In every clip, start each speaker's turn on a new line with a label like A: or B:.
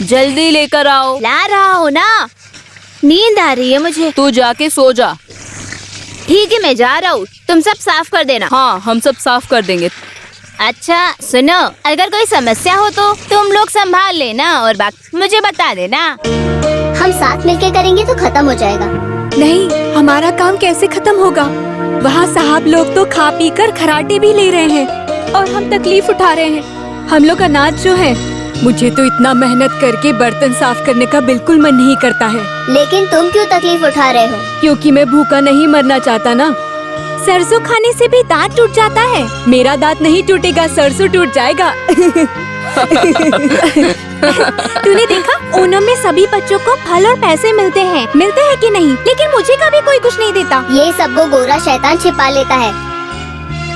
A: जल्दी लेकर आओ।
B: ला रहा हूँ ना, नींद आ रही है मुझे।
A: तू जाके सो जा।
B: ठीक है, मैं जा रहा हूँ, तुम सब साफ कर देना।
A: हाँ, हम सब साफ कर देंगे।
B: अच्छा सुनो, अगर कोई समस्या हो तो तुम लोग संभाल लेना और बाकी मुझे बता देना।
C: हम साथ मिलकर करेंगे तो खत्म हो जाएगा।
D: नहीं, हमारा काम कैसे खत्म होगा? वहाँ साहब लोग तो खा पी कर खराटे भी ले रहे हैं और हम तकलीफ उठा रहे हैं। हम लोग अनाज जो है, मुझे तो इतना मेहनत करके बर्तन साफ करने का बिल्कुल मन नहीं करता है।
C: लेकिन तुम क्यों तकलीफ उठा रहे हो?
D: क्योंकि मैं भूखा नहीं मरना चाहता ना। सरसों खाने से भी दांत टूट जाता है। मेरा दांत नहीं टूटेगा, सरसों टूट जाएगा। तूने देखा, ओणम में सभी बच्चों को फल और पैसे मिलते हैं कि नहीं? लेकिन मुझे कभी कोई कुछ नहीं देता।
C: ये सबको गोरा शैतान छिपा लेता है।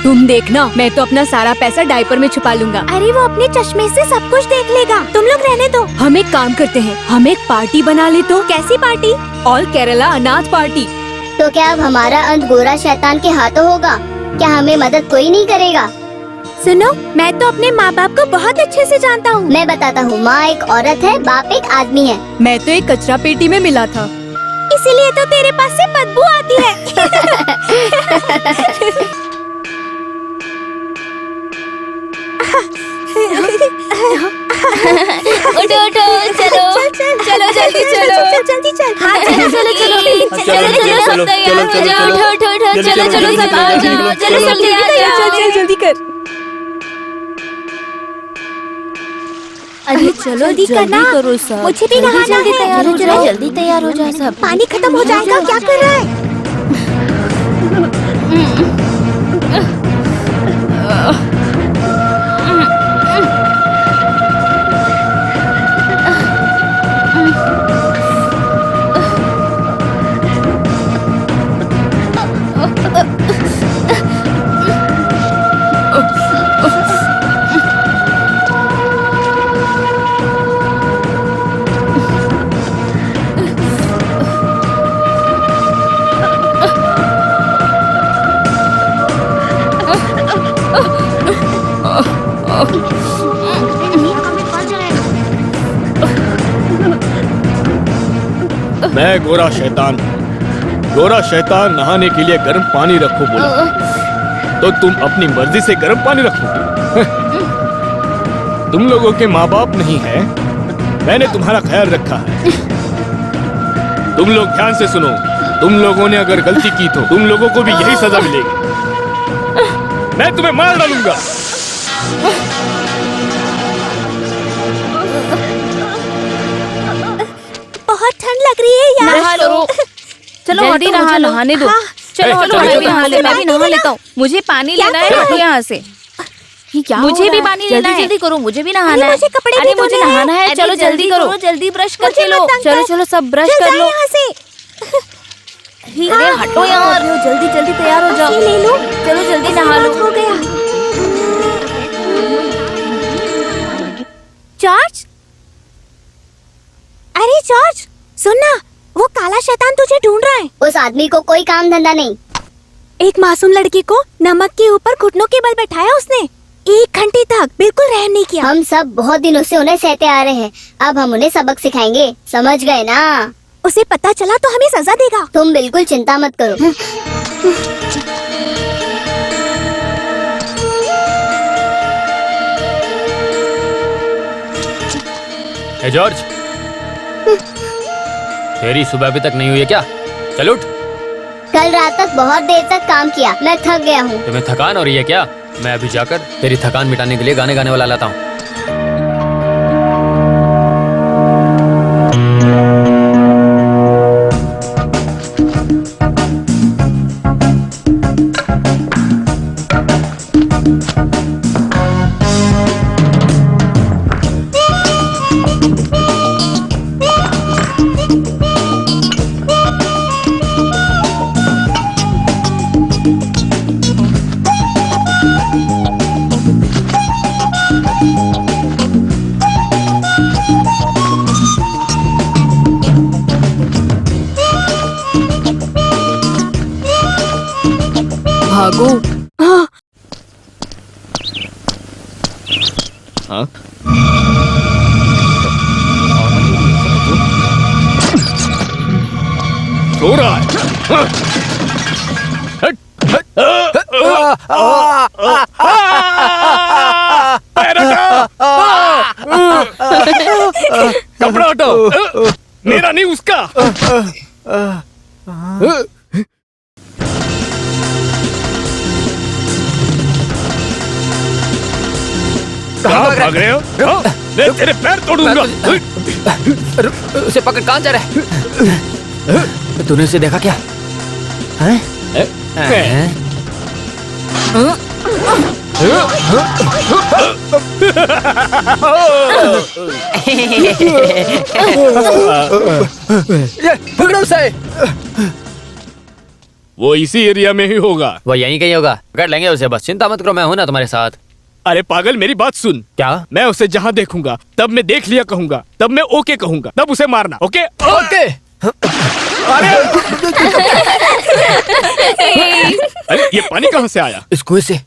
D: तुम देखना, मैं तो अपना सारा पैसा डायपर में छुपा लूंगा। अरे वो अपने चश्मे से सब कुछ देख लेगा। तुम लोग रहने दो। हम एक काम करते हैं, हम एक पार्टी बना ले तो। कैसी पार्टी? ऑल केरला अनाथ पार्टी।
C: तो क्या अब हमारा अंत गोरा शैतान के हाथों होगा? क्या हमें मदद कोई नहीं करेगा?
D: सुनो, मैं तो अपने माँ बाप को बहुत अच्छे से जानता हूँ।
C: मैं बताता हूँ, माँ एक औरत है, बाप एक आदमी है।
D: मैं तो एक कचरा पेटी में मिला था, इसीलिए तो तेरे पास से बदबू आती है।
B: उठो उठो, चलो चलो जल्दी चलो,
D: जल्दी चल।
B: हाँ चलो चलो चलो चलो सब तैयार हो जाओ। उठो उठो उठो, चलो चलो सब आ जाओ, चलो जल्दी आ जाओ।
D: जल्दी कर।
A: अरे चलो
D: जल्दी करना,
A: करो सब।
D: मुझे भी नहाना
B: जल्दी
D: है।
B: तैयार हो जाओ, जल्दी तैयार हो जाओ सब।
D: पानी खत्म हो जाएगा, क्या कर रहा है?
E: मैं गोरा शैतान हूँ। गोरा शैतान नहाने के लिए गर्म पानी रखो बोला, तो तुम अपनी मर्जी से गर्म पानी रखोगे? तुम लोगों के माँ बाप नहीं है, मैंने तुम्हारा ख्याल रखा है। तुम लोग ध्यान से सुनो, तुम लोगों ने अगर गलती की तो तुम लोगों को भी यही सजा मिलेगी। मैं तुम्हें मार डालूंगा।
D: बहुत ठंड लग रही है यार।
A: नहा लो, चलो
B: जल्दी नहाने दो। चलो
A: चलो मैं भी नहा लेता हूँ। मुझे पानी लेना है, हटो यहाँ से।
B: क्या
A: मुझे भी पानी लेना है।
B: जल्दी करो, मुझे भी नहाना है।
D: मुझे कपड़े भी
A: अरे मुझे
D: धोने हैं।
A: नहाना है, चलो जल्दी करो, जल्दी ब्रश करके लो। चलो चलो सब ब्रश कर लो।
D: यहाँ से
A: अरे हटो यार, जल्दी जल्दी तैयार हो जाओ।
D: ले लो।
A: चलो जल्दी नहा लो।
D: हो गया। जॉर्ज, अरे जॉर्ज सुन ना, वो काला शैतान तुझे ढूंढ रहा है।
C: उस आदमी को कोई काम धंधा नहीं।
D: एक मासूम लड़की को नमक के ऊपर घुटनों के बल बैठाया उसने। 1 घंटे तक बिल्कुल रहम नहीं किया।
C: हम सब बहुत दिनों से उन्हें सहते आ रहे हैं, अब हम उन्हें सबक सिखाएंगे, समझ गए ना?
D: उसे पता चला तो हमें सजा देगा।
C: तुम बिल्कुल चिंता मत करो।
F: ए जॉर्ज, तेरी सुबह अभी तक नहीं हुई है क्या? चल उठ।
C: कल रात तक बहुत देर तक काम किया, मैं थक गया हूँ।
F: तुम्हें थकान हो रही है क्या? मैं अभी जाकर तेरी थकान मिटाने के लिए गाने गाने वाला लाता हूँ।
A: भागो।
E: हाँ? सो रहा है। हट, हट, पैर हटाओ। कपड़ा हटाओ। मेरा नहीं, उसका। कहाँ भाग रहे हो? मैं तेरे पैर तोड़ूंगा।
F: उसे पकड़, कहाँ जा रहा है? तूने उसे देखा क्या? हैं? हैं?
G: पकड़ो उसे।
E: वो इसी एरिया में ही होगा।
F: वो यहीं कहीं होगा, पकड़ लेंगे उसे, बस चिंता मत करो, मैं हूं ना तुम्हारे साथ।
E: अरे पागल, मेरी बात सुन।
F: क्या?
E: मैं उसे जहाँ देखूंगा तब मैं देख लिया कहूंगा, तब मैं ओके कहूंगा, तब उसे मारना। Okay
G: okay.
E: अरे ये पानी कहाँ से आया?
F: इस कुएं से।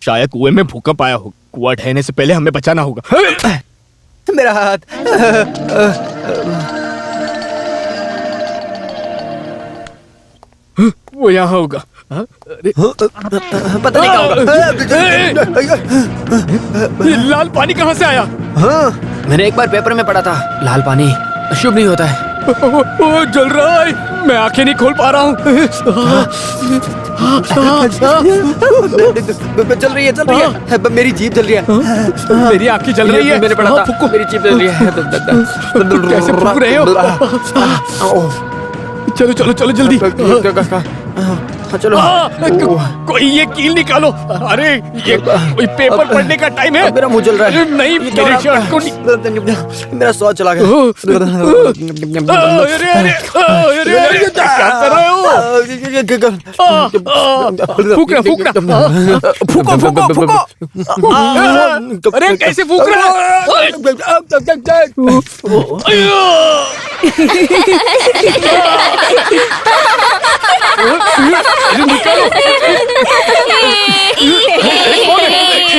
E: शायद कुएं में भूकंप आया हो। कुआं ढहने से पहले हमें बचाना होगा।
G: मेरा हाथ।
E: वो यहाँ होगा।
G: पता नहीं कहाँ होगा।
E: लाल पानी कहाँ से आया?
F: मैंने एक बार पेपर में पढ़ा था, लाल पानी शुभ नहीं होता है।
E: ओ, जल रहा है। मैं आंखें नहीं खोल पा रहा हूँ।
G: चल रही है। मेरी जीभ जल रही है।
E: मेरी आंखें जल रही है।
F: मैंने पढ़ा था,
E: फूको।
F: मेरी जीभ जल रही है।
E: कैसे फूक रहे हो? चलो चलो चलो जल्दी।
F: चलो।
E: कोई ये कील निकालो। अरे ये कोई पेपर पढ़ने का टाइम है।
G: मेरा मुंह जल रहा है।
E: नहीं, मेरी शर्ट को
G: मेरा स्वाद चला गया।
E: अरे अरे अरे अरे क्या कर रहे हो? फूकना फूकना।
G: फूको फूको फूको।
E: अरे कैसे फूक रहा है? निकालो।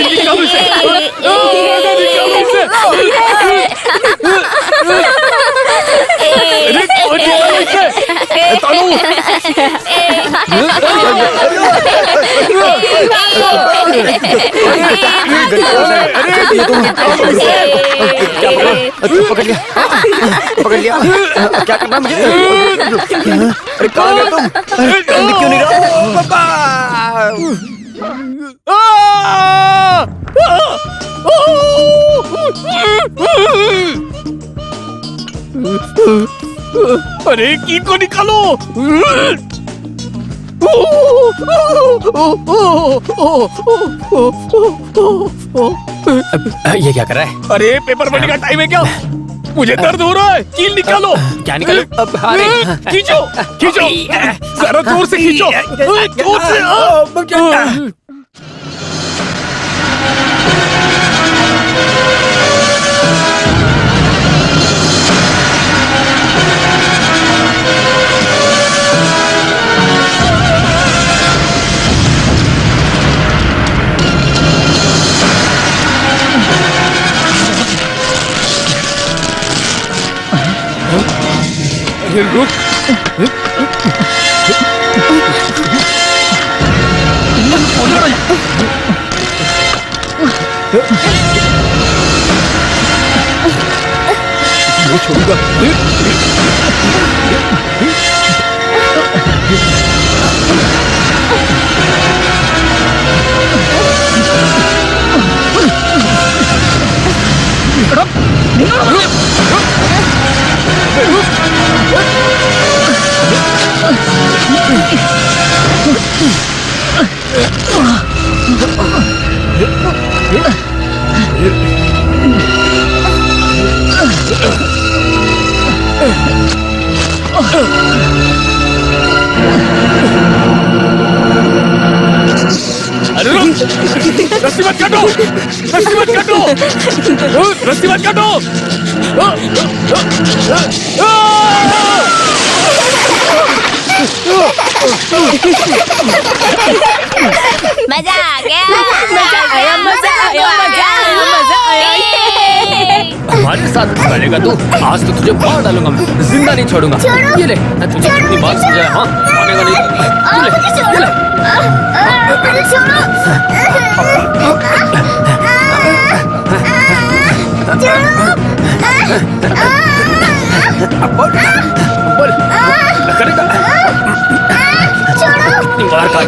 E: निकालो इसे। निकालो इसे। अरे निकालो इसे।
G: पकड़ लिया। पकड़ लिया। क्या करना मुझे? अरे कहाँ गए तुम? क्यों नहीं रहा?
E: अरे की को निकालो।
F: ये क्या कर रहा है?
E: अरे पेपर पढ़ने का टाइम है क्या? मुझे दर्द हो रहा है। कील निकालो।
F: क्या निकालो?
G: अब अरे
E: खींचो खींचो, जरा जोर से खींचो। जोर से। रुक। छोड़ूंगा। अरे रस्सी मत काटो, रस्सी मत काटो, रस्सी मत काटो।
B: मजा आ गया।
A: मजा आया, मजा आया, मजा आया, मजा आया।
E: हमारे
F: साथ करेगा तू? आज तो तुझे मार डालूंगा मैं, जिंदा नहीं छोड़ूंगा। ये ले, तुझे कितनी बार समझाया, हाँ मानेगा नहीं। ये ले, ये ले। बोल, बोल, करेगा। कितनी बार कहा?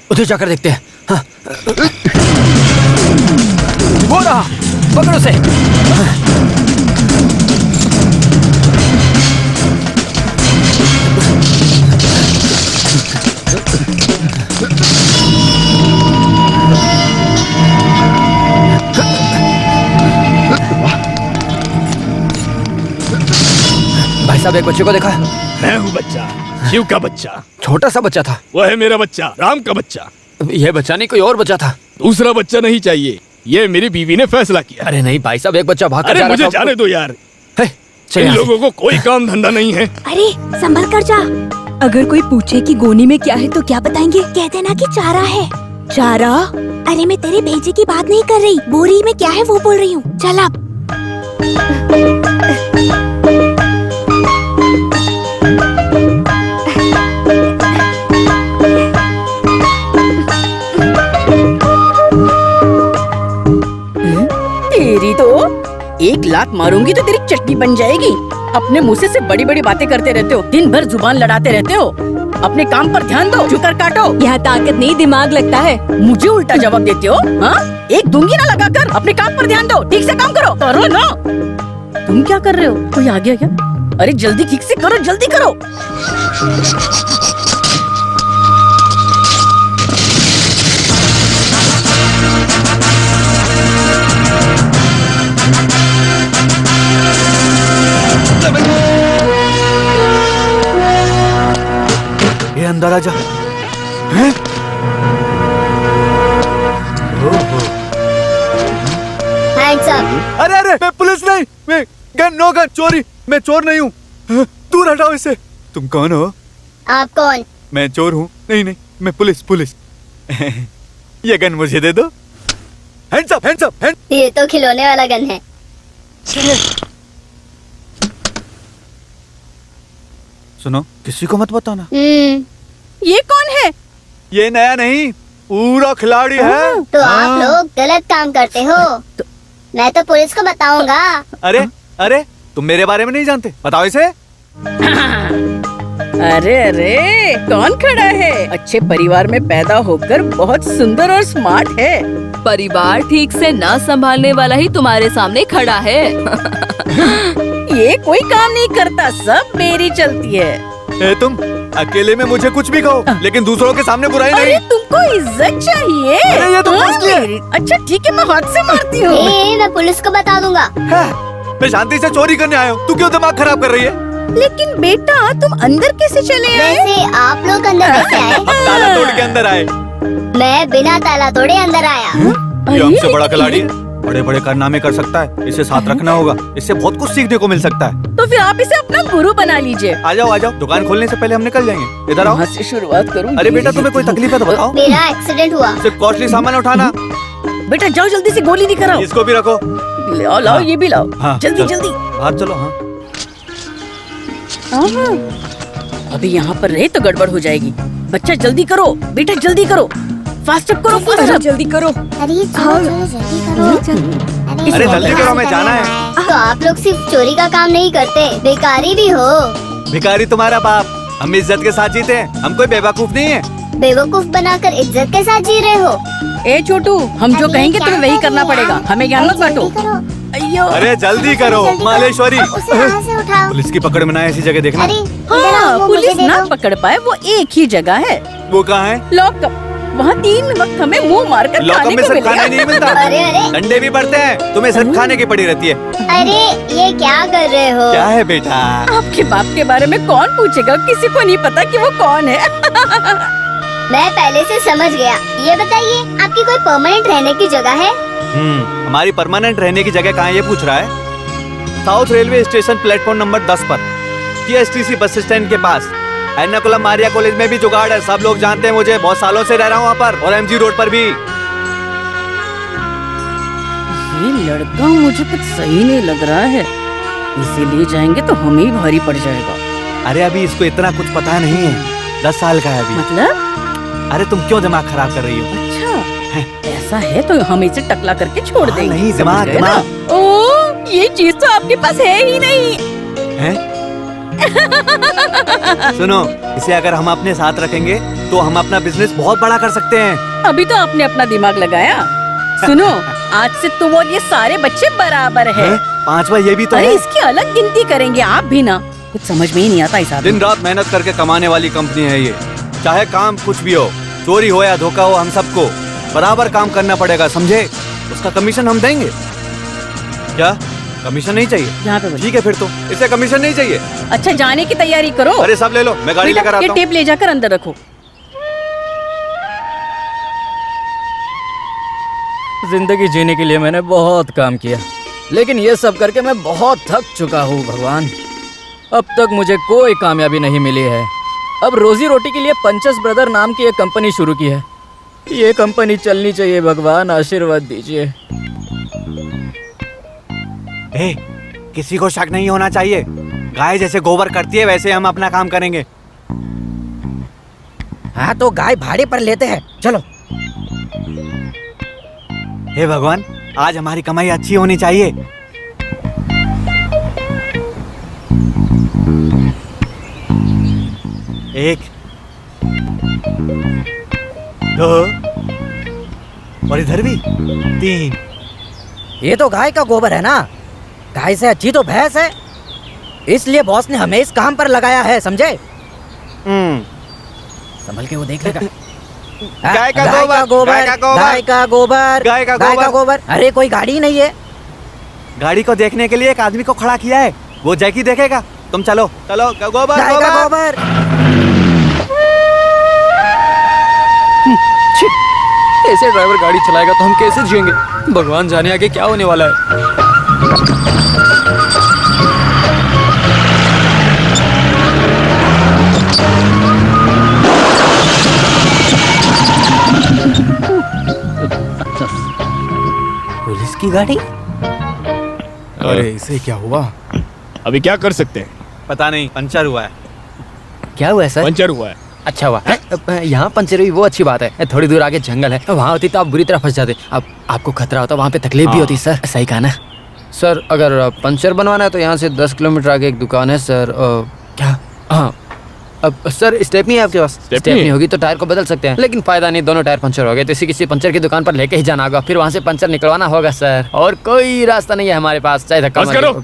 F: उधर जाकर देखते हैं। हाँ। वो रहा, पकड़ो उसे। भाई साहब, एक बच्चे को देखा?
E: मैं हूँ बच्चा, शिव का बच्चा।
F: छोटा सा बच्चा था।
E: वो है मेरा बच्चा, राम का बच्चा।
F: यह बच्चा नहीं, कोई और बच्चा था।
E: दूसरा बच्चा नहीं चाहिए, ये मेरी बीवी ने फैसला किया।
F: अरे नहीं भाई साहब, एक बच्चा भाग कर
E: अरे
F: जा रहा
E: मुझे
F: था।
E: जाने दो यार,
F: चलिए
E: इन
F: यहाँ से।
E: लोगों को कोई काम धंधा नहीं है।
A: अरे संभल कर जा।
D: अगर कोई पूछे कि गोनी में क्या है तो क्या बताएंगे?
A: कह देना कि चारा है।
D: चारा?
A: अरे मैं तेरे भेजे की बात नहीं कर रही, बोरी में क्या है वो बोल रही हूँ। चल अब।
H: तेरी तो 1 लात मारूंगी तो तेरी चटनी बन जाएगी। अपने मुँह से बड़ी बड़ी बातें करते रहते हो, दिन भर जुबान लड़ाते रहते हो। अपने काम पर ध्यान दो, जुकर काटो।
D: यहाँ ताकत नहीं, दिमाग लगता है।
H: मुझे उल्टा जवाब देते हो? हाँ, एक दूंगी ना लगाकर। अपने काम पर ध्यान दो, ठीक से काम करो। करो ना। तुम क्या कर रहे हो? कोई आ गया क्या? अरे जल्दी ठीक से करो, जल्दी करो।
G: ये अंदर आ जा।
C: Hands up.
G: अरे अरे मैं पुलिस नहीं, मैं गन, नो गन, चोरी, मैं चोर नहीं हूँ। दूर हटाओ इससे। तुम कौन हो?
C: आप कौन?
G: मैं चोर हूँ। नहीं नहीं, मैं पुलिस पुलिस। ये गन मुझे दे दो। Hands up, hands up, hand.
C: ये तो खिलौने वाला गन है।
G: सुनो, किसी को मत बताना।
H: ये कौन है?
G: ये नया नहीं, पूरा खिलाड़ी है।
C: तो आप लोग गलत काम करते हो। मैं तो पुलिस को बताऊंगा।
G: अरे अरे, तुम मेरे बारे में नहीं जानते, बताओ इसे।
H: अरे अरे, कौन खड़ा है? अच्छे परिवार में पैदा होकर बहुत सुंदर और स्मार्ट है।
B: परिवार ठीक से ना संभालने वाला ही तुम्हारे सामने खड़ा है।
H: ये कोई काम नहीं करता, सब मेरी चलती है।
G: तुम अकेले में मुझे कुछ भी कहो, लेकिन दूसरों के सामने बुराई
H: अरे
G: नहीं।
H: तुमको इज्जत चाहिए।
G: अरे ये तो मस्त है।
H: अच्छा ठीक है, मैं हाथ से मारती हूँ।
C: मैं पुलिस को बता दूंगा।
G: मैं शांति से चोरी करने आया हूँ, तू क्यों दिमाग खराब कर रही है?
H: लेकिन बेटा, तुम अंदर कैसे चले आए?
C: वैसे आप लोग अंदर कैसे आए?
G: हम ताला तोड़ के अंदर आए।
C: मैं बिना ताला तोड़े अंदर आया।
G: ये हमसे बड़ा खिलाड़ी है, बड़े बड़े कारनामे कर सकता है। इसे साथ रखना होगा, इससे बहुत कुछ सीखने को मिल सकता है।
H: तो फिर आप इसे अपना गुरु बना लीजिए।
G: आ जाओ, दुकान खोलने से पहले हम निकल जाएंगे। इधर आओ।
H: कहाँ से शुरुआत करूँ?
G: अरे बेटा, तुम्हें कोई तकलीफ है तो बताओ।
C: मेरा एक्सीडेंट हुआ।
G: सिर्फ कॉस्टली सामान उठाना।
H: बेटा जाओ, जल्दी से गोली नहीं कराओ।
G: इसको भी रखो।
H: लाओ लाओ, ये भी लाओ।
G: हाँ,
H: जल्दी
G: चलो।
H: जल्दी।
G: बाहर चलो। हाँ,
H: अभी यहाँ पर रहे तो गड़बड़ हो जाएगी। बच्चा जल्दी करो, बेटा जल्दी करो, फास्ट अप करो, फास्ट अप।
D: जल्दी करो।
C: अरे चलो जल्दी करो।
G: अरे जल्दी करो, हमें जाना है।
C: तो आप लोग सिर्फ चोरी का काम नहीं करते, बेकारी भी हो।
G: भिखारी तुम्हारा बाप। हम इज्जत के साथ जीते हैं, हम कोई बेवकूफ नहीं है।
C: बेवकूफ बनाकर इज्जत के साथ जी रहे हो।
H: ए छोटू, हम जो कहेंगे तुम्हें वही करना पड़ेगा। हमें ज्ञान मत बांटो। अयो,
G: अरे जल्दी करो मालेश्वरी।
C: उसे वहाँ से उठाओ।
G: पुलिस की पकड़ में ना ऐसी जगह देखना।
C: अरे
H: हाँ,
C: वो
H: पुलिस
C: मुझे दे
H: ना
C: दो।
H: पकड़ पाए, वो एक ही जगह है,
G: वो कहाँ है?
H: लॉकअप। वहाँ 3 वक्त हमें मुंह मार कर
G: लॉकअप
H: खाने
G: में
H: को
G: सिर्फ खाना
H: मिलेगा।
G: नहीं मिलता,
C: अरे अरे
G: अंडे भी पड़ते हैं। तुम्हें सिर्फ खाने की पड़ी रहती है।
C: अरे, ये क्या कर रहे हो?
G: क्या है बेटा?
H: आपके बाप के बारे में कौन पूछेगा? किसी को नहीं पता कि वो कौन है।
C: मैं पहले से समझ गया। ये बताइए, आपकी कोई परमानेंट रहने की जगह है?
G: हमारी परमानेंट रहने की जगह कहाँ है, ये पूछ रहा है? South railway station platform number 10 पर, TSTC बस स्टैंड के पास। एर्नाकुलम मारिया कॉलेज में भी जुगाड़ है, सब लोग जानते हैं मुझे, बहुत सालों से रह रहा हूँ वहाँ पर। और MG रोड पर भी।
H: ये लड़का मुझे कुछ सही नहीं लग रहा है, इसीलिए जाएंगे तो हमें ही भारी पड़ जाएगा।
G: अरे अभी इसको इतना कुछ पता नहीं है, 10 साल का है अभी।
H: मतलब?
G: अरे तुम क्यों दिमाग खराब कर रही हो?
H: अच्छा ऐसा है तो हम इसे टकला करके छोड़
G: हाँ,
H: देंगे।
G: नहीं,
H: समझ
G: दिमाग,
H: गए ना?
G: दिमाग।
H: ओ, ये चीज तो आपके पास है ही नहीं।
G: हैं? सुनो, इसे अगर हम अपने साथ रखेंगे तो हम अपना बिजनेस बहुत बड़ा कर सकते हैं।
H: अभी तो आपने अपना दिमाग लगाया। सुनो, आज से तुम और ये सारे बच्चे बराबर है।
G: 5वां ये भी तो
H: अरे
G: है।
H: इसकी अलग गिनती करेंगे आप भी ना। कुछ समझ में ही नहीं आता इस आदमी
G: दिन रात मेहनत करके कमाने वाली कंपनी है ये। चाहे काम कुछ भी हो, चोरी हो या धोखा हो, हम सबको बराबर काम करना पड़ेगा, समझे? उसका कमीशन हम देंगे। क्या कमीशन नहीं चाहिए?
H: यहाँ पे
G: ठीक है, फिर तो इसे कमीशन नहीं चाहिए।
H: अच्छा, जाने की तैयारी करो।
G: अरे सब ले लो, मैं गाड़ी
H: बेटा,
G: लेकर
H: ये
G: आता
H: टेप ले जाकर अंदर रखो।
F: जिंदगी जीने के लिए मैंने बहुत काम किया, लेकिन ये सब करके मैं बहुत थक चुका हूँ भगवान। अब तक मुझे कोई कामयाबी नहीं मिली है। अब रोजी रोटी के लिए पंचस ब्रदर नाम की एक कंपनी शुरू की है। ये कंपनी चलनी चाहिए भगवान, आशीर्वाद दीजिए।
G: किसी को शक नहीं होना चाहिए। गाय जैसे गोबर करती है वैसे हम अपना काम करेंगे।
F: हाँ तो गाय भाड़े पर लेते हैं, चलो।
G: हे भगवान, आज हमारी कमाई अच्छी होनी चाहिए। एक, दो, और इधर भी 3।
F: ये तो गाय का गोबर है ना, गाय से अच्छी तो भैंस है, इसलिए बॉस ने हमें इस काम पर लगाया है, समझे? संभल के वो देख लेगा।
G: गाय का गोबर,
F: गाय का गोबर, गाय का गोबर,
G: गाय का गोबर।
F: अरे कोई गाड़ी नहीं है।
G: गाड़ी को देखने के लिए एक आदमी को खड़ा किया है, वो जैकी देखेगा। तुम चलो चलो, गोबर
F: गाय का गोबर।
I: छी, ऐसे ड्राइवर गाड़ी चलाएगा तो हम कैसे जिएंगे? भगवान जाने आगे क्या होने वाला है।
G: पुलिस की गाड़ी?
E: अरे
I: इसे क्या हुआ?
E: अभी क्या कर सकते हैं?
G: पता नहीं, पंचर हुआ है।
I: क्या हुआ है सर?
E: पंचर हुआ है।
I: अच्छा हुआ। यहाँ पंचर हुई वो अच्छी बात है। थोड़ी दूर आगे जंगल है, वहाँ होती तो आप बुरी तरह फंस जाते। अब आपको खतरा होता, वहाँ पे तकलीफ भी होती सर। सही कहा ना सर? अगर पंचर बनवाना है तो यहाँ से 10 किलोमीटर आगे एक दुकान है सर। क्या? हाँ। अब सर स्टेपनी है आपके पास? स्टेपनी होगी तो टायर को बदल सकते हैं, लेकिन फायदा नहीं, दोनों टायर पंचर हो गए। तो किसी पंचर की दुकान पर लेके ही जाना होगा, फिर वहाँ से पंचर निकलवाना होगा सर। और कोई रास्ता नहीं है हमारे पास, चाहे धक्का मार लो।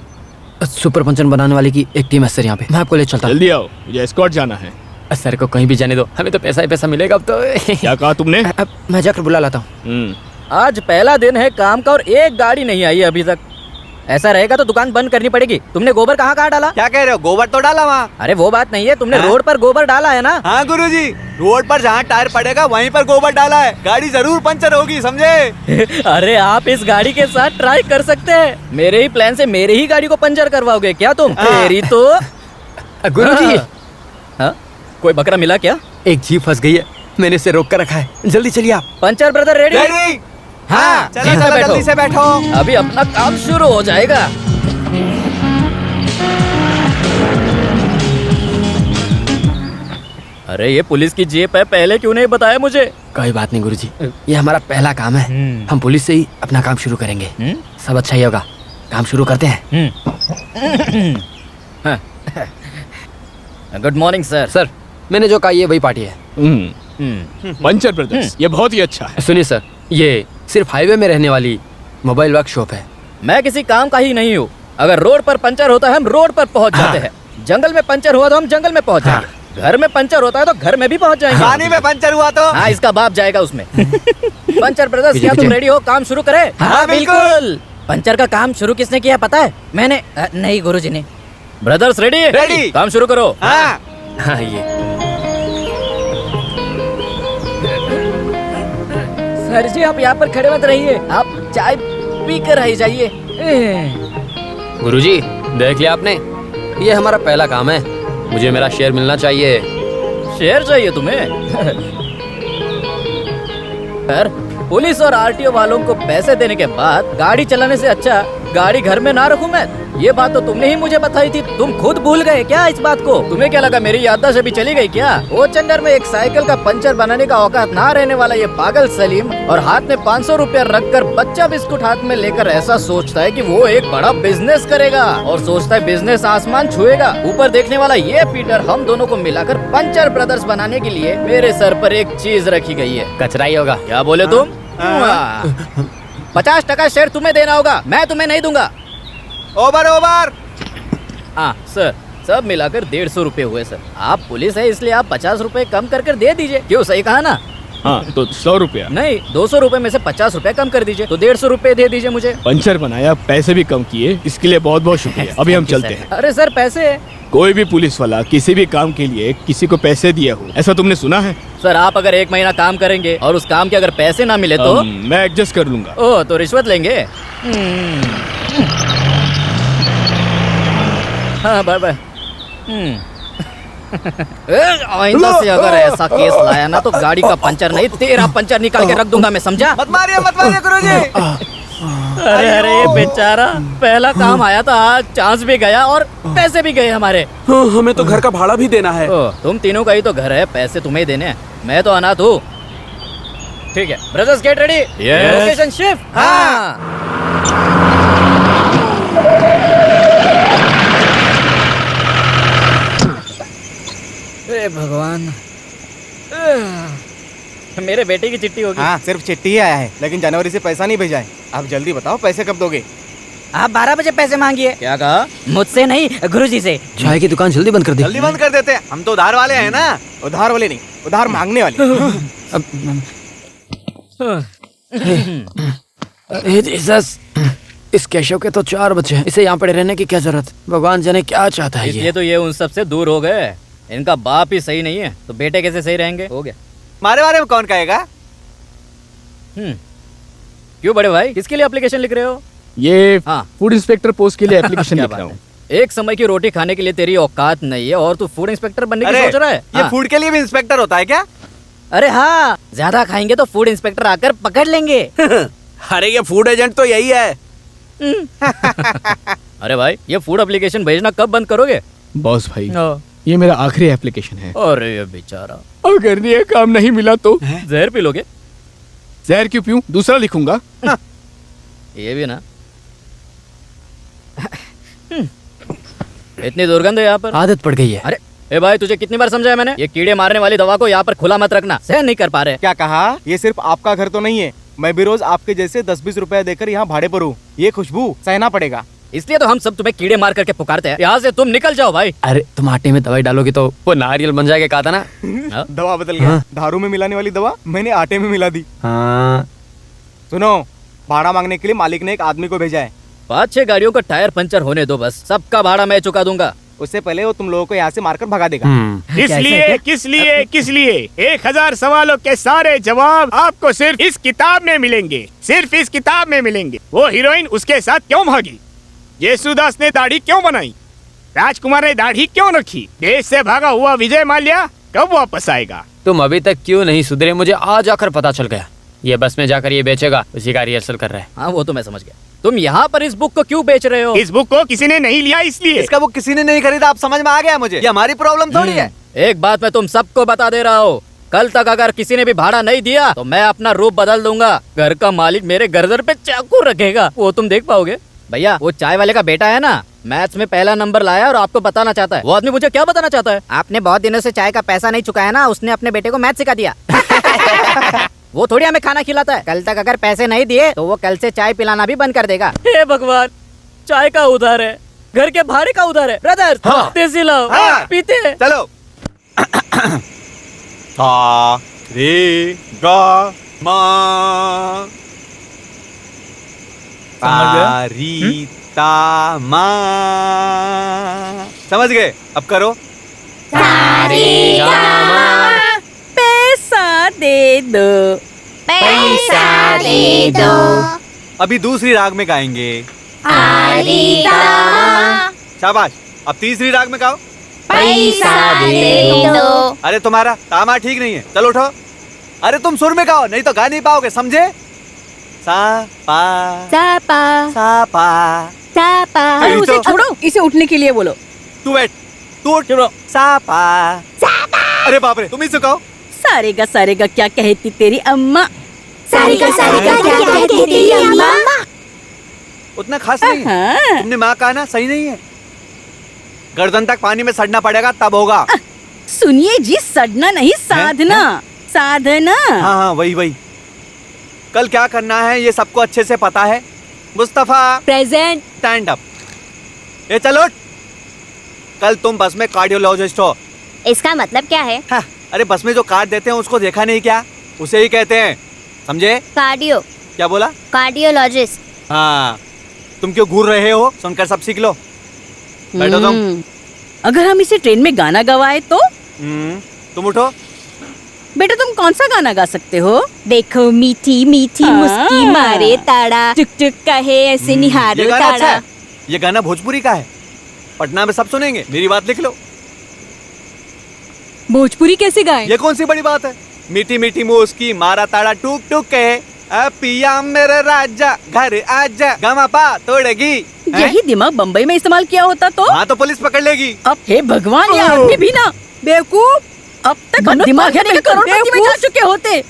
I: सुपर पंचर बनाने वाली की एक टीम है सर यहाँ पे, मैं आपको ले चलता हूँ।
E: जल्दी आओ, मुझे एस्कॉर्ट जाना है।
I: सर को कहीं भी जाने दो, हमें तो पैसा ही पैसा मिलेगा अब तो।
E: क्या कहा तुमने?
I: अब मैं जाकर बुला लाता हूँ।
F: आज पहला दिन है काम का और एक गाड़ी नहीं आई है अभी तक। ऐसा रहेगा तो दुकान बंद करनी पड़ेगी। तुमने गोबर कहाँ कहाँ डाला?
G: क्या कह रहे हो? गोबर तो डाला वहाँ।
F: अरे वो बात नहीं है, तुमने रोड पर गोबर डाला है ना?
G: हाँ गुरुजी, रोड पर जहाँ टायर पड़ेगा वहीं पर गोबर डाला है। गाड़ी जरूर पंचर होगी, समझे?
F: अरे आप इस गाड़ी के साथ ट्राई कर सकते हैं। मेरे ही प्लान से मेरी ही गाड़ी को पंचर करवाओगे क्या तुम? तेरी तो
I: गुरुजी।
F: हाँ? कोई बकरा मिला क्या?
I: एक जीप फंस गई है, मैंने इसे रोक कर रखा है। जल्दी चलिए आप।
F: Puncture brother ready?
G: रेडी?
F: हाँ,
G: चलो
F: जीप में
G: चलो,
F: बैठो।
G: जल्दी से बैठो।
F: अभी अपना काम शुरू हो जाएगा। अरे ये पुलिस की जीप है, पहले क्यों नहीं बताया मुझे?
I: कोई बात नहीं गुरुजी, ये हमारा पहला काम है। हम पुलिस से ही अपना काम शुरू करेंगे। सब अच्छा ही होगा, काम शुरू करते हैं।
F: Good morning sir.
I: सर मैंने जो कहा ये वही पार्टी है।
E: पंचर ब्रदर्स, ये बहुत ही अच्छा है।
I: सुनिए सर, ये सिर्फ हाईवे में रहने वाली मोबाइल वर्कशॉप है।
F: मैं किसी काम का ही नहीं हूँ। अगर रोड पर पंचर होता है हम रोड पर पहुँच जाते हैं। जंगल में पंचर हुआ तो हम जंगल में पहुँच जाएंगे। घर में पंचर होता है तो घर में भी पहुँच जाएंगे।
G: पानी में पंचर हुआ तो?
F: हाँ, इसका बाप जाएगा उसमें। पंचर ब्रदर्स, क्या तुम रेडी हो? काम शुरू करें?
G: हाँ, बिल्कुल।
F: पंचर का काम शुरू किसने किया पता है? मैंने। नहीं, गुरुजी ने। Brothers ready?
G: रेडी।
F: काम शुरू करो।
G: हाँ।
I: हाँ ये
F: सर जी आप यहाँ पर खड़े मत रहिए, आप चाय पी कर आई जाइए।
I: गुरुजी देख लिया आपने, ये हमारा पहला काम है। मुझे मेरा शेयर मिलना चाहिए।
F: शेयर चाहिए तुम्हें? सर, पुलिस और आरटीओ वालों को पैसे देने के बाद गाड़ी चलाने से अच्छा गाड़ी घर में ना रखूं मैं? ये बात तो तुमने ही मुझे बताई थी। तुम खुद भूल गए क्या इस बात को? तुम्हें क्या लगा मेरी याददाश्त अभी चली गई क्या? वो चंडर में एक साइकिल का पंचर बनाने का औकात ना रहने वाला ये पागल सलीम और हाथ में 500 रुपया रखकर बच्चा बिस्कुट हाथ में लेकर ऐसा सोचता है कि वो एक बड़ा बिजनेस करेगा और सोचता है बिजनेस आसमान छुएगा। ऊपर देखने वाला ये पीटर हम दोनों को मिलाकर पंचर ब्रदर्स बनाने के लिए मेरे सर पर एक चीज रखी गई है।
I: कचरा ही होगा।
F: क्या बोले तुम? 50% शेयर तुम्हें देना होगा, मैं तुम्हें नहीं दूंगा।
G: Over over.
F: हाँ सर, सब मिलाकर 150 रुपए हुए सर। आप पुलिस है इसलिए आप 50 रुपए कम कर कर दे दीजिए। क्यों, सही कहा ना?
E: हाँ तो 100 रुपया
F: नहीं, 200 रुपए में से 50 रुपए कम कर दीजिए तो 150 रुपए दे दीजिए मुझे।
E: पंचर बनाया, पैसे भी कम किए, इसके लिए बहुत बहुत शुक्रिया। अभी हम चलते हैं।
F: अरे सर पैसे?
E: कोई भी पुलिस वाला किसी भी काम के लिए किसी को पैसे दिया हो, ऐसा तुमने सुना है?
F: सर आप अगर 1 महीना काम करेंगे और उस काम के अगर पैसे ना मिले तो?
E: मैं एडजस्ट कर लूंगा।
F: ओह, तो रिश्वत लेंगे? हाँ बाय बाय। आइंदा से अगर ऐसा केस लाया ना तो गाड़ी का पंचर नहीं तेरा पंचर निकाल के रख दूंगा मैं, समझा?
G: मत मारिए गुरुजी।
F: अरे अरे बेचारा, पहला काम आया था, आज चांस भी गया और पैसे भी गए हमारे।
J: हमें तो घर का भाड़ा भी देना है।
F: तुम तीनों का ही तो घर है, पैसे तुम्हें देने हैं। मैं तो अनाथ हूँ। ठीक है brothers, get ready. Location shift. हाँ भगवान, मेरे बेटे की चिट्ठी होगी।
K: हाँ सिर्फ चिट्ठी ही आया है, लेकिन जनवरी से पैसा नहीं भेजा है। आप जल्दी बताओ पैसे कब दोगे?
H: आप 12 बजे पैसे मांगिए।
F: क्या कहा?
H: मुझसे नहीं, गुरुजी से।
I: चाय की दुकान जल्दी बंद कर दी।
G: जल्दी बंद कर देते हैं, हम तो उधार वाले हैं ना।
K: उधार वाले नहीं, उधार मांगने वाले।
I: जीसस, इस केशव के तो 4 बच्चे हैं, इसे यहाँ पड़े रहने की क्या जरूरत? भगवान जाने क्या चाहता है
F: इसलिए तो ये उन सब से दूर हो गए। इनका बाप ही सही नहीं है तो बेटे कैसे सही रहेंगे? हो गया।
G: हमारे बारे में कौन कहेगा?
F: क्यों बड़े भाई, किसके लिए एप्लीकेशन लिख रहे हो?
E: ये
F: हाँ।
E: फूड इंस्पेक्टर पोस्ट के लिए एप्लीकेशन
F: क्या
E: लिख रहा
F: बात
E: हूँ।
F: है। एक समय की रोटी खाने के लिए तेरी औकात नहीं है और तू फूड इंस्पेक्टर बनने की
G: अरे,
F: सोच रहा है?
G: ये
F: हाँ।
G: फूड के लिए भी इंस्पेक्टर होता है क्या?
F: अरे हाँ, ज्यादा खाएंगे तो फूड इंस्पेक्टर आकर पकड़ लेंगे।
J: अरे ये फूड एजेंट तो यही है।
F: अरे भाई, ये फूड एप्लीकेशन भेजना कब बंद करोगे?
E: बॉस भाई, ये मेरा आखिरी एप्लीकेशन है।
F: अरे ये बेचारा,
E: अगर ये काम नहीं मिला तो
F: जहर पी लोगे?
E: जहर क्यों पीऊं, दूसरा लिखूंगा।
F: ये भी ना। इतनी दुर्गंध है यहाँ पर।
I: आदत पड़ गई है।
F: अरे ए भाई, तुझे कितनी बार समझाया मैंने, ये कीड़े मारने वाली दवा को यहाँ पर खुला मत रखना, सहन नहीं कर पा रहे।
K: क्या कहा? ये सिर्फ आपका घर तो नहीं है, मैं भी रोज आपके जैसे 10-20 रुपए देकर यहाँ भाड़े पर हूँ। ये खुशबू सहना पड़ेगा।
F: इसलिए तो हम सब तुम्हें कीड़े मार करके पुकारते हैं। यहाँ से तुम निकल जाओ भाई।
I: अरे तुम आटे में दवाई डालोगे तो वो नारियल बन जाएगा, कहा था ना।
K: दवा बदल गया। दारू में मिलाने वाली दवा मैंने आटे में मिला दी।
I: हाँ।
K: सुनो, भाड़ा मांगने के लिए मालिक ने एक आदमी को भेजा है।
F: 5-6 गाड़ियों का टायर पंचर होने दो बस, सबका भाड़ा मैं चुका दूंगा।
K: उससे पहले वो तुम लोगों को यहाँ से मारकर भगा देगा।
E: किस लिए 1000 सवालों के सारे जवाब आपको सिर्फ इस किताब में मिलेंगे, सिर्फ इस किताब में मिलेंगे। वो हीरोइन उसके साथ क्यों भागी, येसुदास ने दाढ़ी क्यों बनाई, राजकुमार ने दाढ़ी क्यों रखी, देश से भागा हुआ विजय माल्या कब वापस आएगा।
I: तुम अभी तक क्यों नहीं सुधरे, मुझे आज आकर पता चल गया। ये बस में जाकर ये बेचेगा, उसी का रिहर्सल कर रहा है।
F: हाँ वो तो मैं समझ गया। तुम यहाँ पर इस बुक को क्यों बेच रहे हो?
E: इस बुक को किसी ने नहीं लिया इसलिए।
G: इसका बुक किसी ने नहीं खरीदा, आप समझ में आ गया मुझे। ये हमारी प्रॉब्लम थोड़ी है।
F: एक बात मैं तुम सबको बता दे रहा हूँ, कल तक अगर किसी ने भी भाड़ा नहीं दिया तो मैं अपना रूप बदल दूंगा। घर का मालिक मेरे गर्दन पे चाकू रखेगा, वो तुम देख पाओगे। भैया, वो चाय वाले का बेटा है ना, मैथ्स में पहला नंबर लाया और आपको बताना चाहता है। वो आदमी मुझे क्या बताना चाहता है?
L: आपने बहुत दिनों से चाय का पैसा नहीं चुकाया ना, उसने अपने बेटे को मैथ सिखा दिया।
F: वो थोड़ी हमें खाना खिलाता है।
L: कल तक अगर पैसे नहीं दिए तो वो कल से चाय पिलाना भी बंद कर देगा।
F: हे भगवान, चाय का उधार है, घर के भाड़े का उधार है। ब्रदर, देसी लाओ, पीते हैं।
G: चलो। सा रे गा मा ता री ता मा। समझ गए? अब करो।
H: पैसा दे दो,
B: पैसा दे दो,
G: अभी दूसरी राग में गाएंगे। शाबाश, अब तीसरी राग में गाओ।
B: पैसा दे दो।
G: अरे तुम्हारा तामा ठीक नहीं है, चलो उठो। अरे तुम सुर में गाओ, नहीं तो गा नहीं पाओगे, समझे? सा पा
D: सा पा
G: सा पा
D: सा पा।
H: अरे उसे छोड़ो, इसे उठने के लिए बोलो।
G: तू बैठ, तू उठ। सा पा। अरे बाप रे, तुम ही सिखाओ।
H: सारेगा क्या कहती तेरी अम्मा।
B: सारेगा क्या कहती तेरी अम्मा।
G: उतना खास नहीं है। तुमने माँ कहा ना, सही नहीं है। गर्दन तक पानी में सड़ना पड़ेगा तब होगा।
H: सुनिए जी, सड़ना नहीं, साधना। साधना।
G: हाँ वही। कल क्या करना है ये सबको अच्छे से पता है। मुस्तफा
D: प्रेजेंट।
G: Stand up. ये चलो। कल तुम बस में कार्डियोलॉजिस्ट हो।
C: इसका मतलब क्या है?
G: हाँ, अरे बस में जो कार्ड देते हैं उसको देखा नहीं क्या? उसे ही कहते हैं, समझे?
C: कार्डियो।
G: क्या बोला?
C: कार्डियोलॉजिस्ट।
G: हाँ, तुम क्यों घूर रहे हो? सुनकर सब सीख लो। बैठो तुम।
H: अगर हम इसे ट्रेन में गाना गवाए तो?
G: तुम उठो।
H: बेटा तुम कौन सा गाना गा सकते हो?
D: देखो मीठी मीठी मुस्की मारे ताड़ा, टुक टुक कहे ऐसे निहारो
G: ये गाना अच्छा
D: ताड़ा।
G: है। ये गाना भोजपुरी का है, पटना में सब सुनेंगे। मेरी बात लिख लो।
D: भोजपुरी कैसे गाएं?
G: ये कौन सी बड़ी बात है? मीठी मीठी मुस्की मारा ताड़ा टुक टुक कहे, पिया मेरे राजा घर आजा, गमा पा तोड़ेगी।
H: यही दिमाग बम्बई में इस्तेमाल किया होता तो?
G: हाँ तो पुलिस पकड़ लेगी।
H: अब हे भगवान, ये आदमी भी ना बेवकूफ। अब तक दिमाग है, करोड़पति में जा चुके होते।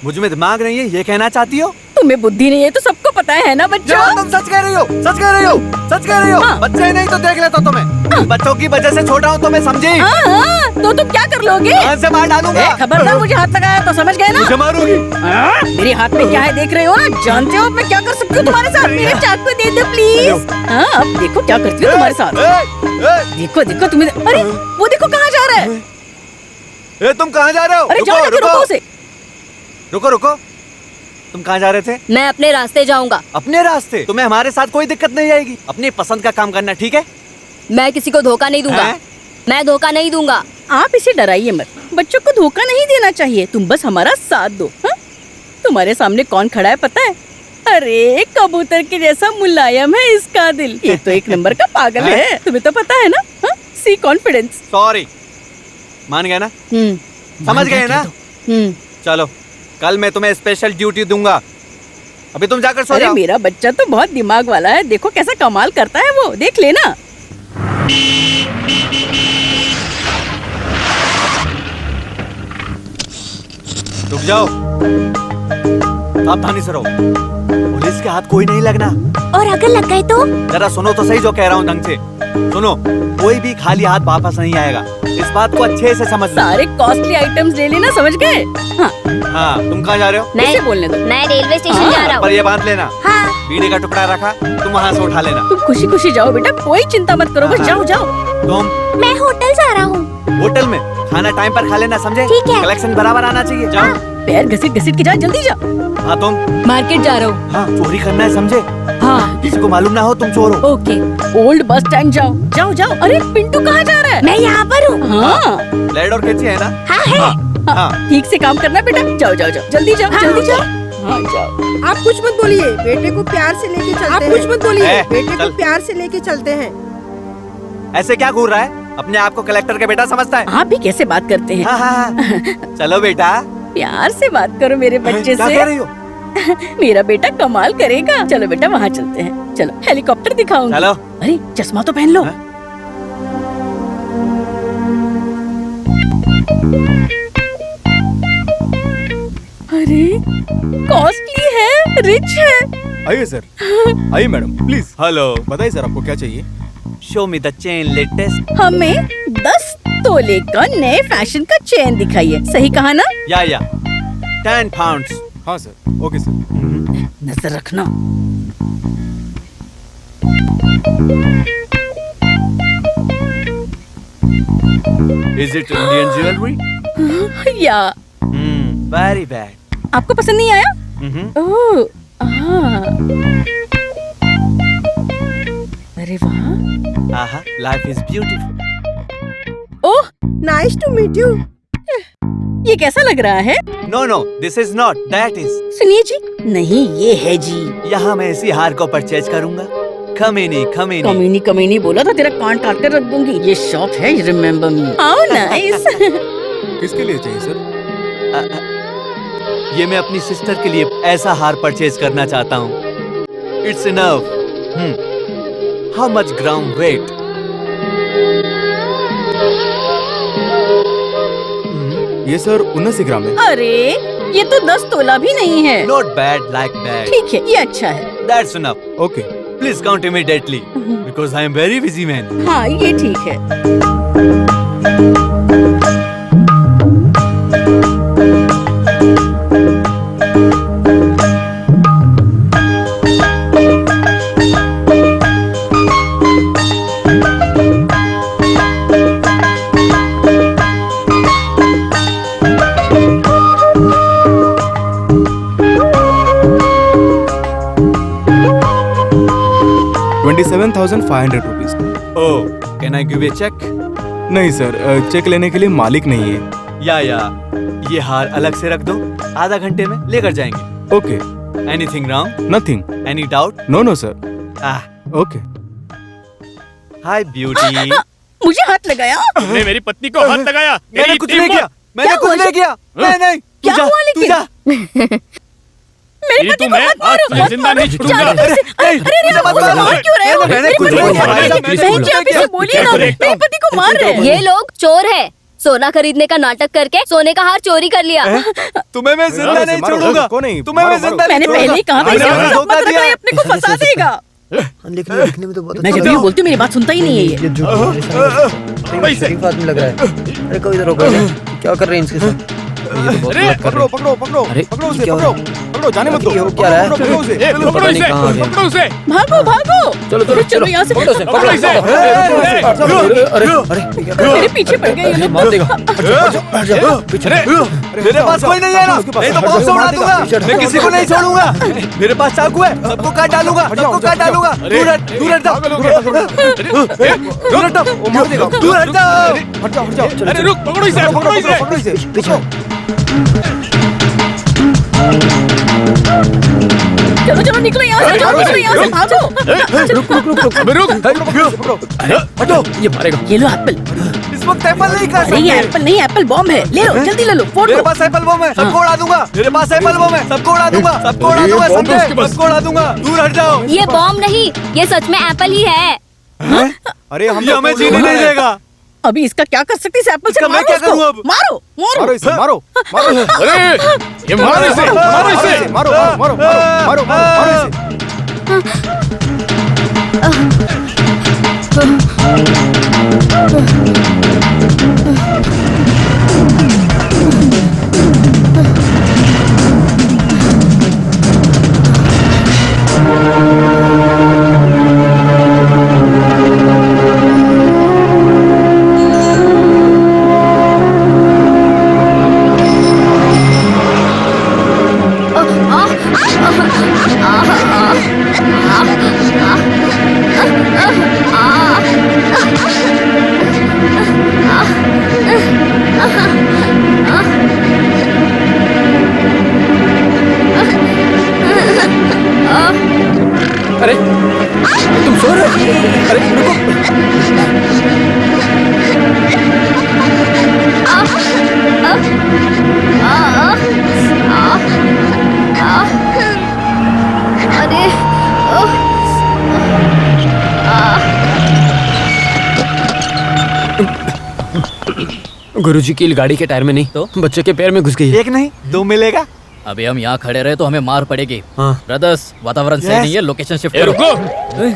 G: मुझ में दिमाग नहीं है, ये कहना चाहती हो?
H: तुम्हें बुद्धि नहीं है तो सबको पता है ना बच्चों।
G: तुम सच कह रही हो, सच कह रही हो, सच कह रही हो।
H: हाँ।
G: बच्चे नहीं तो देख लेता तुम्हें। बच्चों की वजह से छोटा हूँ, तुम्हें समझी?
H: हाँ, तो तुम क्या कर लोगे?
G: हाथ से मार डालूंगा।
H: खबरदार मुझे हाथ लगाया तो समझ गए ना?
G: मुझे मारूंगी।
H: मेरे हाथ में क्या है देख रहे हो ना? जानते हो मैं क्या कर सकती हूँ तुम्हारे साथ? मेरे चाकू दे दो प्लीज। हाँ, अब देखो क्या करती हूँ तुम्हारे साथ। देखो देखो तुम्हें। अरे वो देखो कहाँ जा रहा है।
G: ए, तुम कहाँ जा रहे हो?
H: अरे जाओ, रुको उसे।
G: रुको। तुम कहाँ जा रहे थे?
D: मैं अपने रास्ते जाऊंगा।
G: अपने रास्ते? तुम्हें हमारे साथ कोई दिक्कत नहीं आएगी। अपनी पसंद का काम करना, ठीक है?
D: मैं किसी को धोखा नहीं दूंगा। मैं धोखा नहीं दूंगा।
H: आप इसे डराइए मत, बच्चों को धोखा नहीं देना चाहिए। तुम बस हमारा साथ दो। हाँ? तुम्हारे सामने कौन खड़ा है पता है? अरे कबूतर के जैसा मुलायम है इसका दिल। ये तो एक नंबर का पागल है, तुम्हें तो पता है ना। सी कॉन्फिडेंस।
G: सॉरी, मान गए ना? समझ गए ना? चलो कल मैं तुम्हें स्पेशल ड्यूटी दूंगा। अभी तुम जाकर सो जाओ।
H: मेरा बच्चा तो बहुत दिमाग वाला है, देखो कैसा कमाल करता है वो, देख लेना।
G: रुक जाओ, सावधानी से रहो, पुलिस के हाथ कोई नहीं लगना।
B: और अगर लग गए तो?
G: जरा सुनो तो सही जो कह रहा हूँ ढंग से सुनो। कोई भी खाली हाथ वापस नहीं आएगा, इस बात को अच्छे से समझ लो।
H: सारे कॉस्टली आइटम्स ले लेना, समझ गए?
G: हाँ, तुम कहाँ जा रहे हो?
H: मैं बोलने दो।
B: मैं रेलवे स्टेशन जा रहा हूँ।
G: पर ये बांध लेना।
B: हाँ।
G: बीड़ी का टुकड़ा रखा, तुम वहाँ से उठा लेना।
H: तुम खुशी खुशी जाओ बेटा, कोई चिंता मत करो, बस जाओ जाओ।
G: तुम?
B: मैं होटल जा रहा हूँ।
G: होटल में खाना टाइम पर खा लेना, समझे?
B: ठीक है।
G: कलेक्शन बराबर आना चाहिए। जाओ।
H: पैर घसीट घसीट के जा, जल्दी जा।
G: हाँ तुम?
D: मार्केट जा रहा हूँ।
G: हाँ, चोरी करना है, समझे?
D: हाँ।
G: किसी को मालूम ना हो तुम चोर हो।
H: ओके। ओल्ड बस स्टैंड जाओ, जाओ जाओ। अरे पिंटू कहाँ जा रहा है?
B: मैं यहाँ पर हूँ।
H: हाँ।
G: ब्लेड और कैंची है ना?
B: हाँ है।
G: हाँ।
H: ठीक से काम करना बेटा, जाओ जाओ जाओ, जल्दी जाओ, जल्दी जाओ। हाँ जाओ।
M: आप कुछ मत बोलिए, बेटे को प्यार से लेके चलते हैं। आप कुछ मत बोलिए, बेटे को प्यार से लेके चलते हैं।
G: ऐसे क्या घूर रहा है? अपने आप को कलेक्टर का बेटा समझता है?
H: आप भी कैसे बात करते हैं?
G: हाँ, हाँ। चलो बेटा,
H: प्यार से बात करो मेरे बच्चे से।
G: क्या कह रही हो?
H: मेरा बेटा कमाल करेगा। चलो बेटा वहाँ चलते हैं, चलो हेलीकॉप्टर दिखाऊंगी।
G: चलो।
H: अरे चश्मा तो पहन लो। अरे कॉस्टली है, रिच है।
K: आइए सर, आइए मैडम प्लीज।
G: हेलो,
K: बताइए सर आपको क्या चाहिए?
G: Show me the chain latest.
H: हमें 10 तोले का नए फैशन का चेन दिखाइए, सही कहा ना?
G: या 10 पाउंड्स।
K: हाँ सर, ओके सर।
H: नजर रखना।
G: Is it Indian jewellery?
H: या
G: वेरी बैड।
H: आपको पसंद नहीं आया? ओह, हाँ। अरे वाह।
G: आहा, life is beautiful.
H: Oh,
M: nice to meet you.
H: ये कैसा लग रहा है?
G: No no, this is not, that is.
H: सुनिए जी। नहीं, ये है जी।
G: यहाँ मैं इसी हार को परचेज करूँगा। Khomeini Khomeini.
H: कमीनी कमीनी बोला था, तेरा कान काट कर रख दूंगी। ये शॉप है, रिमेम्बर मी। How nice.
K: किसके लिए चाहिए सर?
G: ये मैं अपनी सिस्टर के लिए ऐसा हार परचेज करना चाहता हूँ। It's enough. How much gram weight?
K: ये सर 79 ग्राम है।
H: अरे ये तो 10 तोला भी नहीं है।
G: Not bad, like that.
H: ठीक है, ये अच्छा है।
G: That's enough.
K: Okay,
G: please count immediately because I am very busy man.
H: हाँ, ये ठीक है।
K: ₹27,500।
G: Oh, can I give a cheque?
K: नहीं सर, चेक लेने के लिए मालिक नहीं है।
G: या ये हार अलग से रख दो, आधा घंटे में लेकर जाएंगे।
K: Okay.
G: Anything wrong?
K: Nothing.
G: Any doubt?
K: No no sir. Okay.
G: Hi beauty.
H: मुझे हाथ लगाया?
E: तुमने मेरी पत्नी को हाथ लगाया?
G: मैंने कुछ नहीं किया, मैंने कुछ नहीं किया। नहीं,
H: क्या हुआ लेकिन? मेरे पति को मत मारो।
E: जिंदा नहीं छोड़ूंगा।
H: अरे मार क्यों रहे हो?
G: मैंने कुछ नहीं किया।
H: बहन जी, आप इसे बोलिए ना, मेरे पति को मार रहे हैं।
B: ये लोग चोर है। सोना खरीदने का नाटक करके सोने का हार चोरी कर लिया।
G: तुम्हें मैं जिंदा नहीं छोड़ूंगा। तुम्हें मैं जिंदा
H: मैंने पहले ही कहा था, इसे मत रखना, ये अपने को फंसा देगा।
L: लिखने में तो बहुत
H: मैं जब भी बोलती हूँ मेरी बात सुनता ही नहीं है ये।
L: शरीफ आदमी लग रहा है। अरे कोई इधर होगा, क्या कर रहे हैं इनके साथ?
K: पकड़ो पकड़ो पकड़ो
L: अरे,
K: पकड़ो उसे,
L: क्या हो
K: पकड़ो
L: रहा है?
K: पकड़ो, जाने मत दो।
L: ये हो क्या रहा है?
K: पकड़ो उसे।
E: पकड़ो इसे, पकड़ो उसे।
H: भागो भागो।
L: चलो चलो
H: चलो यहाँ से।
L: पकड़ो इसे,
E: पकड़ो इसे।
L: अरे अरे
H: मेरे पीछे पड़ गए ये लोग।
L: मार देगा। पीछे
G: मेरे पास कोई नहीं है ना, नहीं तो बॉम्ब से उड़ा दूंगा। मैं किसी को नहीं छोड़ूंगा। मेरे पास चाकू है, सबको काट डालूंगा, सबको काट डालूंगा। दूर हट, दूर हट जाओ, दूर हट जाओ, दूर हट जाओ।
K: हट जाओ, हट जाओ।
E: अरे रुक, पकड़ो इसे, पकड़ो इसे।
K: पकड़ो इसे।
L: पीछे
H: चलो चलो निकलो यहाँ से, चलो निकलो यहाँ से, भागो।
E: रुक रुक रुक रुक, अबे रुक।
I: हटो, ये मारेगा।
H: ये लो एप्पल।
G: इस वक्त एप्पल नहीं खा
H: अरे ये
G: सकते।
H: एप्पल नहीं, एप्पल बॉम्ब है। ले लो, जल्दी ले लो, फोड़
G: मेरे
H: दो।
G: पास एप्पल बम है, सबको उड़ा दूंगा। मेरे पास एप्पल बम है, सबको उड़ा दूंगा, सबको उड़ा दूंगा, समझे? सबको उड़ा दूंगा। दूर हट जाओ।
B: ये बॉम्ब नहीं, ये सच में एप्पल ही है।
K: अरे हम
G: ये हमें जीने नहीं देगा।
H: अभी इसका क्या कर सकती है? एप्पल से
G: इसका मैं
H: मारो
G: क्या
H: उसको।
G: करूं अब?
H: मारो मारो
K: मारो इसे, मारो मारो।
E: अरे ये मारो इसे, मारो इसे।
K: मारो मारो मारो मारो मारो इसे।
I: अरे तुम सो रहे हो? अरे रुको।
B: अरे
I: गुरुजी की गाड़ी के टायर में नहीं तो बच्चे के पैर में घुस गई है।
G: एक नहीं, दो मिलेगा।
F: अभी हम यहाँ खड़े रहे तो हमें मार पड़ेगी।
I: हाँ।
F: ब्रदर्स, वातावरण सही नहीं है, लोकेशन शिफ्ट
E: ए,
F: करो।
E: रुको।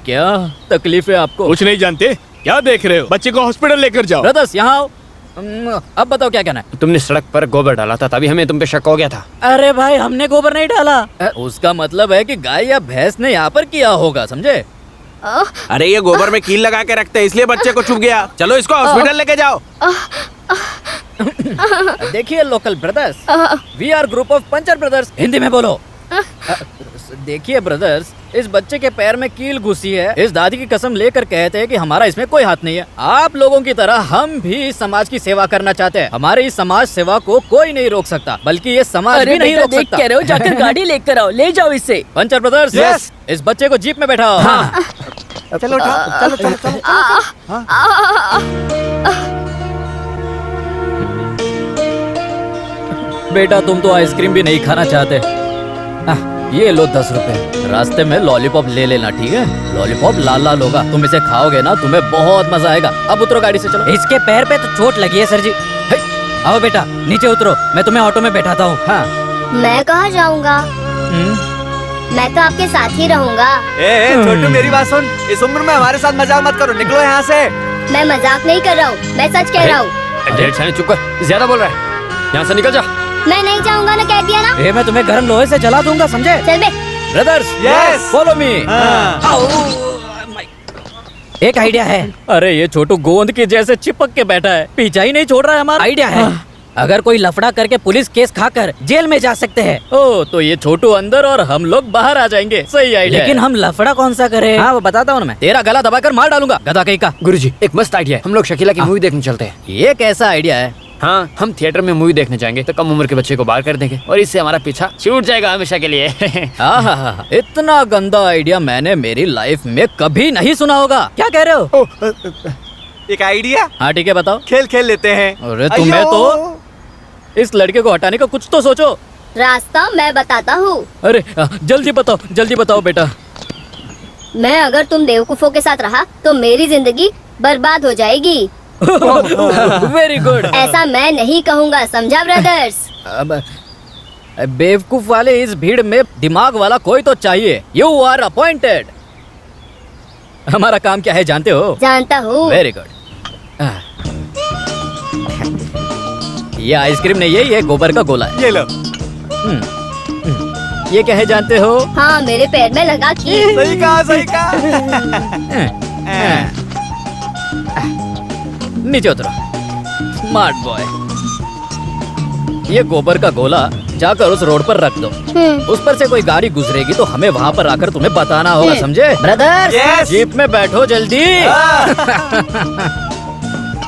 F: क्या तकलीफ है आपको?
E: कुछ नहीं जानते, क्या देख रहे हो? बच्चे को हॉस्पिटल लेकर जाओ।
F: ब्रदर्स यहाँ आओ। अब बताओ क्या कहना है?
I: तुमने सड़क पर गोबर डाला था, तभी हमें तुम पे शक हो गया था।
F: अरे भाई, हमने गोबर नहीं डाला। उसका मतलब है कि गाय या भैंस ने यहाँ पर किया होगा, समझे?
J: अरे ये गोबर में कील लगा के रखते हैं, इसलिए बच्चे को चुभ गया। चलो इसको हॉस्पिटल लेके जाओ।
F: देखिए local brothers, we are group of puncture brothers. Hindi में बोलो। देखिए ब्रदर्स, इस बच्चे के पैर में कील घुसी है। इस दादी की कसम लेकर कहते हैं कि हमारा इसमें कोई हाथ नहीं है। आप लोगों की तरह हम भी समाज की सेवा करना चाहते हैं। हमारी इस समाज सेवा को कोई नहीं रोक सकता, बल्कि ये समाज भी नहीं रोक सकता।
H: कह रहे हो, जाकर गाड़ी लेकर आओ, ले जाओ इसे।
F: Puncture brothers,
G: Yes.
F: इस बच्चे को जीप में बैठाओ। हाँ।
G: चलो उठाओ, चलो चलो चलो।
F: बेटा, तुम तो आइसक्रीम भी नहीं खाना चाहते। ये लो 10 रुपए। रास्ते में लॉलीपॉप ले लेना, ठीक है? लॉलीपॉप लाल लाल होगा, तुम इसे खाओगे ना, तुम्हें बहुत मजा आएगा। अब उतरो गाड़ी से, चलो। इसके पैर पे तो चोट लगी है सर जी। आओ बेटा, नीचे उतरो, मैं तुम्हें ऑटो में बैठाता हूँ। हाँ।
C: मैं कहाँ जाऊँगा? मैं तो आपके साथ ही रहूँगा।
G: ए छोटू, मेरी बात सुन। इस उम्र में हमारे साथ मजाक मत करो, निकलो यहाँ से।
C: मैं मजाक नहीं कर रहा हूँ, मैं सच कह रहा हूँ।
I: डेढ़ साल चुप कर, ज्यादा बोल रहा है। यहाँ से निकल जा।
C: मैं नहीं जाऊँगा ना, कह दिया ना।
F: मैं तुम्हें गर्म लोहे से जला दूंगा, समझे?
C: चल बे।
F: Brothers,
G: Yes.
F: Follow me. एक आइडिया है। अरे ये छोटू गोंद के जैसे चिपक के बैठा है, पीछा ही नहीं छोड़ रहा है हमारा। आइडिया है, अगर कोई लफड़ा करके पुलिस केस खाकर जेल में जा सकते हैं। ओ, तो ये छोटू अंदर और हम लोग बाहर आ जाएंगे। सही आइडिया। लेकिन हम लफड़ा कौन सा करें? हाँ, वो बताता हूँ ना मैं। तेरा गला दबाकर मार डालूंगा, गधा कहीं का।
I: गुरुजी, एक मस्त आइडिया है। हम लोग शकीला की मूवी देखने चलते हैं।
F: ये कैसा आइडिया है?
I: हाँ, हम थिएटर में मूवी देखने जाएंगे तो कम उम्र के बच्चे को बाहर कर देंगे और इससे हमारा पीछा छूट जाएगा हमेशा के लिए।
F: इतना गंदा आइडिया मैंने मेरी लाइफ में कभी नहीं सुना होगा। क्या कह रहे हो?
G: एक आइडिया।
F: हाँ ठीक है, बताओ।
G: खेल खेल लेते हैं।
F: अरे तुम्हें तो इस लड़के को हटाने का कुछ तो सोचो।
C: रास्ता मैं बताता हूँ।
F: अरे जल्दी बताओ बेटा।
C: मैं अगर तुम बेवकूफों के साथ रहा तो मेरी जिंदगी बर्बाद हो जाएगी।
F: Very good.
C: ऐसा मैं नहीं कहूँगा, समझा ब्रदर्स?
F: अब बेवकूफ वाले इस भीड़ में दिमाग वाला कोई तो चाहिए। You are appointed. हमारा काम क्या है जानते हो?
C: जानता हूँ।
F: Very good. ये आइसक्रीम नहीं है, ये गोबर का गोला है।
G: ये लो।
F: ये क्या है जानते हो?
C: हाँ, मेरे पैर में लगा की।
G: सही कहा।
F: नीचे उतरो, स्मार्ट बॉय। ये गोबर का गोला जाकर उस रोड पर रख दो। उस पर से कोई गाड़ी गुजरेगी तो हमें वहाँ पर आकर तुम्हें बताना होगा, समझे? Brother,
G: Yes.
F: जीप में बैठो जल्दी।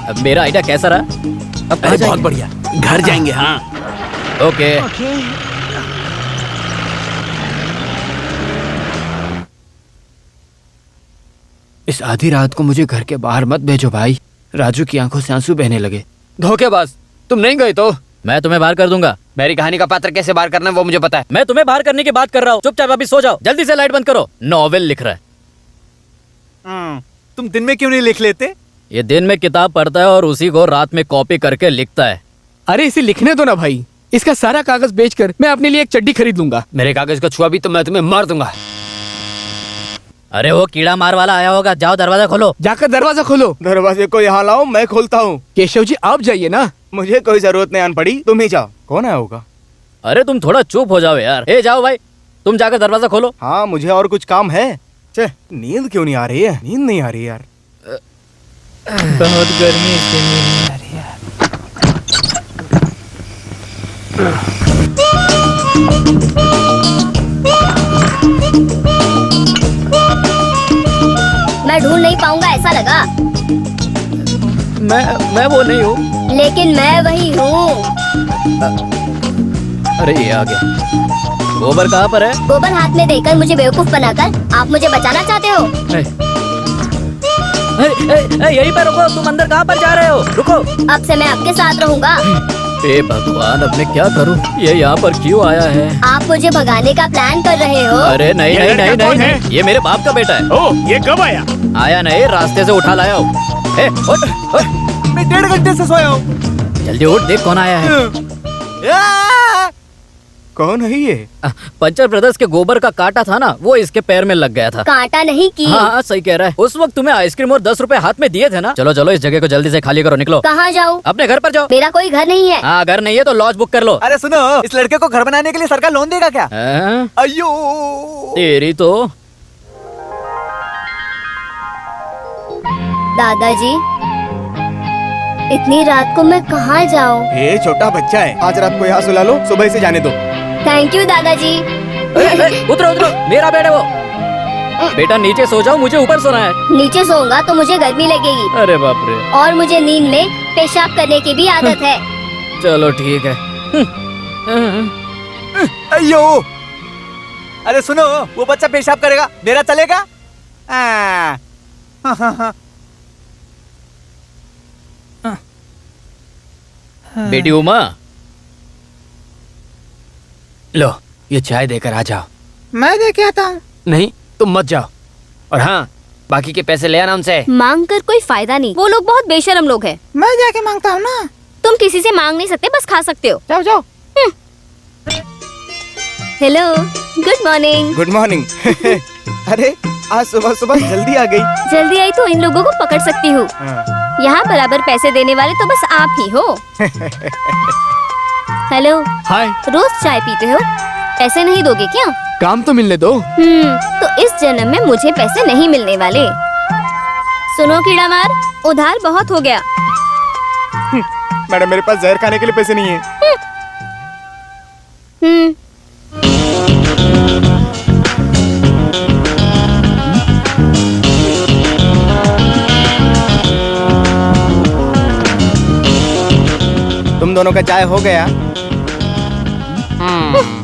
F: अब मेरा आइडिया कैसा रहा? अब
J: बहुत बढ़िया, घर जाएंगे। हाँ
F: ओके।
I: इस आधी रात को मुझे घर के बाहर मत भेजो भाई। राजू की आंखों से आंसू बहने लगे। धोखेबाज, तुम नहीं गए तो
F: मैं तुम्हें बाहर कर दूंगा।
I: मेरी कहानी का पात्र कैसे बाहर करना है वो मुझे पता है।
F: मैं तुम्हें बाहर करने की बात कर रहा हूँ। चुपचाप अभी सो जाओ। जल्दी से लाइट बंद करो। नॉवेल लिख रहा है।
G: तुम दिन में क्यों नहीं लिख लेते?
F: ये दिन में किताब पढ़ता है और उसी को रात में कॉपी करके लिखता है।
E: अरे इसे लिखने दो ना भाई। इसका सारा कागज बेचकर मैं अपने लिए एक चड्डी खरीद लूंगा।
I: मेरे कागज को छुआ भी तो मैं तुम्हें मार दूंगा।
F: अरे वो कीड़ा मार वाला आया होगा। जाओ दरवाजा खोलो।
E: जाकर दरवाजा खोलो।
K: दरवाजे को यहाँ लाओ, मैं खोलता हूँ।
E: केशव जी आप जाइए ना।
K: मुझे कोई जरूरत नहीं आन पड़ी, तुम ही जाओ। कौन आया होगा?
F: अरे तुम थोड़ा चुप हो जाओ यार। ए जाओ भाई, तुम जाकर दरवाजा खोलो।
K: हाँ मुझे और कुछ काम है। नींद क्यों नहीं आ रही है? नींद नहीं आ रही यार।
F: बहुत गर्मी, इसलिए नींद नहीं आ रही यार।
C: मैं ढूंढ नहीं पाऊंगा ऐसा लगा।
F: मैं वो नहीं हूँ।
C: लेकिन मैं वही हूँ।
F: अरे ये आ गया। गोबर कहाँ पर है?
C: गोबर हाथ में देकर मुझे बेवकूफ बनाकर आप मुझे बचाना चाहते हो?
F: यहीं पर रुको। तुम अंदर कहाँ पर जा रहे हो? रुको।
C: अब से मैं आपके साथ रहूँगा।
F: हे भगवान, अब मैं क्या करूँ? ये यहाँ पर क्यों आया है?
C: आप मुझे भगाने का प्लान कर रहे हो?
F: अरे नहीं नहीं नहीं नहीं, ये मेरे बाप का बेटा है।
E: ओह, ये कब आया?
F: आया नहीं, रास्ते से उठा लाया हूँ।
G: मैं 1.5 घंटे से सोया हूँ।
F: जल्दी उठ, देख कौन आया है।
K: कौन है ये?
F: पंचर ब्रदर्स के गोबर का कांटा था ना, वो इसके पैर में लग गया था।
C: कांटा नहीं की।
F: हाँ सही कह रहा है। उस वक्त तुम्हें आइसक्रीम और 10 रुपए हाथ में दिए थे ना। चलो चलो, इस जगह को जल्दी से खाली करो। निकलो।
C: कहाँ जाऊँ?
F: अपने घर पर जाओ।
C: मेरा कोई घर नहीं है।
F: हाँ, घर नहीं है तो लॉज बुक कर लो।
G: अरे सुनो, इस लड़के को घर बनाने के लिए सरकार लोन देगा क्या?
F: अयो तेरी तो।
C: दादाजी, इतनी रात को मैं कहाँ जाऊँ?
K: ये छोटा बच्चा है, आज रात को यहाँ सुला लो, सुबह से जाने दो।
C: थैंक यू दादाजी।
F: उतरो उतरो, मेरा बेटा वो। बेटा नीचे सो जाओ, मुझे ऊपर सोना है।
C: नीचे सोऊंगा तो मुझे गर्मी लगेगी।
F: अरे बाप रे।
C: और मुझे नींद में पेशाब करने की भी आदत है।
F: चलो ठीक है।
G: अयो, अरे सुनो, वो बच्चा पेशाब करेगा, मेरा चलेगा?
F: बेटी उमा,
I: लो ये चाय देकर आ जाओ।
M: मैं देके आता हूँ।
I: नहीं, तुम मत जाओ। और हाँ, बाकी के पैसे ले आना उनसे।
A: मांग कर कोई फायदा नहीं, वो लोग बहुत बेशरम लोग हैं।
M: मैं जाके मांगता हूँ ना।
A: तुम किसी से मांग नहीं सकते, बस खा सकते हो।
M: जाओ जाओ।
A: Hello, good morning.
K: Good morning. अरे आज सुबह सुबह जल्दी आ गई।
A: जल्दी आई तो इन लोगों को पकड़ सकती हूँ। यहाँ बराबर पैसे देने वाले तो बस आप ही हो। हेलो।
E: हाय।
A: रोज चाय पीते हो, पैसे नहीं दोगे क्या?
E: काम तो मिलने दो।
A: तो इस जन्म में मुझे पैसे नहीं मिलने वाले। सुनो कीड़ा मार, उधार बहुत हो गया।
K: मैडम, मेरे पास जहर खाने के लिए पैसे नहीं है। तुम दोनों का चाय हो गया?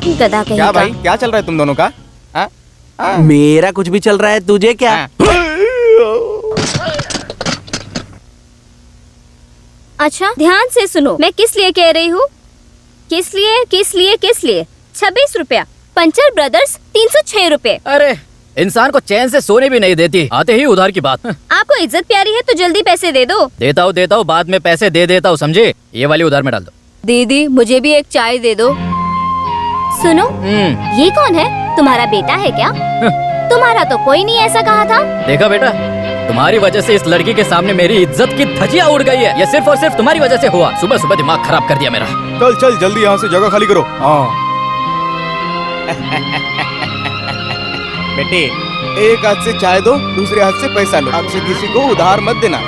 A: गधा कहीं
K: क्या
A: का।
K: भाई, क्या चल रहा है तुम दोनों का?
J: मेरा कुछ भी चल रहा है, तुझे क्या?
A: अच्छा ध्यान से सुनो, मैं किस लिए कह रही हूँ। किस लिए 26 रुपया। पंचर ब्रदर्स 306 रुपए।
F: अरे इंसान को चैन से सोने भी नहीं देती, आते ही उधार की बात।
A: आपको इज्जत प्यारी है तो जल्दी पैसे दे दो।
F: देता हूँ, बाद में पैसे दे देता हूँ, समझे? ये वाली उधार में डाल दो।
A: दीदी मुझे भी एक चाय दे दो। सुनो, ये कौन है? तुम्हारा बेटा है क्या? तुम्हारा तो कोई नहीं ऐसा कहा था।
F: देखा बेटा, तुम्हारी वजह से इस लड़की के सामने मेरी इज्जत की धज्जियां उड़ गई है। ये सिर्फ और सिर्फ तुम्हारी वजह से हुआ। सुबह सुबह दिमाग खराब कर दिया मेरा।
K: चल चल जल्दी यहाँ से जगह खाली करो। बेटे, एक हाथ से चाय दो, दूसरे हाथ से पैसा लो। आपसे किसी को उधार मत देना।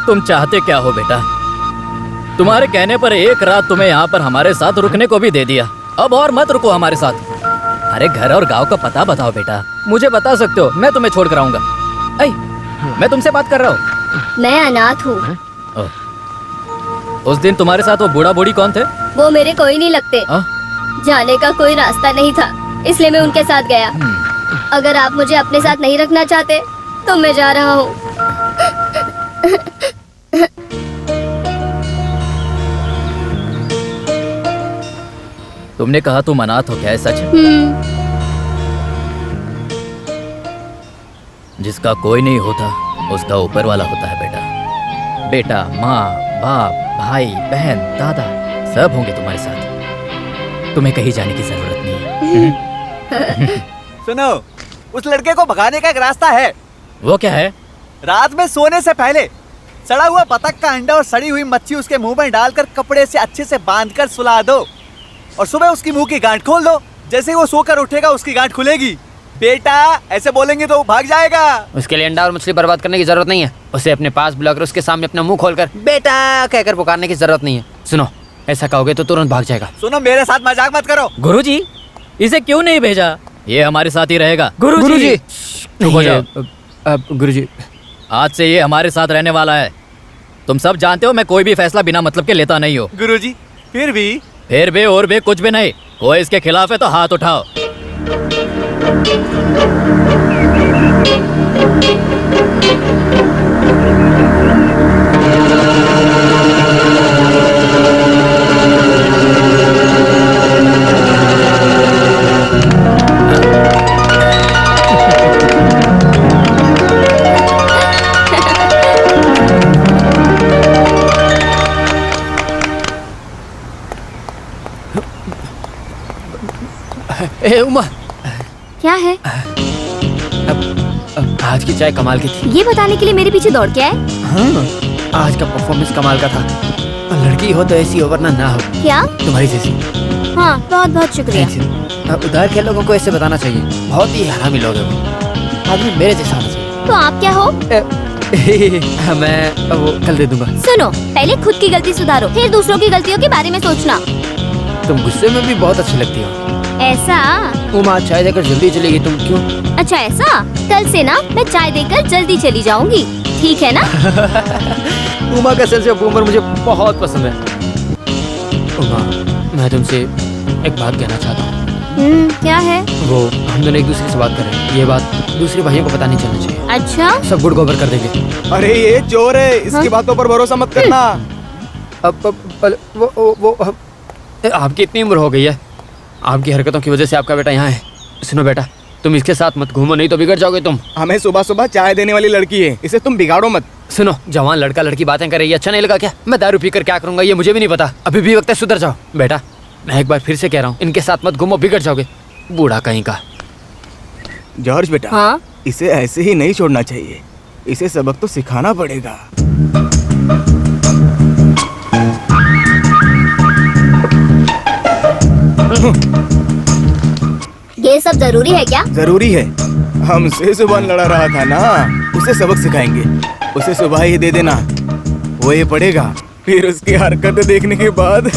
F: तुम चाहते क्या हो बेटा? तुम्हारे कहने पर एक रात तुम्हें यहाँ पर हमारे साथ रुकने को भी दे दिया। अब और मत रुको हमारे साथ। अरे घर और गांव का पता बताओ बेटा। मुझे बता सकते हो, मैं तुम्हें छोड़ कर आऊंगा। मैं तुमसे बात कर रहा हूँ।
C: मैं अनाथ हूँ।
F: उस दिन तुम्हारे साथ वो बूढ़ा बूढ़ी कौन थे?
C: वो मेरे कोई नहीं लगते। जाने का कोई रास्ता नहीं था, इसलिए मैं उनके साथ गया। अगर आप मुझे अपने साथ नहीं रखना चाहते तो मैं जा रहा हूँ।
F: तुमने कहा तुम अनाथ हो, क्या है सच? जिसका कोई नहीं होता उसका ऊपर वाला होता है बेटा। बेटा, माँ, बाप, भाई, बहन, दादा सब होंगे तुम्हारे साथ। तुम्हें कहीं जाने की जरूरत नहीं है।
G: सुनो, उस लड़के को भगाने का एक रास्ता है।
F: वो क्या है?
G: रात में सोने से पहले सड़ा हुआ बतख का अंडा और सड़ी हुई मच्छी उसके मुंह में डालकर कपड़े से अच्छे से बांधकर सुला दो और सुबह उसकी मुंह की गांठ खोल दो। जैसे ही वो सोकर उठेगा उसकी गांठ खुलेगी। बेटा ऐसे बोलेंगे तो वो भाग जाएगा।
I: उसके लिए अंडा और मछली बर्बाद करने की जरूरत नहीं है। उसे अपने पास बुलाकर उसके सामने अपना मुंह खोलकर बेटा कहकर पुकारने की जरूरत नहीं है। सुनो, ऐसा कहोगे तो तुरंत भाग जाएगा।
G: सुनो, मेरे साथ मजाक मत करो।
F: गुरुजी, इसे क्यों नहीं भेजा? ये हमारे साथ ही रहेगा।
I: गुरुजी,
F: रुको जाओ।
I: गुरुजी,
F: आज से ये हमारे साथ रहने वाला है। तुम सब जानते हो मैं कोई भी फैसला बिना मतलब के लेता नहीं हूँ।
G: गुरुजी, फिर भी
F: और भी कुछ भी नहीं। कोई इसके खिलाफ है तो हाथ उठाओ।
I: ए उमा,
A: क्या है?
I: आज की चाय कमाल की थी।
A: ये बताने के लिए मेरे पीछे दौड़ के आए?
I: हाँ, आज का परफॉर्मेंस कमाल का था। लड़की हो तो ऐसी हो वरना ना हो।
A: क्या?
I: तुम्हारी जैसी।
A: हाँ, बहुत बहुत शुक्रिया।
I: उधार के लोगों को ऐसे बताना चाहिए। बहुत ही हरामी लोग हैं वो। आदमी मेरे जैसा होना चाहिए।
A: तो आप क्या हो?
I: मैं वो कल दे दूंगा।
A: सुनो, पहले खुद की गलती सुधारो, फिर दूसरों की गलतियों के बारे में सोचना।
I: तुम गुस्से में भी बहुत अच्छी लगती हो।
A: ऐसा?
I: उमा चाय देकर जल्दी चलेगी, तुम क्यों?
A: अच्छा ऐसा? कल से ना मैं चाय देकर जल्दी चली जाऊंगी, ठीक है ना?
I: उमा का सेंस ऑफ ह्यूमर मुझे बहुत पसंद है। उमा, मैं तुमसे एक बात कहना चाहता हूँ।
A: क्या है?
I: वो हम दोनों एक दूसरे से बात कर रहे हैं। ये बात दूसरे भाइयों को पता नहीं चलना चाहिए।
A: अच्छा?
I: सब गुड़ गोबर कर देंगे।
K: अरे ये चोर है, इसकी बातों पर भरोसा मत करना।
I: वो आपकी इतनी उम्र हो गई है, आपकी हरकतों की वजह से आपका बेटा यहाँ है। सुनो बेटा, तुम इसके साथ मत घूमो, नहीं तो बिगड़ जाओगे तुम।
K: हमें सुबह सुबह चाय देने वाली लड़की है, इसे तुम बिगाड़ो मत।
I: सुनो, जवान लड़का लड़की बातें करे, ये अच्छा नहीं लगा क्या? मैं दारू पीकर क्या करूंगा ये मुझे भी नहीं पता। अभी भी वक्त है, सुधर जाओ। बेटा मैं एक बार फिर से कह रहा हूँ, इनके साथ मत घूमो, बिगड़ जाओगे। बूढ़ा कहीं का।
K: जॉर्ज बेटा,
A: हाँ?
K: इसे ऐसे ही नहीं छोड़ना चाहिए, इसे सबक तो सिखाना पड़ेगा।
C: ये सब जरूरी है क्या?
K: जरूरी है। हमसे जुबान लड़ा रहा था ना, उसे सबक सिखाएंगे। उसे सुबह ही दे देना, वो ये पढ़ेगा, फिर उसकी हरकतें देखने के बाद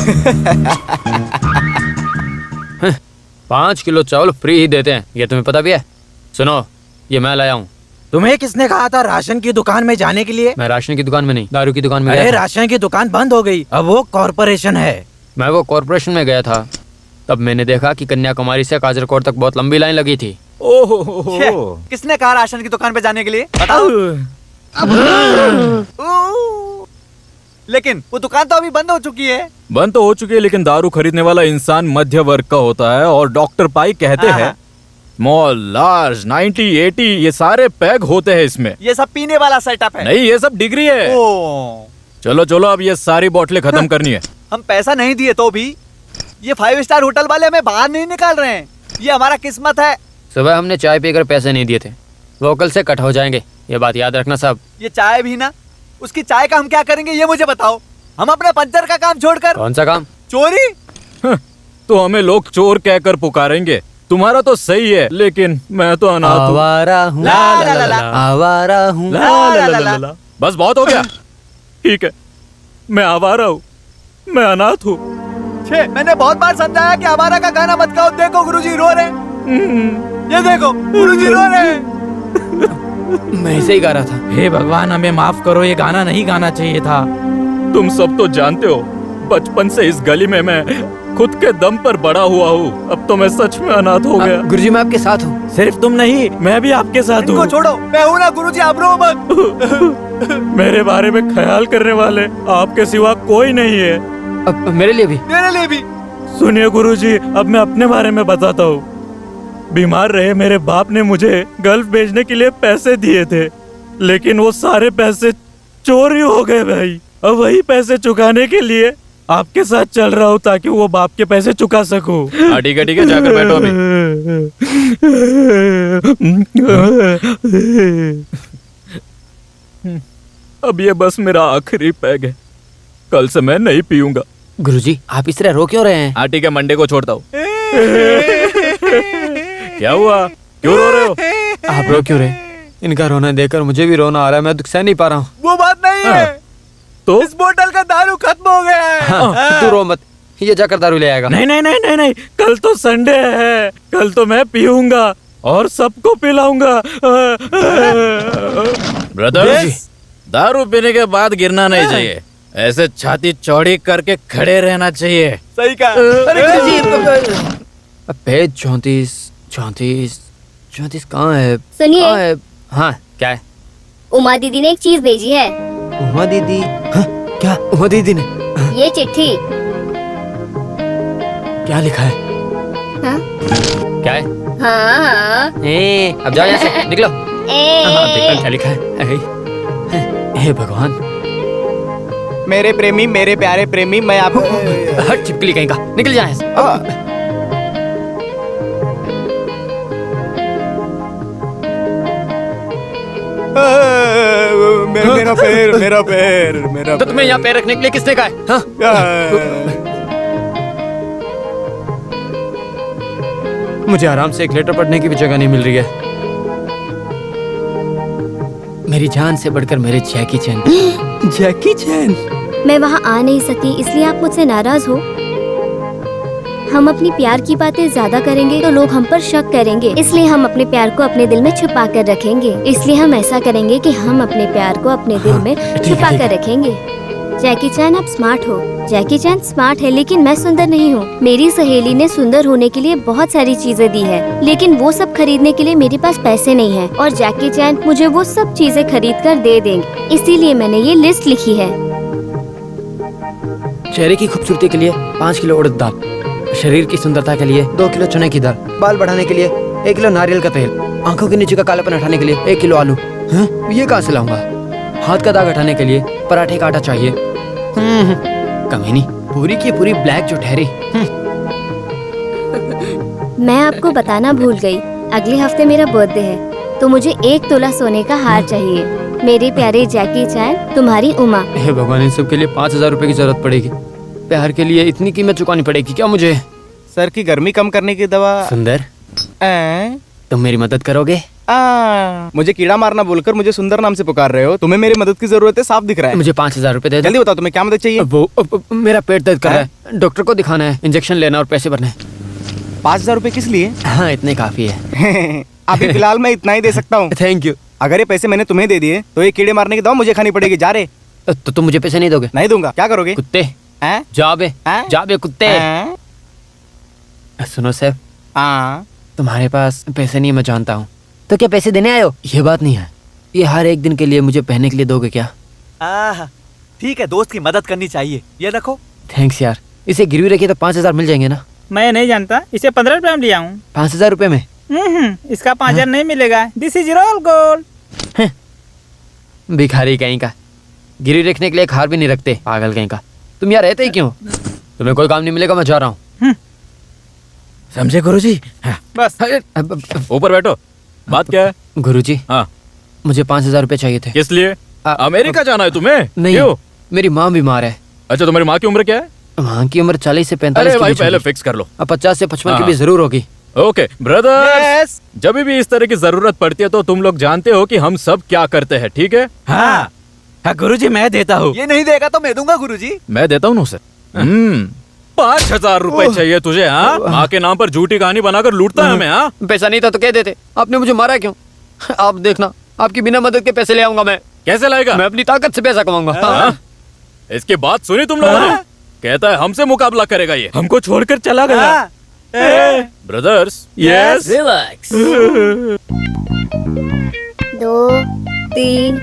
I: 5 किलो चावल फ्री ही देते हैं, ये तुम्हें पता भी है? सुनो, ये मैं लाया हूँ।
J: तुम्हें किसने कहा था राशन की दुकान में जाने के लिए?
I: मैं राशन की दुकान में नहीं, दारू की दुकान में गया
J: अरे
I: था।
J: राशन की दुकान बंद हो गई, अब वो कॉर्पोरेशन है।
I: मैं वो कॉर्पोरेशन में गया था, तब मैंने देखा कि कन्याकुमारी से काजरकोट तक बहुत लंबी लाइन लगी थी।
G: ओहो, किसने कहा राशन की दुकान पे जाने के लिए? बताओ। लेकिन वो दुकान तो अभी बंद हो चुकी है।
E: बंद तो हो चुकी है, लेकिन दारू खरीदने वाला इंसान मध्य वर्ग का होता है और डॉक्टर पाई कहते हैं स्मॉल, लार्ज, 90, 80 ये सारे पैग होते हैं इसमें।
G: ये सब पीने वाला सेटअप है।
E: नहीं, ये सब डिग्री है। चलो चलो, अब ये सारी बोतलें खत्म करनी है।
G: हम पैसा नहीं दिए तो भी ये 5 स्टार होटल वाले हमें बाहर नहीं निकाल रहे हैं। ये हमारा किस्मत है।
I: सुबह हमने चाय पीकर पैसे नहीं दिए थे, वो कल से कट हो जाएंगे, ये बात याद रखना साहब।
G: ये चाय भी ना, उसकी चाय का हम क्या करेंगे ये मुझे बताओ। हम अपने पंचर का काम छोड़कर।
I: कौन सा काम?
G: चोरी।
E: तो हमें लोग चोर कहकर पुकारेंगे। तुम्हारा तो सही है, लेकिन मैं तो अनाथ हूँ।
I: आवारा हूँ, आवारा हूँ।
E: बस बहुत हो गया। ठीक है, मैं आवारा हूँ, मैं अनाथ हूँ।
G: मैंने बहुत बार समझाया कि आवारा का गाना मत गाओ। देखो गुरुजी रो रहे। ये देखो गुरुजी रो रहे।
I: मैं ऐसे ही गा रहा था।
F: हे भगवान हमें माफ करो, ये गाना नहीं गाना चाहिए था। तुम सब तो जानते हो बचपन से इस गली में मैं खुद के दम पर बड़ा हुआ हूँ। अब तो मैं सच में अनाथ हो गया।
I: गुरुजी मैं आपके साथ हूँ।
F: सिर्फ तुम नहीं, मैं भी आपके साथ हूँ।
G: छोड़ो, मैं हूँ ना गुरुजी, आप रो मत।
F: मेरे बारे में ख्याल करने वाले आपके सिवा कोई नहीं है।
I: अब मेरे लिए भी।
G: मेरे लिए भी।
F: सुनिए गुरुजी, अब मैं अपने बारे में बताता हूँ। बीमार रहे मेरे बाप ने मुझे गल्फ भेजने के लिए पैसे दिए थे, लेकिन वो सारे पैसे चोरी हो गए भाई। अब वही पैसे चुकाने के लिए आपके साथ चल रहा हूँ ताकि वो बाप के पैसे चुका सकूं।
E: ठीक है, जाकर बैठो अभी।
F: अब ये बस मेरा आखिरी पैग है, कल से मैं नहीं पीऊंगा।
I: गुरुजी आप इस तरह रो क्यों रहे हैं?
E: ठीक है, मंडे को छोड़ता हूँ। क्या हुआ, क्यों रो रहे हो?
I: आप रो क्यों रहे? इनका रोना देखकर मुझे भी रोना आ रहा है, मैं दुख सह नहीं पा रहा हूँ।
G: वो बात नहीं है,
F: तो
G: इस बोतल का दारू खत्म हो गया है।
I: हाँ, तू रो मत, ये जाकर दारू ले आएगा।
F: नहीं नहीं नहीं नहीं नहीं, कल तो संडे है, कल तो मैं पीऊंगा और सबको पिलाऊंगा।
E: ब्रदर्स, दारू पीने के बाद गिरना नहीं चाहिए, ऐसे छाती चौड़ी करके खड़े रहना चाहिए।
G: सही कहा।
I: पेज 34 कहाँ है?
C: सुनिए।
I: हाँ क्या है?
C: उमा दीदी ने एक चीज भेजी है।
I: उमा दीदी? हाँ, क्या उमा दीदी ने?
C: ये चिट्ठी।
I: क्या लिखा है?
C: हाँ?
I: क्या है?
C: हाँ।
I: अब जाओ यहाँ से, निकलो। देखो क्या लिखा है। हे भगवान।
K: मेरे प्रेमी, मेरे प्यारे प्रेमी, मैं आपको
I: हट चिपकली कहीं का, निकल जाए।
K: मेरा पैर।
I: तो तुम्हें यहाँ पैर रखने के लिए किसने कहा है? हाँ? मुझे आराम से एक लेटर पढ़ने की भी जगह नहीं मिल रही है। मेरी जान से बढ़कर मेरे जैकी चैन। जैकी चैन।
A: मैं वहाँ आ नहीं सकी, इसलिए आप मुझसे नाराज हो? हम अपनी प्यार की बातें ज्यादा करेंगे तो लोग हम पर शक करेंगे, इसलिए हम अपने प्यार को अपने दिल में छुपा कर रखेंगे। इसलिए हम ऐसा करेंगे कि हम अपने प्यार को अपने दिल में छुपा कर रखेंगे। जैकी चैन आप स्मार्ट हो। जैकी चैन स्मार्ट है, लेकिन मैं सुंदर नहीं हूँ। मेरी सहेली ने सुंदर होने के लिए बहुत सारी चीजें दी है, लेकिन वो सब खरीदने के लिए मेरे पास पैसे नहीं है, और जैकी चैन मुझे वो सब चीजें खरीद कर दे देंगे। इसीलिए मैंने ये लिस्ट लिखी है।
I: चेहरे की खूबसूरती के लिए 5 किलो उड़द दाल, शरीर की सुंदरता के लिए 2 किलो चने की दाल, बाल बढ़ाने के लिए 1 किलो नारियल का तेल, आंखों के नीचे का कालापन हटाने के लिए 1 किलो आलू। ये कहाँ से लाऊंगा? हाथ का दाग हटाने के लिए पराठे का आटा चाहिए। कमीनी, पूरी की पूरी ब्लैक जो ठहरी।
A: मैं आपको बताना भूल गई, अगले हफ्ते मेरा बर्थडे है, तो मुझे 1 तोला सोने का हार चाहिए। मेरे प्यारे जैकी चैन, तुम्हारी उमा।
I: हे भगवान, इन सब के लिए 5000 रुपए की जरूरत पड़ेगी। प्यार के लिए इतनी कीमत चुकानी पड़ेगी क्या मुझे?
K: सर की गर्मी कम करने की दवा।
I: सुंदर, तुम मेरी मदद करोगे?
K: मुझे कीड़ा मारना बोलकर मुझे सुंदर नाम से पुकार रहे हो। तुम्हें मेरी मदद की जरूरत है, साफ दिख रहा है।
I: मुझे 5000 रुपए दे दो।
K: जल्दी बताओ तुम्हें क्या मदद चाहिए?
I: वो मेरा पेट दर्द कर रहा है, डॉक्टर को दिखाना है, इंजेक्शन लेना और पैसे भरने।
K: 5000 रुपए किस लिए?
I: हाँ, इतने काफी है।
K: अभी फिलहाल मैं इतना ही दे सकता हूँ।
I: Thank you.
K: अगर ये पैसे मैंने तुम्हें दे दिए तो ये कीड़े मारने की दवा मुझे खानी पड़ेगी। जा रे।
I: तो तुम मुझे पैसे नहीं दोगे?
K: नहीं दूंगा। क्या करोगे?
I: कुत्ते। जाबे कुत्ते। सुनो सैफ, तुम्हारे पास पैसे नहीं, मैं जानता हूँ। तो क्या पैसे देने आए हो? ये बात नहीं है, ये हर एक दिन के लिए मुझे पहनने के लिए दोगे क्या?
G: ठीक है, दोस्त की मदद करनी चाहिए। ये रखो।
I: थैंक्स यार। इसे गिरवी रखिए तो 5000 मिल जाएंगे ना?
N: मैं नहीं जानता, इसे 15 रुपए में लिया हूँ।
I: 5000 रुपए में?
N: इसका 5000 नहीं मिलेगा। This is roll gold.
I: भिखारी कहीं का, गिरवी रखने के लिए एक हार भी नहीं रखते, पागल कहीं का। तुम यहाँ रहते ही क्यों? तुम्हें कोई काम नहीं मिलेगा, मैं जा रहा हूँ।
E: समझे गुरुजी?
N: बस
E: ऊपर बैठो। बात क्या है?
I: गुरुजी,
E: हाँ,
I: मुझे 5000 रुपए चाहिए थे।
E: किस लिए? अमेरिका जाना है तुम्हें?
I: नहीं,
E: क्यों?
I: मेरी माँ बीमार है।
E: अच्छा, तुम्हारी माँ की उम्र क्या है?
I: माँ की उम्र 40 से 45
E: अरे भाई, पहले फिक्स कर लो।
I: 50 से 55 की भी जरूर होगी।
E: ओके ब्रदर्स, जब भी इस तरह की जरूरत पड़ती है तो तुम लोग जानते हो कि हम सब क्या करते हैं, ठीक है?
F: हाँ गुरुजी, मैं देता हूँ।
G: ये नहीं देगा तो मैं दूंगा गुरुजी।
E: मैं देता हूँ उसे। 5000 रुपए चाहिए तुझे? हाँ, माँ के नाम पर झूठी कहानी बनाकर लूटता है हमें। हाँ,
I: पैसा नहीं था तो कह देते। आपने मुझे मारा क्यों? आप देखना, आपकी बिना मदद के पैसे ले आऊंगा मैं।
F: कैसे लाएगा?
I: मैं अपनी ताकत से पैसा कमाऊंगा।
F: हाँ? इसकी बात सुनी तुम लोगों ने? कहता है हमसे मुकाबला करेगा ये, हमको छोड़कर चला गया। Brothers, yes,
I: relax.
C: 2 3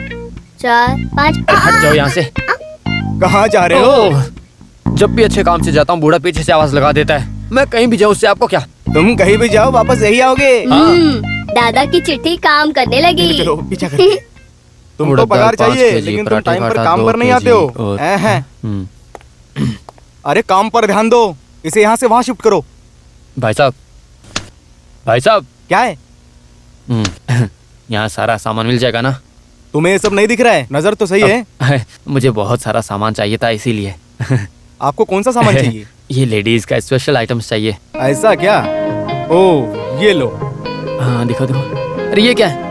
C: 4 5।
I: हट जाओ यहाँ से।
K: कहाँ जा रहे हो?
I: जब भी अच्छे काम से जाता हूँ बूढ़ा पीछे से आवाज लगा देता है। मैं कहीं भी जाऊँ उससे आपको क्या?
K: तुम कहीं भी जाओ वापस यही आओगे।
C: दादा की चिट्ठी काम करने लगी।
K: चलो पीछा करके। तुमको पगार चाहिए लेकिन तुम टाइम पर काम पर नहीं आते हो। अरे काम पर ध्यान दो, इसे यहाँ से वहाँ शिफ्ट करो।
I: भाई साहब, भाई साहब,
K: क्या है?
I: यहाँ सारा सामान मिल जाएगा ना?
K: तुम्हें ये सब नहीं दिख रहा है? नजर तो सही है।
I: मुझे बहुत सारा सामान चाहिए था इसीलिए।
K: आपको कौन सा सामान चाहिए?
I: ये लेडीज का स्पेशल आइटम्स चाहिए।
K: ऐसा क्या? ओह ये लो।
I: हाँ दिखो दिखो। अरे ये क्या है?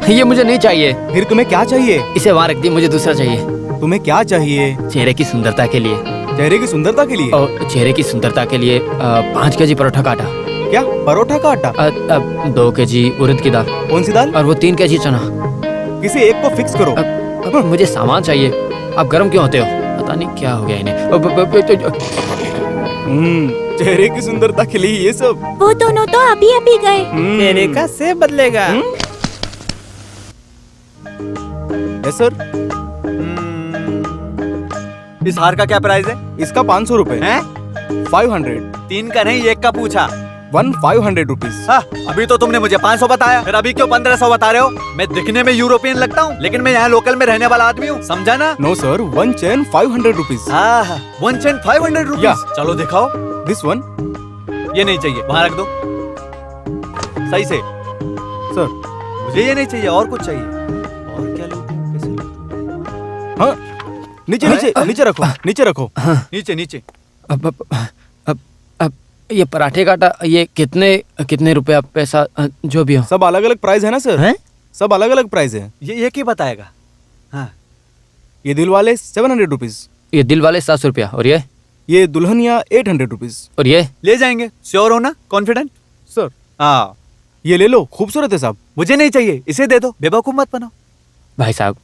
I: ये मुझे नहीं चाहिए।
K: फिर तुम्हें क्या चाहिए?
I: इसे वहाँ रख दी, मुझे दूसरा चाहिए।
K: तुम्हें क्या चाहिए?
I: चेहरे की सुंदरता के लिए।
K: चेहरे की सुंदरता के लिए?
I: और चेहरे की सुंदरता के लिए 5 केजी परोठा का आटा।
K: क्या परोठा का आटा?
I: 2 केजी उड़द की दाल।
K: कौन सी दाल?
I: और वो 3 केजी चना।
K: किसी एक को फिक्स करो।
I: मुझे सामान चाहिए। आप गर्म क्यों होते हो? पता नहीं क्या हो गया इन्हें।
K: चेहरे की सुंदरता के लिए ये सब।
D: वो दोनों तो अभी गए।
N: चेहरे का शेप बदलेगा।
K: Yes sir.
G: इस हार का क्या प्राइस है?
K: इसका 500 रुपए है। 500।
G: 3 का नहीं, 1 का पूछा।
K: 500 रुपीज।
G: अभी तो तुमने मुझे 500 बताया, फिर अभी क्यों 1500 बता रहे हो? मैं दिखने में यूरोपियन लगता हूँ लेकिन मैं यहाँ लोकल में रहने वाला आदमी हूँ, समझा ना?
K: No sir, 1 chain 500 rupees.
G: 1 chain 500 rupees. चलो दिखाओ।
K: This one.
G: ये नहीं चाहिए, वहाँ रख दो सही से।
K: सर
G: मुझे ये नहीं चाहिए, और कुछ चाहिए। और क्या लो? कैसे लो?
K: हाँ नीचे नीचे नीचे रखो, नीचे रखो।
G: नीचे नीचे।
I: अब ये पराठे का आटा, ये कितने रुपए आप पैसा जो भी हो?
K: सब अलग अलग प्राइस है ना सर?
I: हैं?
K: सब अलग अलग प्राइस है।
G: ये क्या बताएगा? हाँ
K: ये दिल वाले 700 रुपीज।
I: ये दिल वाले 700 रुपया। और
K: ये दुल्हनिया 800 रुपीज।
I: और ये
G: ले जाएंगे। श्योर हो ना? कॉन्फिडेंट?
K: सर
G: हाँ
K: ये ले लो, खूबसूरत है साहब।
G: मुझे नहीं चाहिए, इसे दे दो। बेवकूफ मत बनो।
I: भाई साहब,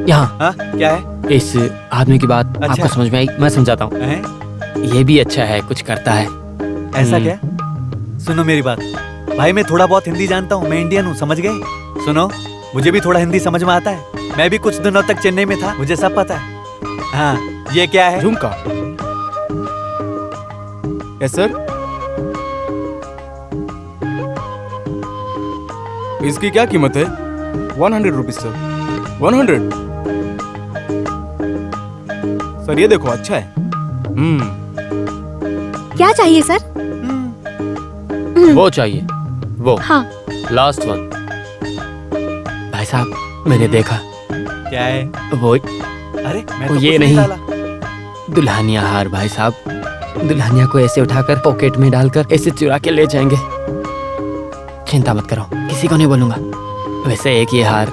I: यहाँ
G: हाँ क्या है?
I: इस आदमी की बात
G: अच्छा।
I: आपको समझ में आई? मैं समझाता हूँ। ये भी अच्छा है, कुछ करता है।
G: ऐसा क्या? सुनो मेरी बात भाई, मैं थोड़ा बहुत हिंदी जानता हूँ, मैं इंडियन हूँ, समझ गए? सुनो, मुझे भी थोड़ा हिंदी समझ में आता है। मैं भी कुछ दिनों तक चेन्नई में था, मुझे सब पता है। हाँ ये क्या है?
K: झुमका। Yes sir. इसकी क्या कीमत है? 100 रुपीज सर। 100। सर ये देखो, अच्छा है।
D: क्या चाहिए सर?
I: वो चाहिए, वो।
D: हाँ।
I: Last one. भाई साहब, मैंने देखा।
G: क्या है?
I: वो
G: अरे मैं
I: वो
G: तो
I: ये
G: कुछ
I: नहीं,
G: डाला।
I: दुल्हनिया हार। भाई साहब, दुल्हनिया को ऐसे उठाकर पॉकेट में डालकर ऐसे चुरा के ले जाएंगे। चिंता मत करो, किसी को नहीं बोलूंगा। वैसे एक ये हार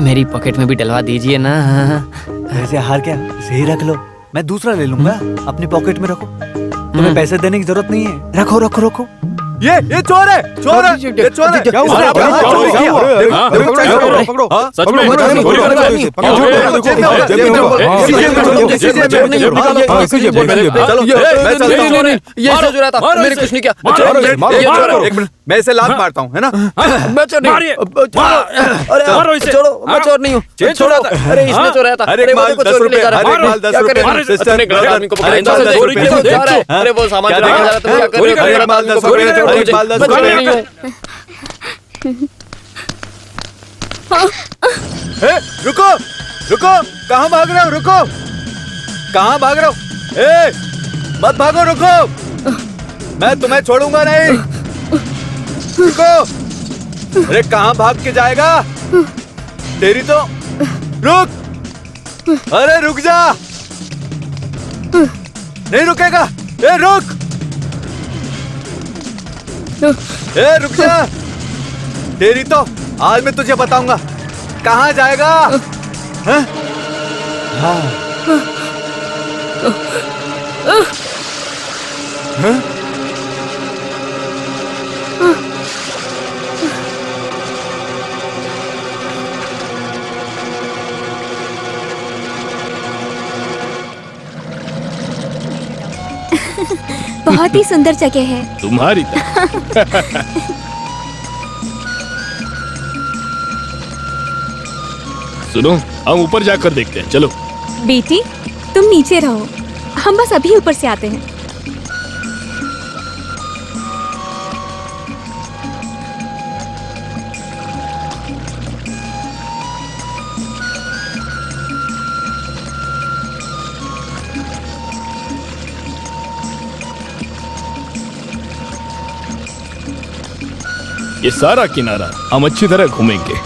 I: मेरी पॉकेट में भी डलवा दीजिए ना।
G: वैसे हार क्या, सही रख लो, मैं दूसरा ले लूंगा। अपनी पॉकेट में रखो, तुम्हें पैसे देने की जरूरत नहीं है। रखो रखो रखो। ये चोर है, चोर है, ये चोर है।
K: क्या हुआ?
G: चोरी किया।
K: पकड़ो।
F: सच में
I: ये सच रहा था, मैंने कुछ नहीं किया।
G: मैं इसे लात मारता हूँ, है ना?
I: मैं चोर नहीं हूँ।
F: मारो इसे।
I: छोड़ो, मैं चोर नहीं हूँ। छोड़ा था। अरे इसने चोराया था।
G: अरे माल 10 रुपए।
I: अरे वो सामान चुरा के जा रहा था, क्या कर रहे हो?
G: माल 10 रुपए। रुको रुको, कहाँ भाग रहे हो? रुको, कहाँ भाग रहे हो? ए, मत भागो, रुको, मैं तुम्हें छोड़ूंगा नहीं। रुको। अरे कहाँ भाग के जाएगा? तेरी तो रुक। अरे रुक जा। नहीं रुकेगा। ए रुक। ए रुक जा। तेरी तो आज मैं तुझे बताऊंगा कहाँ जाएगा। हाँ? हाँ?
D: बहुत ही सुंदर जगह है।
E: तुम्हारी तरह। सुनो, हम ऊपर जाकर देखते हैं, चलो।
D: बेटी तुम नीचे रहो, हम बस अभी ऊपर से आते हैं।
E: ये सारा किनारा हम अच्छी तरह घूमेंगे।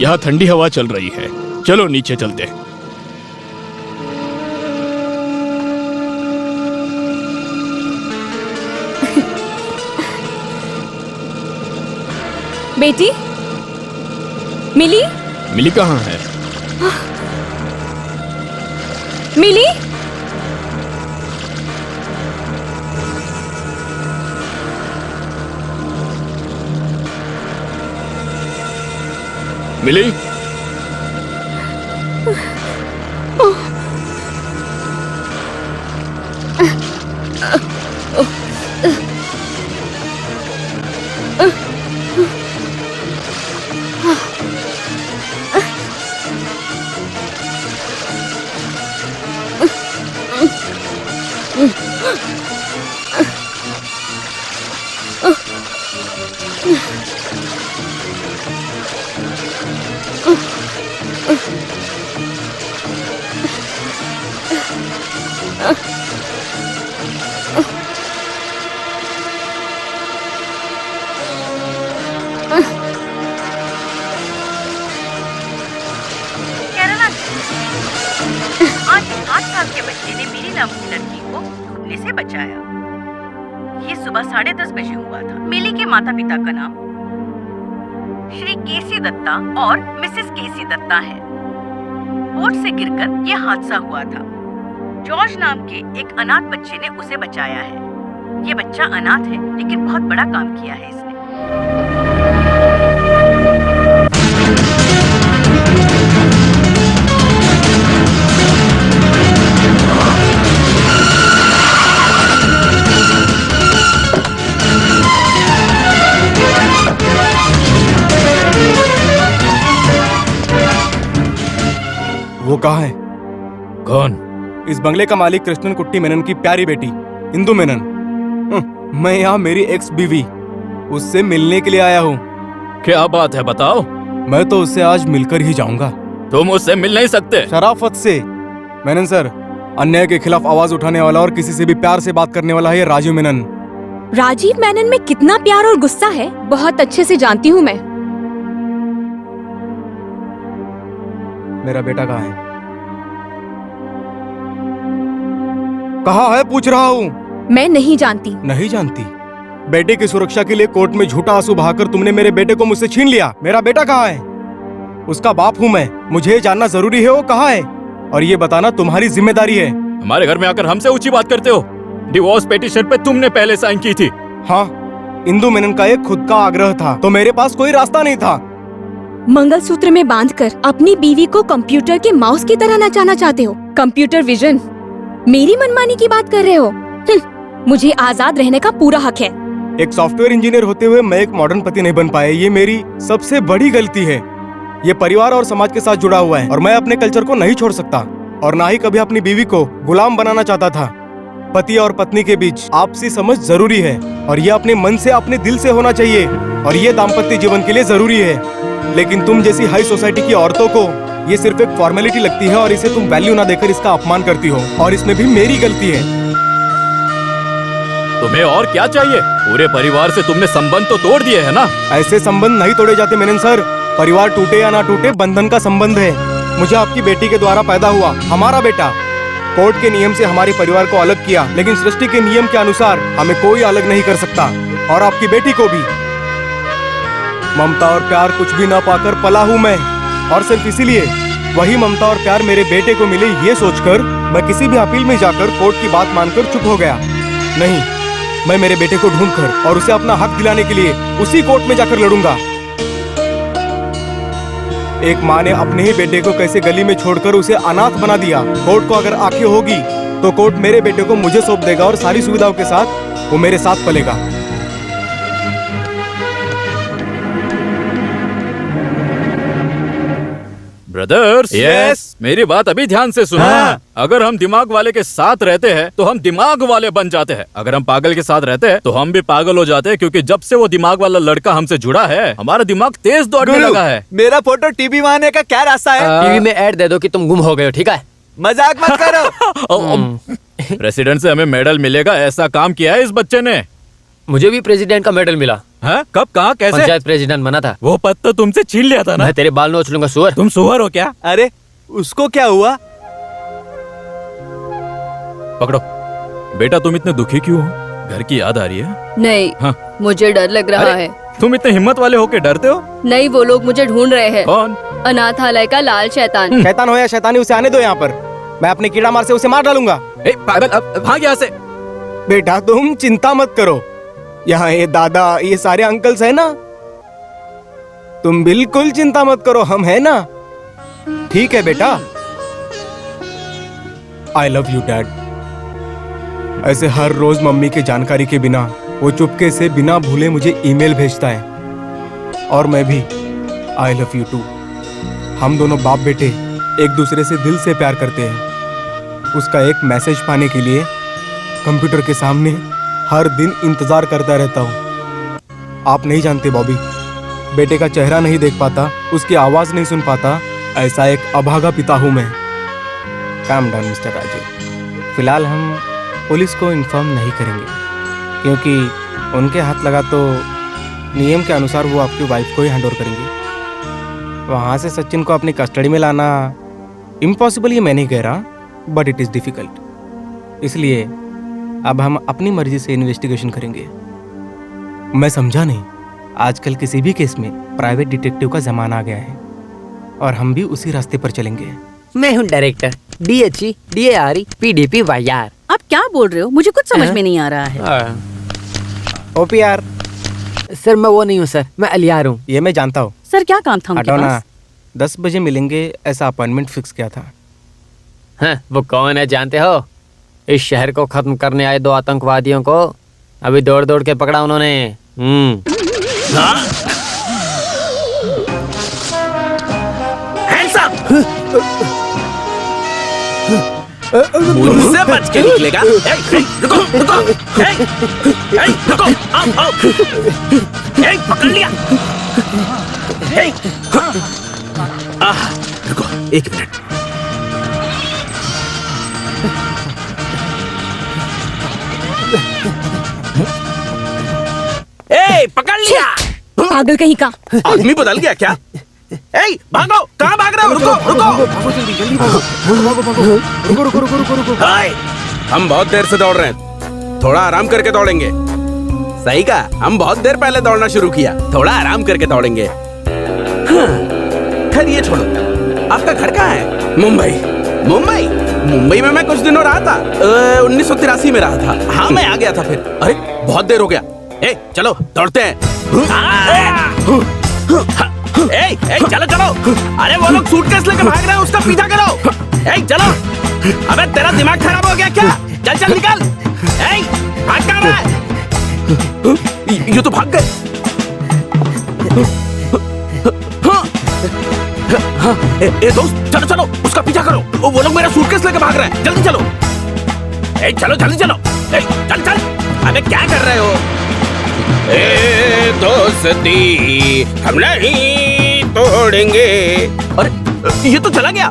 E: यहाँ ठंडी हवा चल रही है, चलो नीचे चलते हैं।
D: बेटी मिली?
E: मिली कहाँ है?
D: मिली?
E: मिली?
H: आज 8 साल के बच्चे ने मेरी नाम की लड़की को डूबने से बचाया। ये सुबह 10:30 बजे हुआ था। मिली के माता पिता का नाम श्री केसी दत्ता और मिसेस केसी दत्ता है। बोट से गिरकर ये हादसा हुआ था। जॉर्ज नाम के एक अनाथ बच्चे ने उसे बचाया है। ये बच्चा अनाथ है लेकिन बहुत बड़ा काम किया है इसने।
K: वो कहाँ है?
E: कौन?
K: इस बंगले का मालिक कृष्णन कुट्टी मेनन की प्यारी बेटी इंदु मेनन। मैं यहाँ मेरी एक्स बीवी उससे मिलने के लिए आया हूँ।
E: क्या बात है, बताओ।
K: मैं तो उससे आज मिलकर ही जाऊंगा।
E: तुम उससे मिल नहीं सकते।
K: शराफत से। मेनन सर, अन्याय के खिलाफ आवाज उठाने वाला और किसी से भी प्यार से बात करने वाला है ये राजीव मेनन।
D: राजीव मेनन में कितना प्यार और गुस्सा है बहुत अच्छे से जानती हूँ मैं।
K: मेरा बेटा कहाँ है? कहाँ है पूछ रहा हूँ।
D: मैं नहीं जानती।
K: नहीं जानती? बेटे की सुरक्षा के लिए कोर्ट में झूठा आंसू बहाकर तुमने मेरे बेटे को मुझसे छीन लिया। मेरा बेटा कहाँ है? उसका बाप हूँ मैं, मुझे जानना जरूरी है वो कहाँ है, और ये बताना तुम्हारी जिम्मेदारी है।
E: हमारे घर में आकर हमसे ऊंची बात करते हो। डिवोर्स पिटीशन पे तुमने पहले साइन की थी।
K: हाँ, इंदु मेनन का एक खुद का आग्रह था तो मेरे पास कोई रास्ता नहीं था।
D: मंगलसूत्र में बांधकर अपनी बीवी को कंप्यूटर के माउस की तरह नचाना चाहते हो। कंप्यूटर विजन, मेरी मनमानी की बात कर रहे हो? मुझे आजाद रहने का पूरा हक है।
K: एक सॉफ्टवेयर इंजीनियर होते हुए मैं एक मॉडर्न पति नहीं बन पाया, ये मेरी सबसे बड़ी गलती है। ये परिवार और समाज के साथ जुड़ा हुआ है और मैं अपने कल्चर को नहीं छोड़ सकता और ना ही कभी अपनी बीवी को गुलाम बनाना चाहता था। पति और पत्नी के बीच आपसी समझ जरूरी है और ये अपने मन से अपने दिल से होना चाहिए और ये दाम्पत्य जीवन के लिए जरूरी है। लेकिन तुम जैसी हाई सोसाइटी की औरतों को ये सिर्फ एक फॉर्मेलिटी लगती है और इसे तुम वैल्यू ना देकर इसका अपमान करती हो और इसमें भी मेरी गलती है।
F: तुम्हें और क्या चाहिए? पूरे परिवार से तुमने संबंध तो तोड़ दिए है ना?
K: ऐसे संबंध नहीं तोड़े जाते मेनन सर। परिवार टूटे या ना टूटे, बंधन का संबंध है। मुझे आपकी बेटी के द्वारा पैदा हुआ हमारा बेटा। कोर्ट के नियम से हमारे परिवार को अलग किया, लेकिन सृष्टि के नियम के अनुसार हमें कोई अलग नहीं कर सकता, और आपकी बेटी को भी। ममता और प्यार कुछ भी ना पाकर पला हूँ मैं, और सिर्फ इसीलिए वही ममता और प्यार मेरे बेटे को मिले, ये सोचकर मैं किसी भी अपील में जाकर कोर्ट की बात मानकर चुप हो गया। नहीं, मैं मेरे बेटे को ढूंढकर और उसे अपना हक दिलाने के लिए उसी कोर्ट में जाकर लड़ूंगा। एक माँ ने अपने ही बेटे को कैसे गली में छोड़कर उसे अनाथ बना दिया। कोर्ट को अगर आंखें होगी तो कोर्ट मेरे बेटे को मुझे सौंप देगा और सारी सुविधाओं के साथ वो मेरे साथ पलेगा।
F: ब्रदर्स, यस, मेरी बात अभी ध्यान से सुनो। अगर हम दिमाग वाले के साथ रहते हैं तो हम दिमाग वाले बन जाते हैं। अगर हम पागल के साथ रहते हैं तो हम भी पागल हो जाते हैं, क्योंकि जब से वो दिमाग वाला लड़का हमसे जुड़ा है हमारा दिमाग तेज दौड़ने लगा है।
G: मेरा फोटो टीवी में आने का क्या रास्ता है?
I: टीवी में ऐड दे दो कि तुम गुम हो गए हो, ठीक है?
G: मजाक मत करो।
F: प्रेसिडेंट से हमें मेडल मिलेगा, ऐसा काम किया है इस बच्चे ने।
I: मुझे भी प्रेसिडेंट का मेडल मिला
F: है? कब, कहाँ, कैसे?
I: पंचायत प्रेसिडेंट बना था।
F: वो पद तो तुमसे छीन लिया था ना।
I: मैं तेरे बाल नोच लूंगा सुअर।
F: तुम सुअर हो क्या?
G: अरे उसको क्या हुआ?
F: पकड़ो। बेटा तुम इतने दुखी क्यों हो? घर की याद आ रही है?
D: नहीं,
F: हाँ।
D: मुझे डर लग रहा है।
F: तुम इतने हिम्मत वाले होके डरते हो?
D: नहीं, वो लोग मुझे ढूंढ रहे हैं।
F: कौन?
D: अनाथालय का लाल शैतान।
K: शैतान हो या शैतानी, उसे आने दो यहाँ पर। मैं अपने कीड़ा मार से उसे मार डालूंगा।
F: पागल, अब भाग यहाँ से।
K: बेटा तुम चिंता मत करो, यहाँ ये दादा, ये सारे अंकल्स है ना, तुम बिल्कुल चिंता मत करो, हम है ना। ठीक है बेटा। I love you dad. ऐसे हर रोज मम्मी के जानकारी के बिना वो चुपके से बिना भूले मुझे ईमेल भेजता है, और मैं भी आई लव यू टू। हम दोनों बाप बेटे एक दूसरे से दिल से प्यार करते हैं। उसका एक मैसेज पाने के लिए कंप्यूटर के सामने हर दिन इंतजार करता रहता हूँ। आप नहीं जानते बॉबी, बेटे का चेहरा नहीं देख पाता, उसकी आवाज नहीं सुन पाता, ऐसा एक अभागा पिता हूँ मैं। Calm down mister Raju. फिलहाल हम पुलिस को इन्फॉर्म नहीं करेंगे, क्योंकि उनके हाथ लगा तो नियम के अनुसार वो आपकी वाइफ को ही हैंड ओवर करेंगे। वहाँ से सचिन को अपनी कस्टडी में लाना इम्पॉसिबल, ये मैं नहीं कह रहा, बट इट इज़ डिफिकल्ट। इसलिए अब हम अपनी मर्जी से इन्वेस्टिगेशन करेंगे। मैं समझा नहीं, आजकल किसी भी केस में प्राइवेट डिटेक्टिव का जमाना आ गया है, और हम भी उसी रास्ते पर चलेंगे।
I: मैं हूँ director, DHE, DARE, PDP, YR।
H: आप क्या बोल रहे हो? मुझे कुछ समझ में नहीं आ रहा है।
K: OPR।
I: सर मैं वो नहीं हूँ सर, मैं अलियार हूँ।
K: ये मैं जानता हूँ
H: सर। क्या काम था उनके पास?
K: 10 बजे मिलेंगे, ऐसा अपॉइंटमेंट फिक्स किया था।
I: हाँ, वो कौन है जानते हो? इस शहर को खत्म करने आए 2 आतंकवादियों को अभी दौड़ दौड़ के पकड़ा उन्होंने।
J: मुझसे बच के निकलेगा? रुको, रुको, रुको, आओ, पकड़ लिया। रुको, 1 मिनट। पकड़ लिया।
D: पागल कहीं का।
J: आदमी बदल गया क्या? भागो, कहाँ भाग रहे हो? रुको, रुको, हम बहुत देर से दौड़ रहे हैं, थोड़ा आराम करके दौड़ेंगे। सही कहा, हम बहुत देर पहले दौड़ना शुरू किया, थोड़ा आराम करके दौड़ेंगे। खैर ये छोड़ो, आपका घर कहाँ है? मुंबई में मैं कुछ दिनों रहा था। 1983 में रहा था। हाँ, मैं आ गया था फिर। अरे बहुत देर हो गया। चलो दौड़ते हैं। चलो चलो। अरे वो लोग सूटकेस लेके भाग रहे हैं, उसका पीछा करो। चलो। अबे तेरा दिमाग खराब हो गया क्या? चल चल निकल। भाग कहाँ रहा है? ये तो भाग गए। दोस्त चलो चलो, उसका पीछा करो। वो लोग मेरा सूटकेस लेके भाग रहे हैं, जल्दी चलो। चलो जल्दी चलो। चल चल। अबे क्या कर रहे हो? दोस्ती हम नहीं तोड़ेंगे। अरे ये तो चला गया।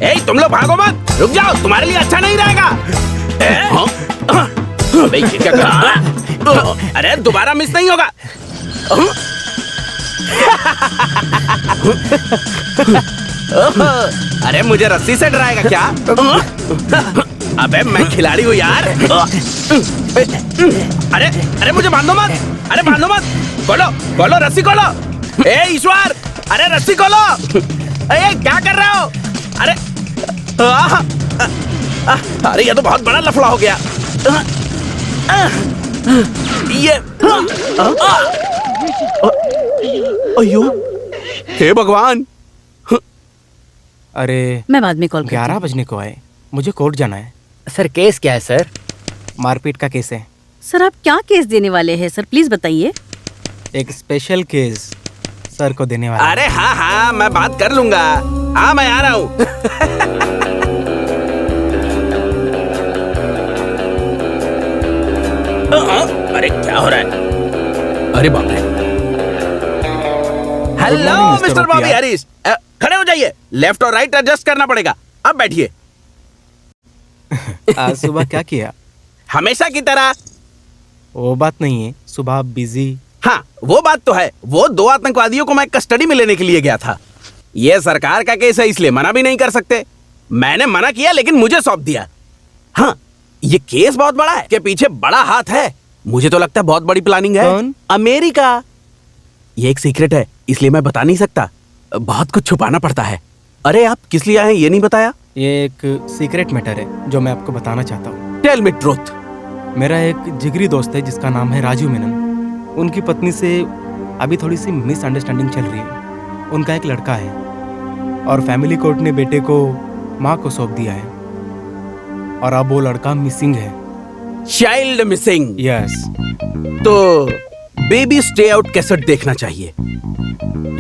J: ए, तुम लोग भागो मत, रुक जाओ, तुम्हारे लिए अच्छा नहीं रहेगा। अबे ये क्या कर रहा है? अरे दोबारा मिस नहीं होगा। अरे मुझे रस्सी से डराएगा क्या? अबे मैं खिलाड़ी हूँ यार। अरे अरे मुझे बांधो मत, अरे बांधो मत, खोलो खोलो रस्सी खोलो। ए ईश्वर, अरे रस्सी खोलो। अरे क्या कर रहे हो? अरे अरे ये तो बहुत बड़ा लफड़ा हो गया। ये अयो, हे भगवान।
K: अरे
B: मैं बाद में कॉल करती हूँ।
K: 11 बजने को आए, मुझे कोर्ट जाना है।
I: सर केस क्या है सर?
K: मारपीट का केस है।
B: सर आप क्या केस देने वाले हैं सर, प्लीज बताइए।
K: एक स्पेशल केस सर को देने वाला।
J: अरे हाँ हाँ, मैं बात कर लूंगा। हाँ मैं आ रहा हूँ। अरे क्या हो रहा है? अरे बाप रे। हेलो मिस्टर बॉबी हैरिस, खड़े हो जाइए। लेफ्ट और राइट एडजस्ट करना पड़ेगा। अब बैठिए।
K: आज सुबह क्या किया?
J: हमेशा की तरह।
K: वो बात नहीं है, सुबह बिजी।
J: हाँ वो बात तो है। वो 2 आतंकवादियों को मैं कस्टडी में लेने के लिए गया था। ये सरकार का केस है, इसलिए मना भी नहीं कर सकते। मैंने मना किया लेकिन मुझे सौंप दिया। हाँ ये केस बहुत बड़ा है, के पीछे बड़ा हाथ है। मुझे तो लगता है बहुत बड़ी प्लानिंग है।
K: कौन?
J: अमेरिका। ये एक सीक्रेट है, इसलिए मैं बता नहीं सकता। बहुत कुछ छुपाना पड़ता है। अरे आप किस लिए आए ये नहीं बताया?
K: ये एक सीक्रेट मैटर है जो मैं आपको बताना चाहता हूँ।
J: Tell me truth.
K: मेरा एक जिगरी दोस्त है जिसका नाम है राजू मेनन। उनकी पत्नी से अभी थोड़ी सी मिसअंडरस्टैंडिंग चल रही है। उनका एक लड़का है और फैमिली कोर्ट ने बेटे को माँ को सौंप दिया है और अब वो लड़का मिसिंग है।
J: Child missing.
K: यस।
J: तो बेबी स्टे आउट कैसेट देखना चाहिए।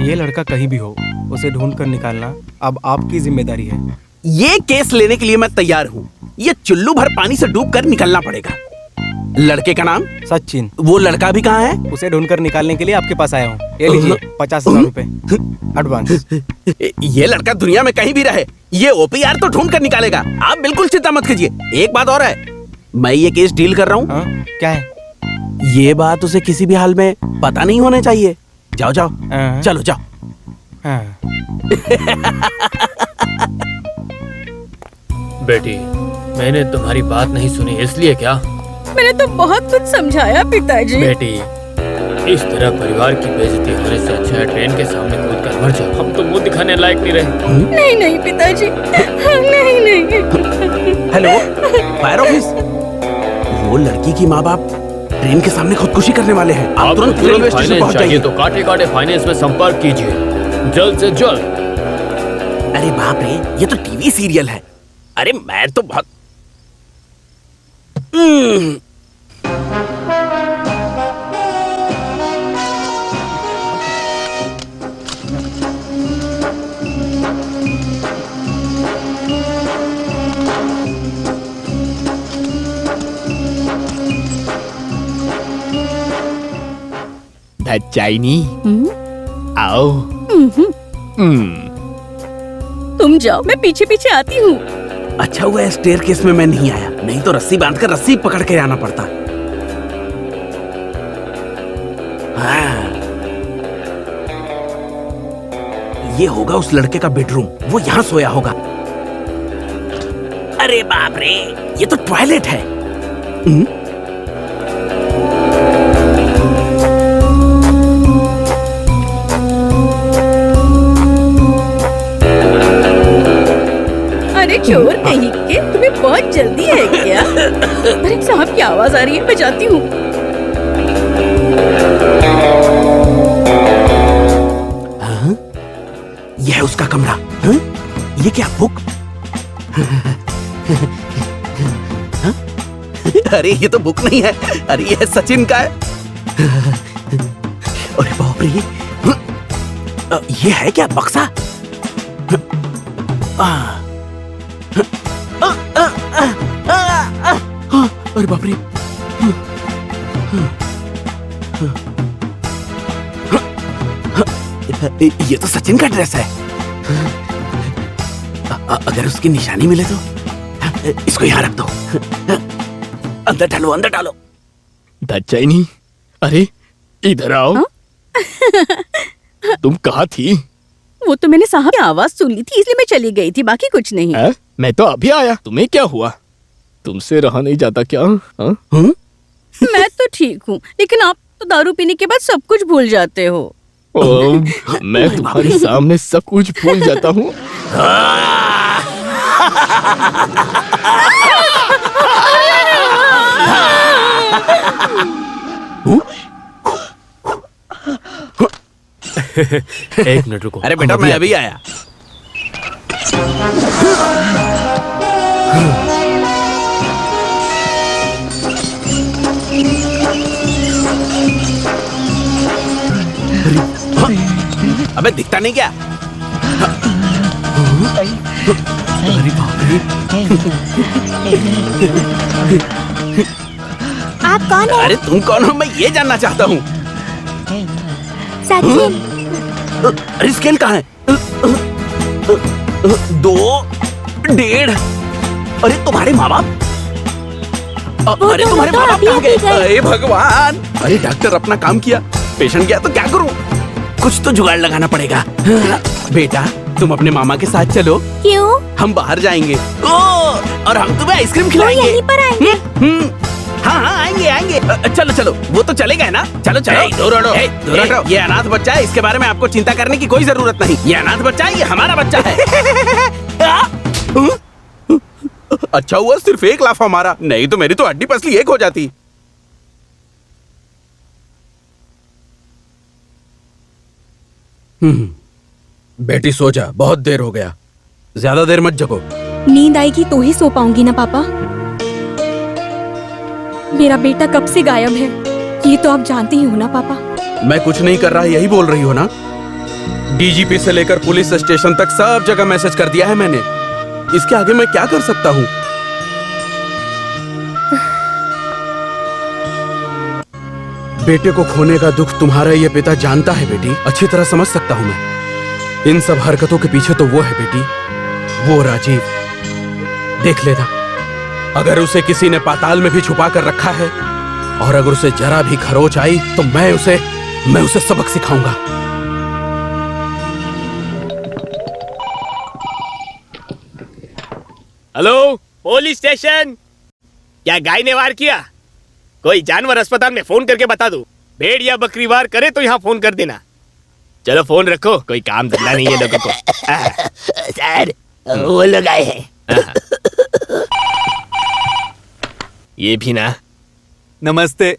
K: ये लड़का कहीं भी हो, उसे ढूंढ कर निकालना अब आपकी जिम्मेदारी है।
J: ये केस लेने के लिए मैं तैयार हूँ। ये चुल्लू भर पानी से डूब कर निकलना पड़ेगा। लड़के का नाम?
K: सचिन।
J: वो लड़का भी कहाँ है?
K: उसे ढूंढकर निकालने के लिए आपके पास आया हूँ। ये लीजिए 50,000 रुपए एडवांस।
J: ये लड़का दुनिया में कहीं भी रहे, ये ओपीआर तो ढूंढ कर निकालेगा। आप बिल्कुल चिंता मत कीजिए। एक बात और है, मैं ये केस डील कर रहा हूँ।
K: क्या है?
J: ये बात उसे किसी भी हाल में पता नहीं होना चाहिए। जाओ जाओ, चलो जाओ।
F: बेटी, मैंने तुम्हारी बात नहीं सुनी, इसलिए क्या?
B: मैंने तो बहुत कुछ समझाया पिताजी।
F: बेटी, इस तरह परिवार की बेइज्जती होने से अच्छा है ट्रेन के सामने कूद कर मर जाओ। हम तो मुंह दिखाने लायक नहीं रहे।
B: नहीं नहीं पिताजी, नहीं नहीं।
J: Hello fire office. वो लड़की की माँ बाप ट्रेन के सामने खुदकुशी करने वाले हैं। आप तुरंत रेलवे स्टेशन पहुंच जाइए।
F: तो काटे काटे फाइनेंस में संपर्क कीजिए, जल्द से जल्द।
J: अरे बाप रे, ये तो टीवी सीरियल है। अरे मैं तो बहुत
E: चाइनी आओ।
B: तुम जाओ, मैं पीछे पीछे आती हूँ।
J: अच्छा हुआ स्टेयरकेस में मैं नहीं आया, नहीं तो रस्सी बांधकर रस्सी पकड़ के आना पड़ता। हाँ। ये होगा उस लड़के का बेडरूम, वो यहाँ सोया होगा। अरे बाप रे, ये तो टॉयलेट है।
B: अरे चोर कहीं के, तुम्हें बहुत जल्दी है क्या? अरे साहब की आवाज आ रही है, मैं जाती हूँ।
J: हाँ? यह है उसका कमरा। हाँ? ये क्या बुक? हाँ? अरे ये तो बुक नहीं है, अरे ये सचिन का है। अरे बाप रे, ये है क्या बक्सा? अरे बाप रे, ये तो सचिन का ड्रेस है। अगर उसकी निशानी मिले तो इसको यहाँ रख दो। अंदर डालो, अंदर डालो।
E: दाक्षायणी, अरे इधर आओ। तुम कहाँ थी?
B: वो तो मैंने साहब की आवाज सुन ली थी इसलिए मैं चली गई थी, बाकी कुछ नहीं।
E: मैं तो अभी आया। तुम्हें क्या हुआ? तुमसे रहा नहीं जाता क्या?
B: मैं तो ठीक हूँ, लेकिन आप तो दारू पीने के बाद सब कुछ भूल जाते हो।
E: मैं तुम्हारे सामने सब कुछ भूल जाता हूँ।
J: एक मिनट रुको। अरे बेटा मैं अभी आया। अबे दिखता नहीं क्या? अरे बाप रे।
C: आप कौन हैं?
J: अरे तुम कौन हो मैं ये जानना चाहता हूँ।
C: सचिन।
J: अरे स्केल कहाँ है? 2, 1.5। अरे तुम्हारे माँ बाप? अरे तुम्हारे माँ बाप कहाँ गए? अरे भगवान। अरे डॉक्टर अपना काम किया, पेशेंट गया तो क्या करूँ? कुछ तो जुगाड़ लगाना पड़ेगा। बेटा तुम अपने मामा के साथ चलो।
C: क्यों?
J: हम बाहर जाएंगे और हम तुम्हें आइसक्रीम खिलाएंगे।
C: यहीं पर आएंगे?
J: हाँ आएंगे आएंगे। चलो चलो, वो तो चले गए ना। चलो चलो। दूर हटो। ये अनाथ बच्चा है, इसके बारे में आपको चिंता करने की कोई जरूरत नहीं। ये अनाथ बच्चा है, ये हमारा बच्चा है। अच्छा हुआ सिर्फ एक लाफा मारा, नहीं तो मेरी तो हड्डी पसली एक हो जाती। बेटी सो जा, बहुत देर हो गया। ज्यादा देर मत जगो।
D: नींद आएगी तो ही सो पाऊंगी ना पापा। मेरा बेटा कब से गायब है ये तो आप जानते ही हो ना पापा।
J: मैं कुछ नहीं कर रहा, यही बोल रही हो ना? डीजीपी से लेकर पुलिस स्टेशन तक सब जगह मैसेज कर दिया है मैंने। इसके आगे मैं क्या कर सकता हूँ? बेटे को खोने का दुख तुम्हारा ये पिता जानता है बेटी, अच्छी तरह समझ सकता हूँ मैं। इन सब हरकतों के पीछे तो वो है बेटी, वो राजीव। देख लेना, अगर उसे किसी ने पाताल में भी छुपा कर रखा है और अगर उसे जरा भी खरोच आई तो मैं उसे सबक सिखाऊंगा।
E: हेलो पुलिस स्टेशन, क्या गाय ने वार किया? कोई जानवर अस्पताल में फोन करके बता दो। भेड़ या बकरी वार करे तो यहाँ फोन कर देना। चलो फोन रखो, कोई काम धंधा नहीं है लोगों को।
O: सर वो लोग आए हैं।
E: ये भी ना।
G: नमस्ते।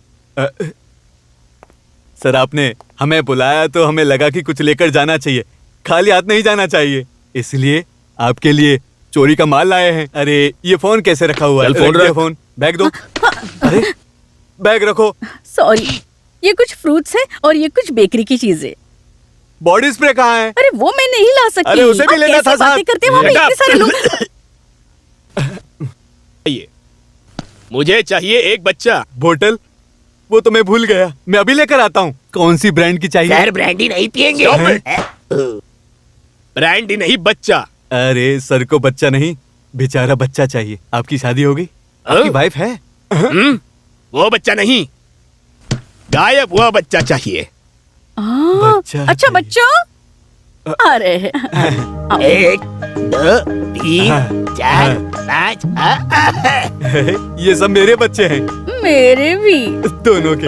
G: सर आपने हमें बुलाया तो हमें लगा कि कुछ लेकर जाना चाहिए, खाली हाथ नहीं जाना चाहिए, इसलिए आपके लिए चोरी का माल लाए हैं। अरे ये फोन कैसे रखा हुआ है?
E: फोन रख।
G: फोन बैग दो। अरे बैग रखो।
B: सॉरी, ये कुछ फ्रूट्स है और ये कुछ बेकरी की चीजें।
G: बॉडी स्प्रे कहाँ है?
B: अरे वो मैं नहीं ला सकती।
G: अरे उसे भी लेना था साथ।
B: करते वहाँ पे इतने सारे लोग।
E: मुझे चाहिए एक बच्चा।
G: बोतल? वो तो मैं भूल गया, मैं अभी लेकर आता हूँ। कौन सी ब्रांड की चाहिए?
O: सर ब्रांडी नहीं पियेंगे।
E: ब्रांडी नहीं, बच्चा।
G: अरे सर को बच्चा नहीं, बेचारा बच्चा चाहिए। आपकी शादी हो गई? आपकी वाइफ है?
E: वो बच्चा नहीं, गायब हुआ बच्चा चाहिए।
G: बच्चा
B: अच्छा बच्चों, अरे
O: 1, 2, 3, 4, 5।
G: ये सब मेरे बच्चे हैं।
B: मेरे भी।
G: दोनों के।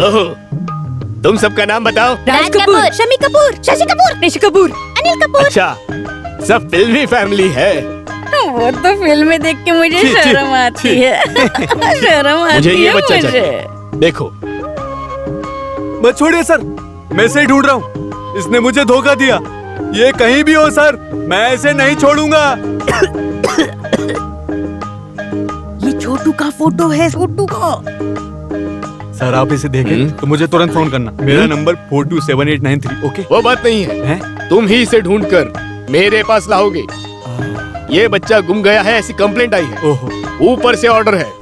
E: तुम सबका नाम बताओ।
C: राज कपूर, शमी कपूर, शशि कपूर, ऋषि कपूर, अनिल कपूर।
E: अच्छा, सब फिल्मी फैमिली है।
B: वो तो फिल्में देख के मुझे शर्म आती है। शर्म आती है
E: मुझे ये बच्चा चाहिए। देखो
G: मत छोड़िए सर, मैं इसे ढूंढ रहा हूँ। इसने मुझे धोखा दिया। ये कहीं भी हो सर, मैं इसे नहीं छोड़ूंगा।
B: ये छोटू का फोटो है, छोटू का।
G: सर आप इसे देखें तो मुझे तुरंत फोन करना। मेरा नंबर 427893। ओके?
E: वो बात नहीं है, तुम ही इसे ढूंढकर मेरे पास लाओगे। ये बच्चा गुम गया है ऐसी कंप्लेंट आई है। ऊपर से ऑर्डर है।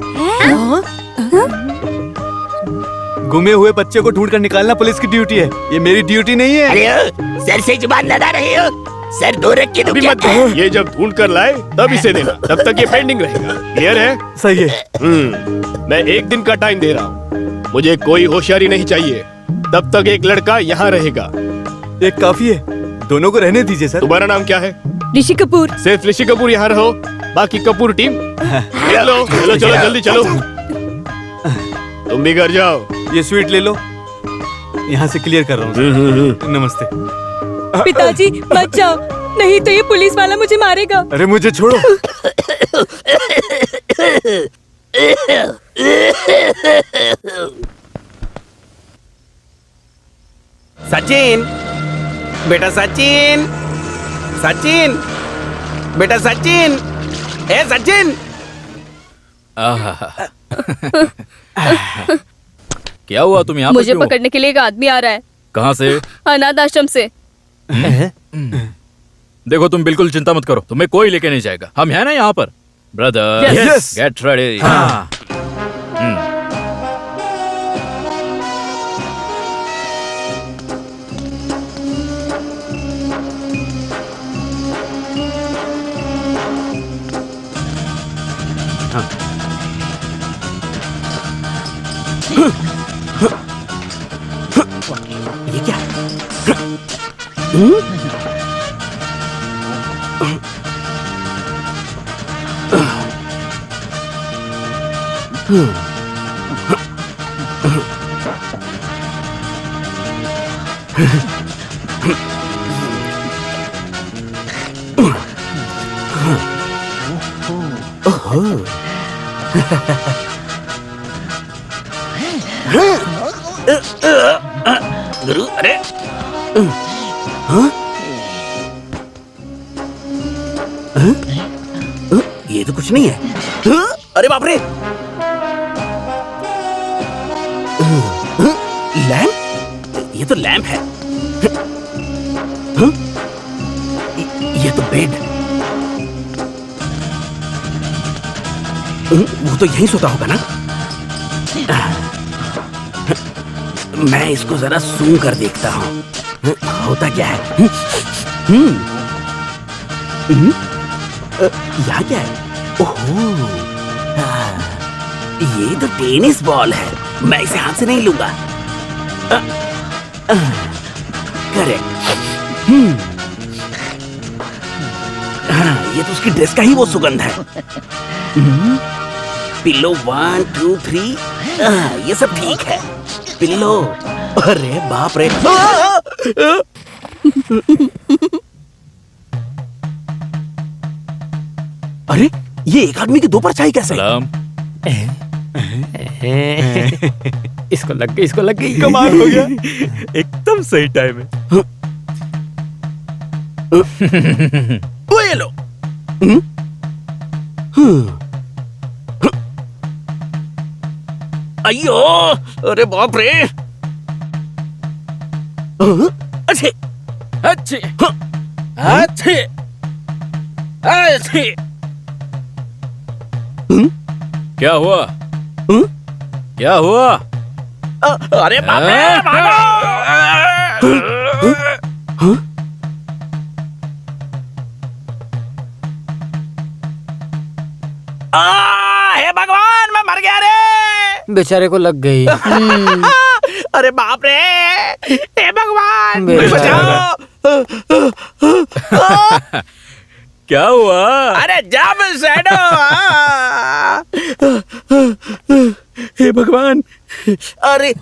G: गुमे हुए बच्चे को ढूंढकर निकालना पुलिस की ड्यूटी है, ये मेरी ड्यूटी नहीं है।
O: अरे सर से जुबान लड़ा रहे हो? सर दो रख के दो
E: अभी
O: क्या?
E: मत दे। ये जब ढूंढ कर लाए तब इसे देना, तब तक ये पेंडिंग रहेगा। क्लियर है?
K: सही है।
E: मैं 1 दिन का टाइम दे रहा हूँ, मुझे कोई होशियारी नहीं चाहिए। तब तक एक लड़का यहाँ रहेगा।
K: एक काफी है, दोनों को रहने दीजिए सर।
E: तुम्हारा नाम क्या है?
D: ऋषि कपूर।
E: सिर्फ ऋषि कपूर यहाँ रहो, बाकी कपूर टीम चलो चलो चलो जल्दी चलो। तुम भी घर जाओ।
K: ये स्वीट ले लो, यहाँ से क्लियर कर रहा हूँ। नमस्ते।
D: पिताजी मत जाओ, नहीं तो ये पुलिस वाला मुझे मारेगा।
K: अरे मुझे छोड़ो।
J: सचिन, बेटा सचिन, सचिन, बेटा सचिन, ए सचिन।
F: क्या हुआ, तुम यहाँ
D: मुझे पकड़ने के लिए एक आदमी आ रहा है।
F: कहाँ से?
D: अनाथ आश्रम से।
F: देखो तुम बिल्कुल चिंता मत करो, तुम्हें कोई लेके नहीं जाएगा। हम हैं ना यहाँ पर। Brother
K: Yes.
F: Get ready.
J: ये क्या? गुरु, अरे ये तो कुछ नहीं है। अरे बाप रे, लैम्प, ये तो लैम्प है। ये तो बेड, वो तो यहीं सोता होगा ना। मैं इसको जरा सूंघ कर देखता हूँ, होता क्या है। यहाँ क्या है? ओहो, ये तो टेनिस बॉल है। मैं इसे हाथ से नहीं लूंगा। करेक्ट। हाँ, ये तो उसकी ड्रेस का ही वो सुगंध है। पिल्लो 1 2 3, ये सब ठीक है। पिल्लो, अरे बाप रे। अरे ये एक आदमी की 2 परछाई कैसे?
I: इसको लग गई, इसको लग गई।
K: कमाल हो गया, एकदम सही टाइम है।
J: ये लो। अयो, अरे बाप रे। अच्छे अच्छे अच्छे अच्छे।
F: क्या हुआ? क्या हुआ?
J: अरे बाप रे, हे भगवान, मैं मर गया रे।
I: बेचारे को लग गई।
J: अरे बाप रे, हे भगवान, बचाओ।
F: क्या हुआ?
J: अरे जब शैडो। हे भगवान, अरे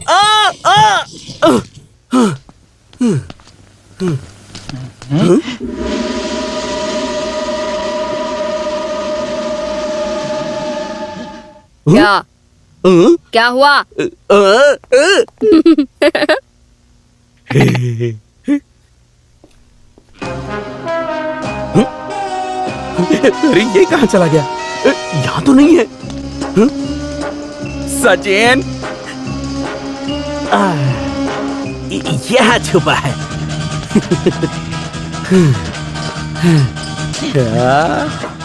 D: क्या क्या हुआ?
J: अरे ये कहाँ चला गया? यहाँ तो नहीं है। सचिन, यहाँ छुपा है।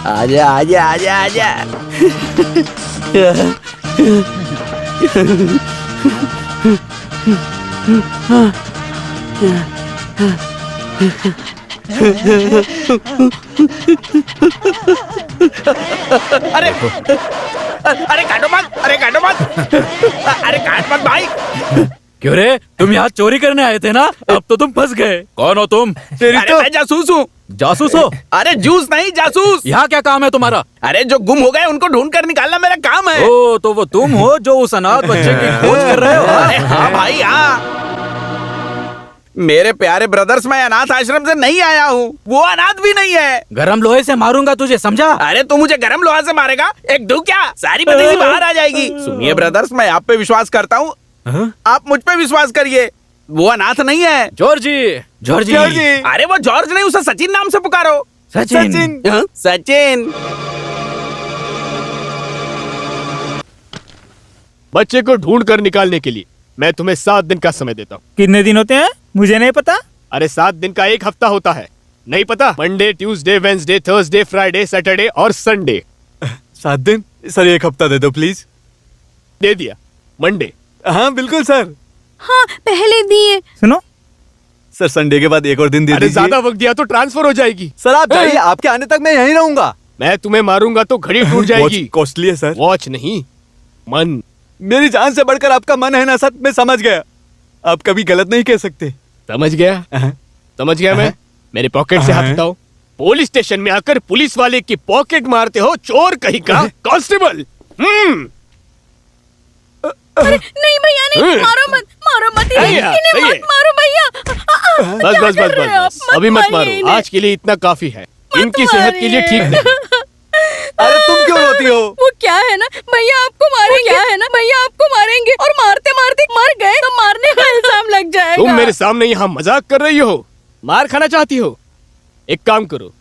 J: आजा आजा आजा आजा। अरे अरे काटो मत, अरे काटो मत, अरे काट मत भाई।
F: क्यों रे, तुम यहाँ चोरी करने आए थे ना? अब तो तुम फंस गए। कौन हो तुम?
J: अरे मैं जासूस हूँ।
F: जासूस हो?
J: अरे जूस नहीं, जासूस।
F: यहाँ क्या काम है तुम्हारा?
J: अरे जो गुम हो गए उनको ढूंढ कर निकालना मेरा काम है।
F: ओ, तो वो तुम हो जो उस अनाथ बच्चे की खोज कर रहे हो?
J: अरे हाँ भाई हाँ। मेरे प्यारे ब्रदर्स, मैं अनाथ आश्रम से नहीं आया हूँ, वो अनाथ भी नहीं है।
F: गरम लोहे से मारूंगा तुझे, समझा?
J: अरे तू मुझे गरम लोहा से मारेगा? एक दू क्या, सारी बदीसी बाहर आ जाएगी। सुनिए ब्रदर्स, मैं आप पे विश्वास करता हूँ, आप मुझ पे विश्वास करिए, वो अनाथ नहीं है।
F: Georgie, Georgie,
J: Georgie. अरे वो जॉर्ज नहीं, उसे सचिन नाम से पुकारो।
F: सचिन।
J: सचिन, सचिन।
E: बच्चे को ढूंढ कर निकालने के लिए मैं तुम्हें 7 दिन का समय देता हूँ।
N: कितने दिन होते हैं? मुझे नहीं पता।
E: अरे 7 दिन का 1 हफ्ता होता है, नहीं पता? Monday, Tuesday, Wednesday, Thursday, Friday, Saturday और संडे।
G: 7 दिन? सर 1 हफ्ता दे दो प्लीज।
E: दे दिया। मंडे।
G: हाँ बिल्कुल सर।
M: हाँ पहले दिए।
N: सुनो
G: सर, संडे के बाद 1 और दिन दे
E: अरे
G: दीजिए।
E: ज्यादा वक्त दिया तो ट्रांसफर हो जाएगी।
G: सर आप जाइए, आपके आने तक मैं यहीं रहूंगा।
E: मैं तुम्हें मारूंगा तो घड़ी टूट जाएगी।
G: कॉस्टली है सर।
E: वॉच नहीं, मन।
G: मेरी जान से बढ़कर आपका मन है ना सर, मैं समझ गया। आप कभी गलत नहीं कह सकते।
E: समझ गया? समझ गया मैं। मेरे पॉकेट से हाथ हटाओ। पुलिस स्टेशन में आकर पुलिस वाले की पॉकेट मारते हो, चोर कहीं का। कांस्टेबल।
B: अरे नहीं भैया नहीं, मारो मत, मारो मत, इन्हें मत मारो भैया।
E: बस बस बस बस, अभी मत मारो, आज के लिए इतना काफी है। इनकी सेहत के लिए ठीक नहीं।
G: अरे तुम क्यों रोती हो?
B: वो क्या है ना भैया, आपको मारेंगे। क्या है ना भैया, आपको मारेंगे, और मारते मारते मर गए तो मारने का इल्जाम लग जाएगा।
E: तुम मेरे सामने यहाँ मजाक कर रही हो, मार खाना चाहती हो? एक काम करो,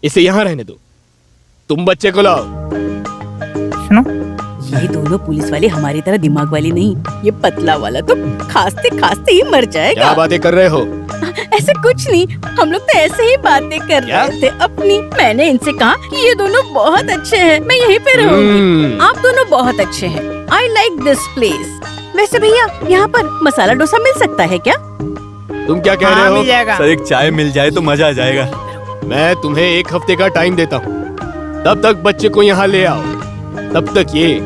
E: इसे यहाँ रहने दो, तुम बच्चे को लाओ।
N: सुनो,
B: ये दोनों पुलिस वाले हमारी तरह दिमाग वाले नहीं, ये पतला वाला तो खांसते खांसते ही मर जाएगा।
E: क्या बातें कर रहे हो?
B: ऐसे कुछ नहीं, हम लोग तो ऐसे ही बातें कर रहे थे अपनी। मैंने इनसे कहा कि ये दोनों बहुत अच्छे हैं, मैं यहीं पे रहूंगी। आप दोनों बहुत अच्छे हैं, आई लाइक दिस प्लेस। वैसे भैया यहाँ पर मसाला डोसा मिल सकता है क्या?
E: तुम क्या कह रहे हो?
N: मिल जाएगा।
G: सर एक चाय मिल जाए तो मजा आ जाएगा।
E: मैं तुम्हें 1 हफ्ते का टाइम देता हूँ, तब तक बच्चे को यहाँ ले आओ। तब तक ये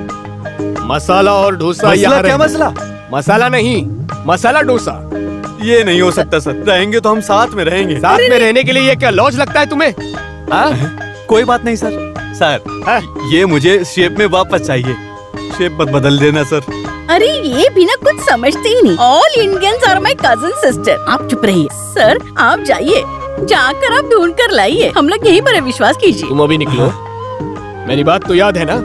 E: मसाला और डोसा यहाँ
G: क्या मसला?
E: मसाला नहीं, मसाला डोसा।
G: ये नहीं हो सकता सर, रहेंगे तो हम साथ में रहेंगे।
E: साथ में रहने के लिए ये क्या लॉज लगता है तुम्हें?
G: कोई बात नहीं सर। सर ये मुझे शेप में वापस चाहिए, शेप मत बदल देना सर।
B: अरे ये भी ना कुछ समझते ही नहीं। All Indians are my cousin sister. आप चुप रहिए सर, आप जाइए, जाकर आप ढूंढ कर लाइए, हम लोग यहीं पर है, विश्वास कीजिए।
E: तुम अभी निकलो, मेरी बात तो याद है ना?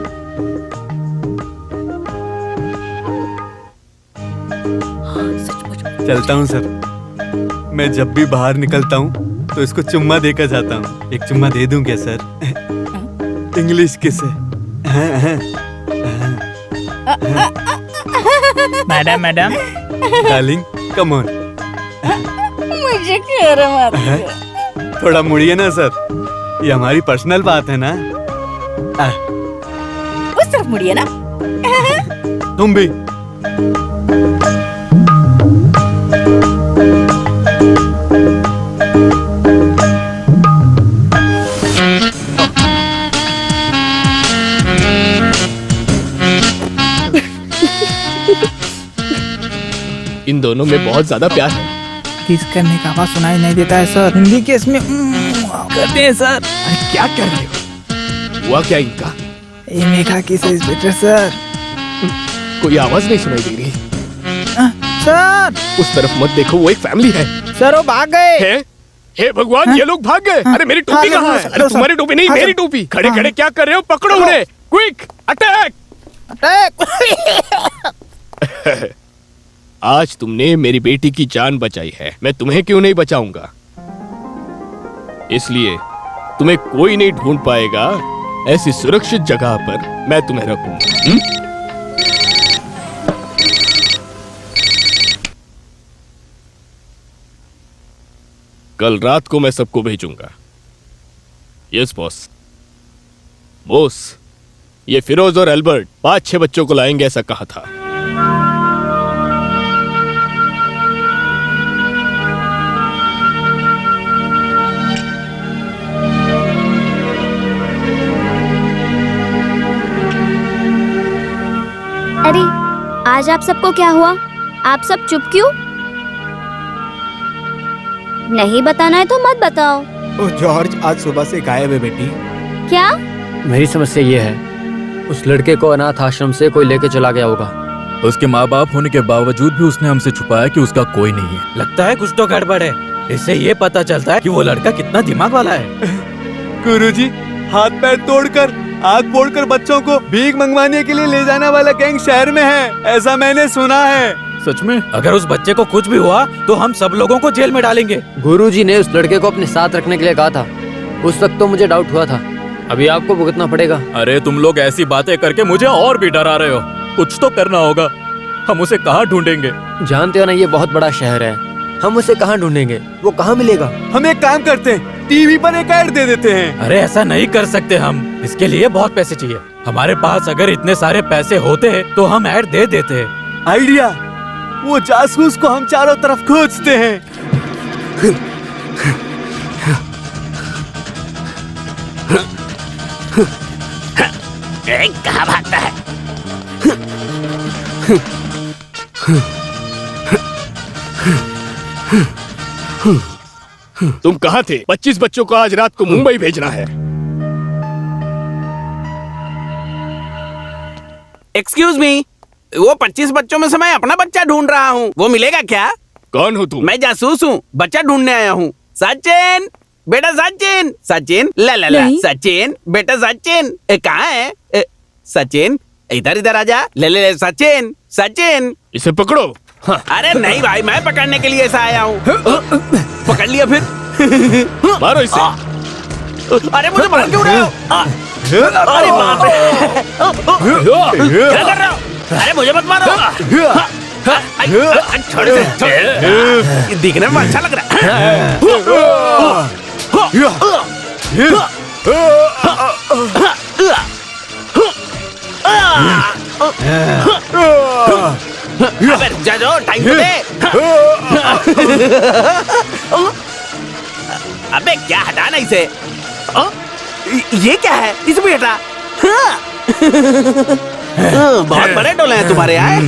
G: चलता हूँ सर। मैं जब भी बाहर निकलता हूँ तो इसको चुम्मा देकर जाता हूँ। एक चुम्मा दे दूं क्या सर? इंग्लिश किस है?
N: Madam madam
G: darling come on.
B: मुझे शर्म आती है।
G: थोड़ा मुड़िए ना सर, ये हमारी पर्सनल बात है ना।
B: उस तरफ मुड़िए ना।
G: तुम भी।
E: इन दोनों में बहुत ज्यादा प्यार है।
N: किस करने का आवाज सुनाई नहीं देता है सर। हिंदी केस में करते हैं सर।
E: अरे क्या कर रहे हो? हुआ क्या इनका?
N: ये मेघा किस इंस्पेक्टर सर।
E: कोई आवाज नहीं सुनाई दे रही।
N: सर
E: उस तरफ मत देखो, वो एक फैमिली है।
N: सर वो भाग गए।
E: है? हे भगवान, ये लोग भाग गए। अरे मेरी टोपी कहाँ है? अरे तुम्हारी टोपी नहीं, मेरी टोपी। खड़े खड़े क्या कर रहे हो? पकड़ो उन्हें, क्विक अटैक। आज तुमने मेरी बेटी की जान बचाई है, मैं तुम्हें क्यों नहीं बचाऊंगा? इसलिए तुम्हें कोई नहीं ढूंढ पाएगा, ऐसी सुरक्षित जगह पर मैं तुम्हें रखूंगा। कल रात को मैं सबको भेजूंगा। Yes boss. बॉस, ये फिरोज और एल्बर्ट 5-6 बच्चों को लाएंगे ऐसा कहा था।
A: अरे आज आप सबको क्या हुआ? आप सब चुप क्यों? नहीं बताना है तो मत बताओ।
K: ओह जॉर्ज आज सुबह से गायब है बेटी।
A: क्या?
I: मेरी समस्या ये है, उस लड़के को अनाथ आश्रम से कोई लेके चला गया होगा।
P: उसके माँ बाप होने के बावजूद भी उसने हमसे छुपाया कि उसका कोई नहीं है।
J: लगता है कुछ तो गड़बड़ है। इससे ये पता चलता है कि वो लड़का कितना दिमाग वाला है।
G: गुरुजी, हाथ पैर तोड़कर आग फोड़कर बच्चों को भीख मंगवाने के लिए ले जाने वाला गैंग शहर में है, ऐसा मैंने सुना है।
P: सच में?
J: अगर उस बच्चे को कुछ भी हुआ तो हम सब लोगों को जेल में डालेंगे।
I: गुरुजी ने उस लड़के को अपने साथ रखने के लिए कहा था। उस वक्त तो मुझे डाउट हुआ था, अभी आपको भुगतना पड़ेगा।
P: अरे तुम लोग ऐसी बातें करके मुझे और भी डरा रहे हो। कुछ तो करना होगा। हम उसे कहाँ ढूंढेंगे?
I: जानते हो ना, ये बहुत बड़ा शहर है, हम उसे कहाँ ढूंढेंगे? वो कहाँ मिलेगा?
G: हम एक काम करते हैं, टीवी पर एक ऐड दे देते हैं।
J: अरे ऐसा नहीं कर सकते हम, इसके लिए बहुत पैसे चाहिए। हमारे पास अगर इतने सारे पैसे होते तो हम ऐड दे देते।
G: आइडिया, वो जासूस को हम चारों तरफ खोजते हैं।
O: कहाँ भागता है?
E: तुम कहाँ थे? 25 बच्चों को आज रात को मुंबई भेजना है।
J: एक्सक्यूज मी, वो 25 बच्चों में से मैं अपना बच्चा ढूंढ रहा हूँ, वो मिलेगा क्या?
E: कौन हो तुम?
J: मैं जासूस हूँ, बच्चा ढूंढने आया हूँ। सचिन, बेटा सचिन, सचिन, ला ला ला, सचिन, बेटा सचिन, कहाँ है? सचिन, इधर इधर आजा, ले ले ले, सचिन, सचिन,
E: इसे पकड़ो।
J: हाँ। अरे नहीं भाई, मैं पकड़ने के लिए ऐसा आया हूँ। पकड़ लिया फिर।
E: मारो इसे।
J: अरे मुझे मार क्यों रहे हो? अरे बाप रे, क्या कर रहे हो? अरे मुझे मत मारो। छोड़ दे, दिखने में अच्छा लग रहा है। अबे जा जाओ, टाइम तो दे। अबे क्या हटाना इसे? ये क्या है? इसमें हटा। बहुत बड़े डोले हैं तुम्हारे यहाँ।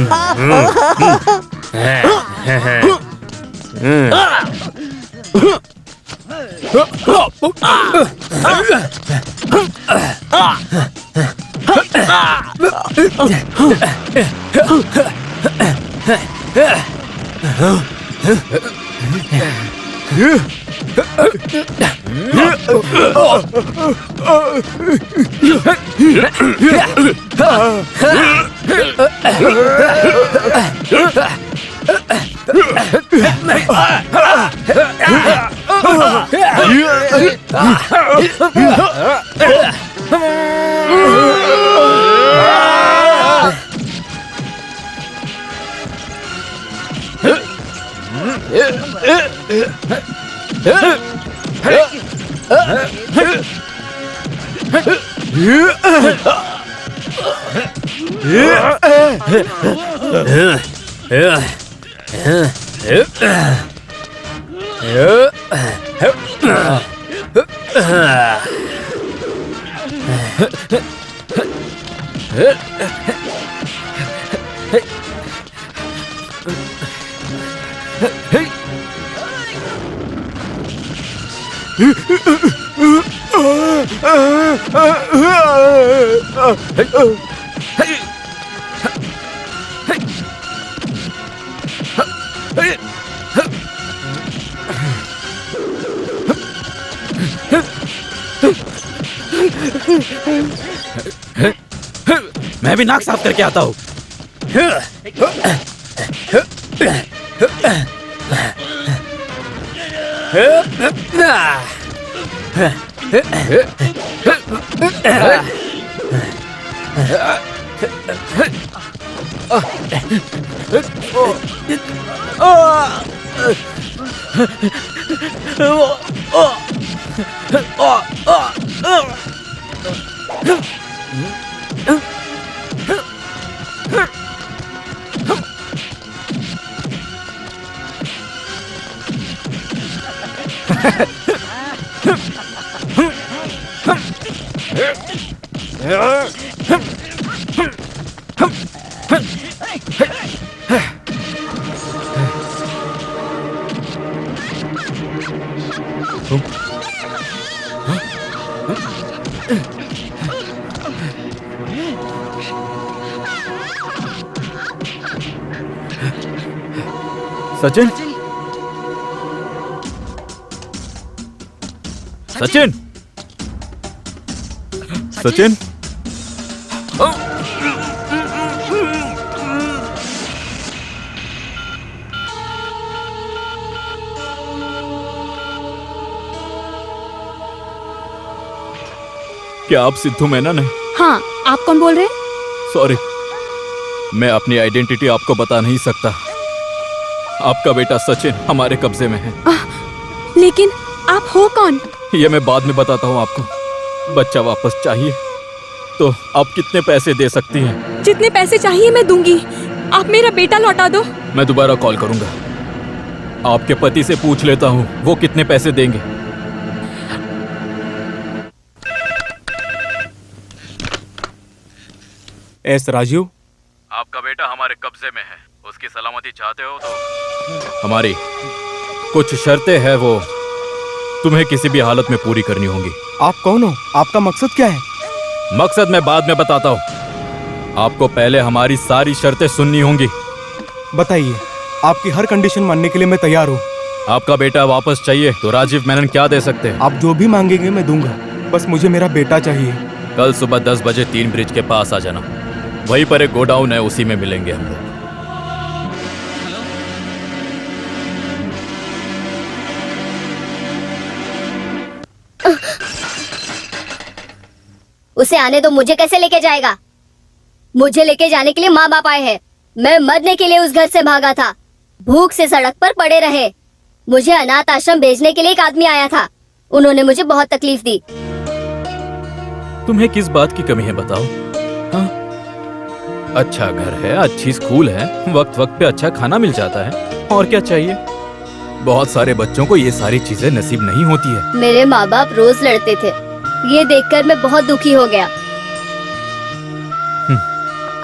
J: मैं भी नाक साफ करके आता हूँ।
P: सचिन, सचिन, सचिन। क्या आप सिद्धू मेनन हैं?
D: हाँ, आप कौन बोल रहे हैं?
P: सॉरी, मैं अपनी आइडेंटिटी आपको बता नहीं सकता। आपका बेटा सचिन हमारे कब्जे में है।
D: लेकिन आप हो कौन?
P: ये मैं बाद में बताता हूँ आपको। बच्चा वापस चाहिए तो आप कितने पैसे दे सकती हैं?
D: जितने पैसे चाहिए मैं दूंगी। आप मेरा बेटा लौटा दो।
P: मैं दोबारा कॉल करूंगा। आपके पति से पूछ लेता हूँ वो कितने पैसे देंगे।
K: एस राजीव,
P: आपका बेटा हमारे कब्जे में है। उसकी सलामती चाहते हो तो हमारी कुछ शर्तें हैं, वो तुम्हें किसी भी हालत में पूरी करनी होंगी।
K: आप कौन हो? आपका मकसद क्या है?
P: मकसद मैं बाद में बताता हूँ। आपको पहले हमारी सारी शर्तें सुननी होंगी।
K: बताइए, आपकी हर कंडीशन मानने के लिए मैं तैयार हूँ।
P: आपका बेटा वापस चाहिए तो राजीव मेनन क्या दे सकते हैं?
K: आप जो भी मांगेंगे मैं दूंगा, बस मुझे मेरा बेटा चाहिए।
P: कल सुबह 10 बजे 3 ब्रिज के पास आ जाना। वहीं पर एक गोडाउन है, उसी में मिलेंगे हम लोग।
C: उसे आने दो, मुझे कैसे लेके जाएगा? मुझे लेके जाने के लिए माँ बाप आए हैं। मैं मरने के लिए उस घर से भागा था। भूख से सड़क पर पड़े रहे। मुझे अनाथ आश्रम भेजने के लिए एक आदमी आया था। उन्होंने मुझे बहुत तकलीफ दी।
P: तुम्हें किस बात की कमी है बताओ? हाँ? अच्छा घर है, अच्छी स्कूल है, वक्त वक्त पे अच्छा खाना मिल जाता है, और क्या चाहिए? बहुत सारे बच्चों को ये सारी चीजें नसीब नहीं होती है।
C: मेरे माँ बाप रोज लड़ते थे। ये देखकर मैं बहुत दुखी हो गया।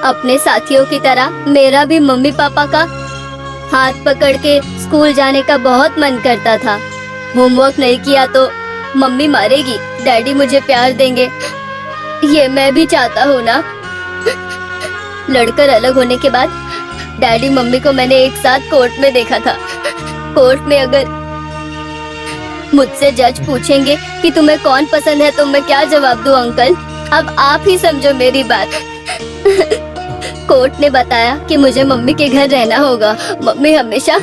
C: अपने साथियों की तरह मेरा भी मम्मी पापा का हाथ पकड़ के स्कूल जाने का बहुत मन करता था। होमवर्क नहीं किया तो मम्मी मारेगी, डैडी मुझे प्यार देंगे, ये मैं भी चाहता हूँ ना। लड़कर अलग होने के बाद डैडी मम्मी को मैंने एक साथ कोर्ट में देखा था। कोर्ट में अगर मुझसे जज पूछेंगे कि तुम्हें कौन पसंद है तो मैं क्या जवाब दूं अंकल? अब आप ही समझो मेरी बात। कोर्ट ने बताया कि मुझे मम्मी के घर रहना होगा। मम्मी हमेशा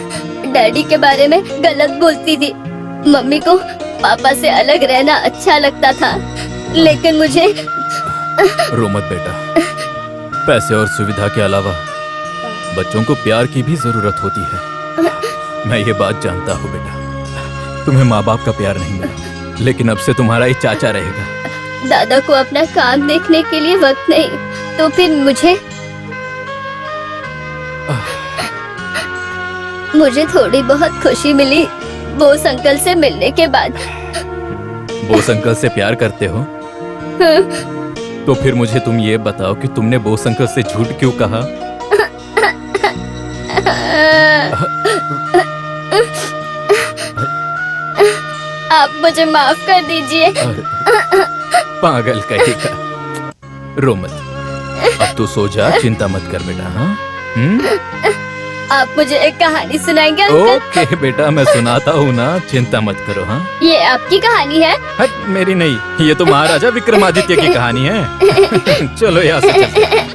C: डैडी के बारे में गलत बोलती थी। मम्मी को पापा से अलग रहना अच्छा लगता था, लेकिन मुझे
P: रो मत बेटा। पैसे और सुविधा के अलावा बच्चों को प्यार की भी जरूरत होती है। मैं ये बात जानता हूँ बेटा। तुम्हें माँ बाप का प्यार नहीं मिला, लेकिन अब से तुम्हारा ही चाचा रहेगा।
C: दादा को अपना काम देखने के लिए वक्त नहीं, तो फिर मुझे थोड़ी बहुत खुशी मिली बोस अंकल से मिलने के बाद।
P: बोस अंकल से प्यार करते हो? तो फिर मुझे तुम ये बताओ कि तुमने बोस अंकल से झूठ क्यों कहा?
C: आप मुझे माफ कर दीजिए।
P: पागल कहीं का। रो मत, अब तू सो जा, चिंता मत कर बेटा। हाँ?
C: आप मुझे एक कहानी सुनाएंगे अंकल?
P: ओके बेटा, मैं सुनाता हूँ ना, चिंता मत करो। हाँ,
C: ये आपकी कहानी है?
P: हट, मेरी नहीं, ये तो महाराजा विक्रमादित्य की कहानी है। चलो यहाँ से चलते हैं।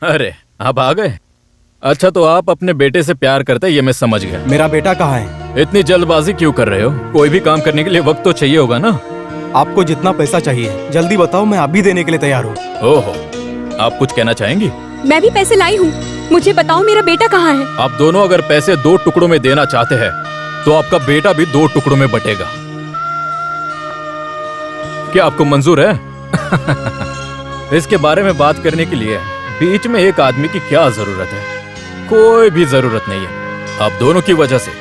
P: अरे आप आ गए? अच्छा, तो आप अपने बेटे से प्यार करते, ये मैं समझ गया।
K: मेरा बेटा कहाँ है?
P: इतनी जल्दबाजी क्यों कर रहे हो? कोई भी काम करने के लिए वक्त तो चाहिए होगा ना।
K: आपको जितना पैसा चाहिए जल्दी बताओ, मैं अभी देने के लिए तैयार हूँ।
P: ओहो, आप कुछ कहना चाहेंगी?
D: मैं भी पैसे लाई हूँ, मुझे बताओ मेरा बेटा कहाँ है?
P: आप दोनों अगर पैसे 2 टुकड़ों में देना चाहते हैं तो आपका बेटा भी 2 टुकड़ों में बटेगा। क्या आपको मंजूर है? इसके बारे में बात करने के लिए बीच में एक आदमी की क्या जरूरत है? कोई भी जरूरत नहीं है। आप दोनों की वजह से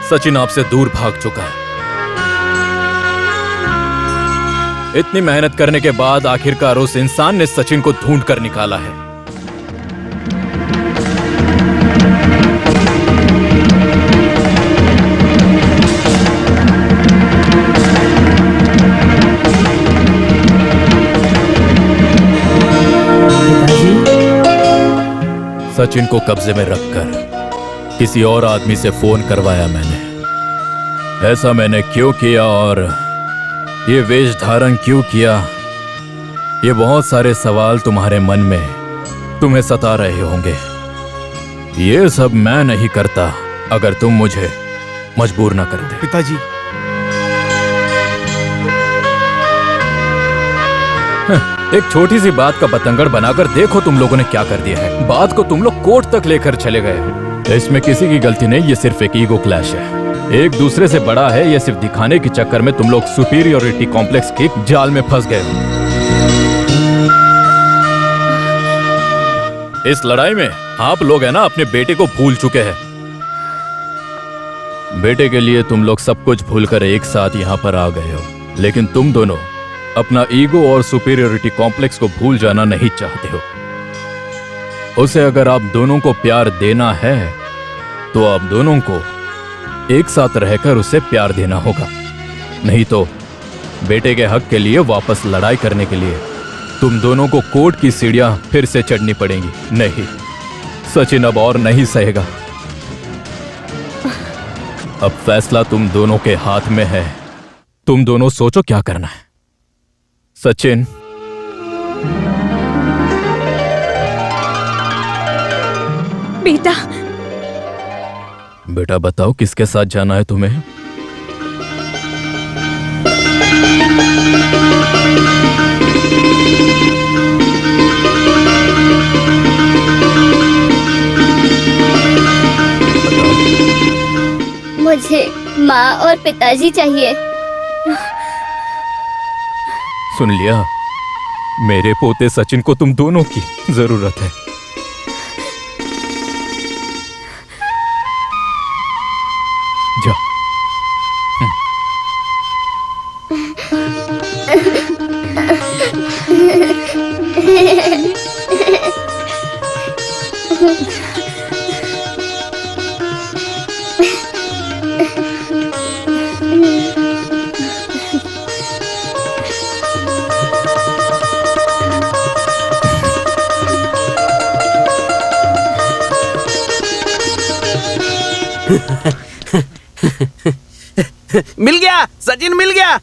P: सचिन आपसे दूर भाग चुका है। इतनी मेहनत करने के बाद आखिरकार उस इंसान ने सचिन को ढूंढ कर निकाला है। सचिन को कब्जे में रखकर किसी और आदमी से फोन करवाया मैंने। ऐसा मैंने क्यों किया और ये वेश धारण क्यों किया, ये बहुत सारे सवाल तुम्हारे मन में तुम्हें सता रहे होंगे। ये सब मैं नहीं करता अगर तुम मुझे मजबूर ना करते।
K: पिताजी,
P: एक छोटी सी बात का बतंगड़ बनाकर देखो तुम लोगों ने क्या कर दिया है। बात को तुम लोग कोर्ट तक लेकर चले गए। इसमें किसी की गलती नहीं, ये सिर्फ एक ईगो क्लैश है। एक दूसरे से बड़ा है, ये सिर्फ दिखाने के चक्कर में तुम लोग सुपीरियोरिटी कॉम्प्लेक्स के जाल में फंस गए हो। इस लड़ाई में आप लोग है ना अपने बेटे को भूल चुके हैं। बेटे के लिए तुम लोग सब कुछ भूलकर एक साथ यहाँ पर आ गए हो, लेकिन तुम दोनों अपना ईगो और सुपीरियोरिटी कॉम्प्लेक्स को भूल जाना नहीं चाहते हो। उसे अगर आप दोनों को प्यार देना है तो आप दोनों को एक साथ रहकर उसे प्यार देना होगा, नहीं तो बेटे के हक के लिए वापस लड़ाई करने के लिए तुम दोनों को कोर्ट की सीढ़ियां फिर से चढ़नी पड़ेंगी। नहीं, सचिन अब और नहीं सहेगा। अब फैसला तुम दोनों के हाथ में है। तुम दोनों सोचो क्या करना है। सचिन,
D: बेटा
P: बेटा बताओ किसके साथ जाना है तुम्हें?
C: मुझे माँ और पिताजी चाहिए।
P: सुन लिया, मेरे पोते सचिन को तुम दोनों की जरूरत है। जा।
J: मिल गया, सचिन मिल गया।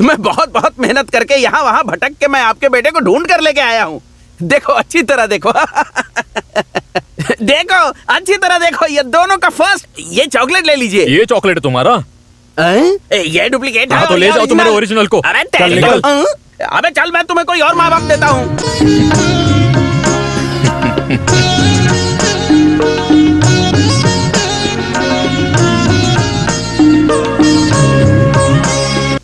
J: मैं बहुत बहुत मेहनत करके यहाँ वहाँ भटक के मैं आपके बेटे को ढूंढ कर लेके आया हूँ। देखो अच्छी तरह देखो। देखो अच्छी तरह देखो, ये दोनों का फर्स्ट। ये चॉकलेट ले लीजिए।
P: ये चॉकलेट तुम्हारा?
J: ये डुप्लीकेट है।
P: हाँ तो ले जाओ तुम्हारे ओरिजिनल को।
J: अरे
P: चल निकल।
J: अबे चल, मैं तुम्हें कोई और माँ बाप देता हूँ।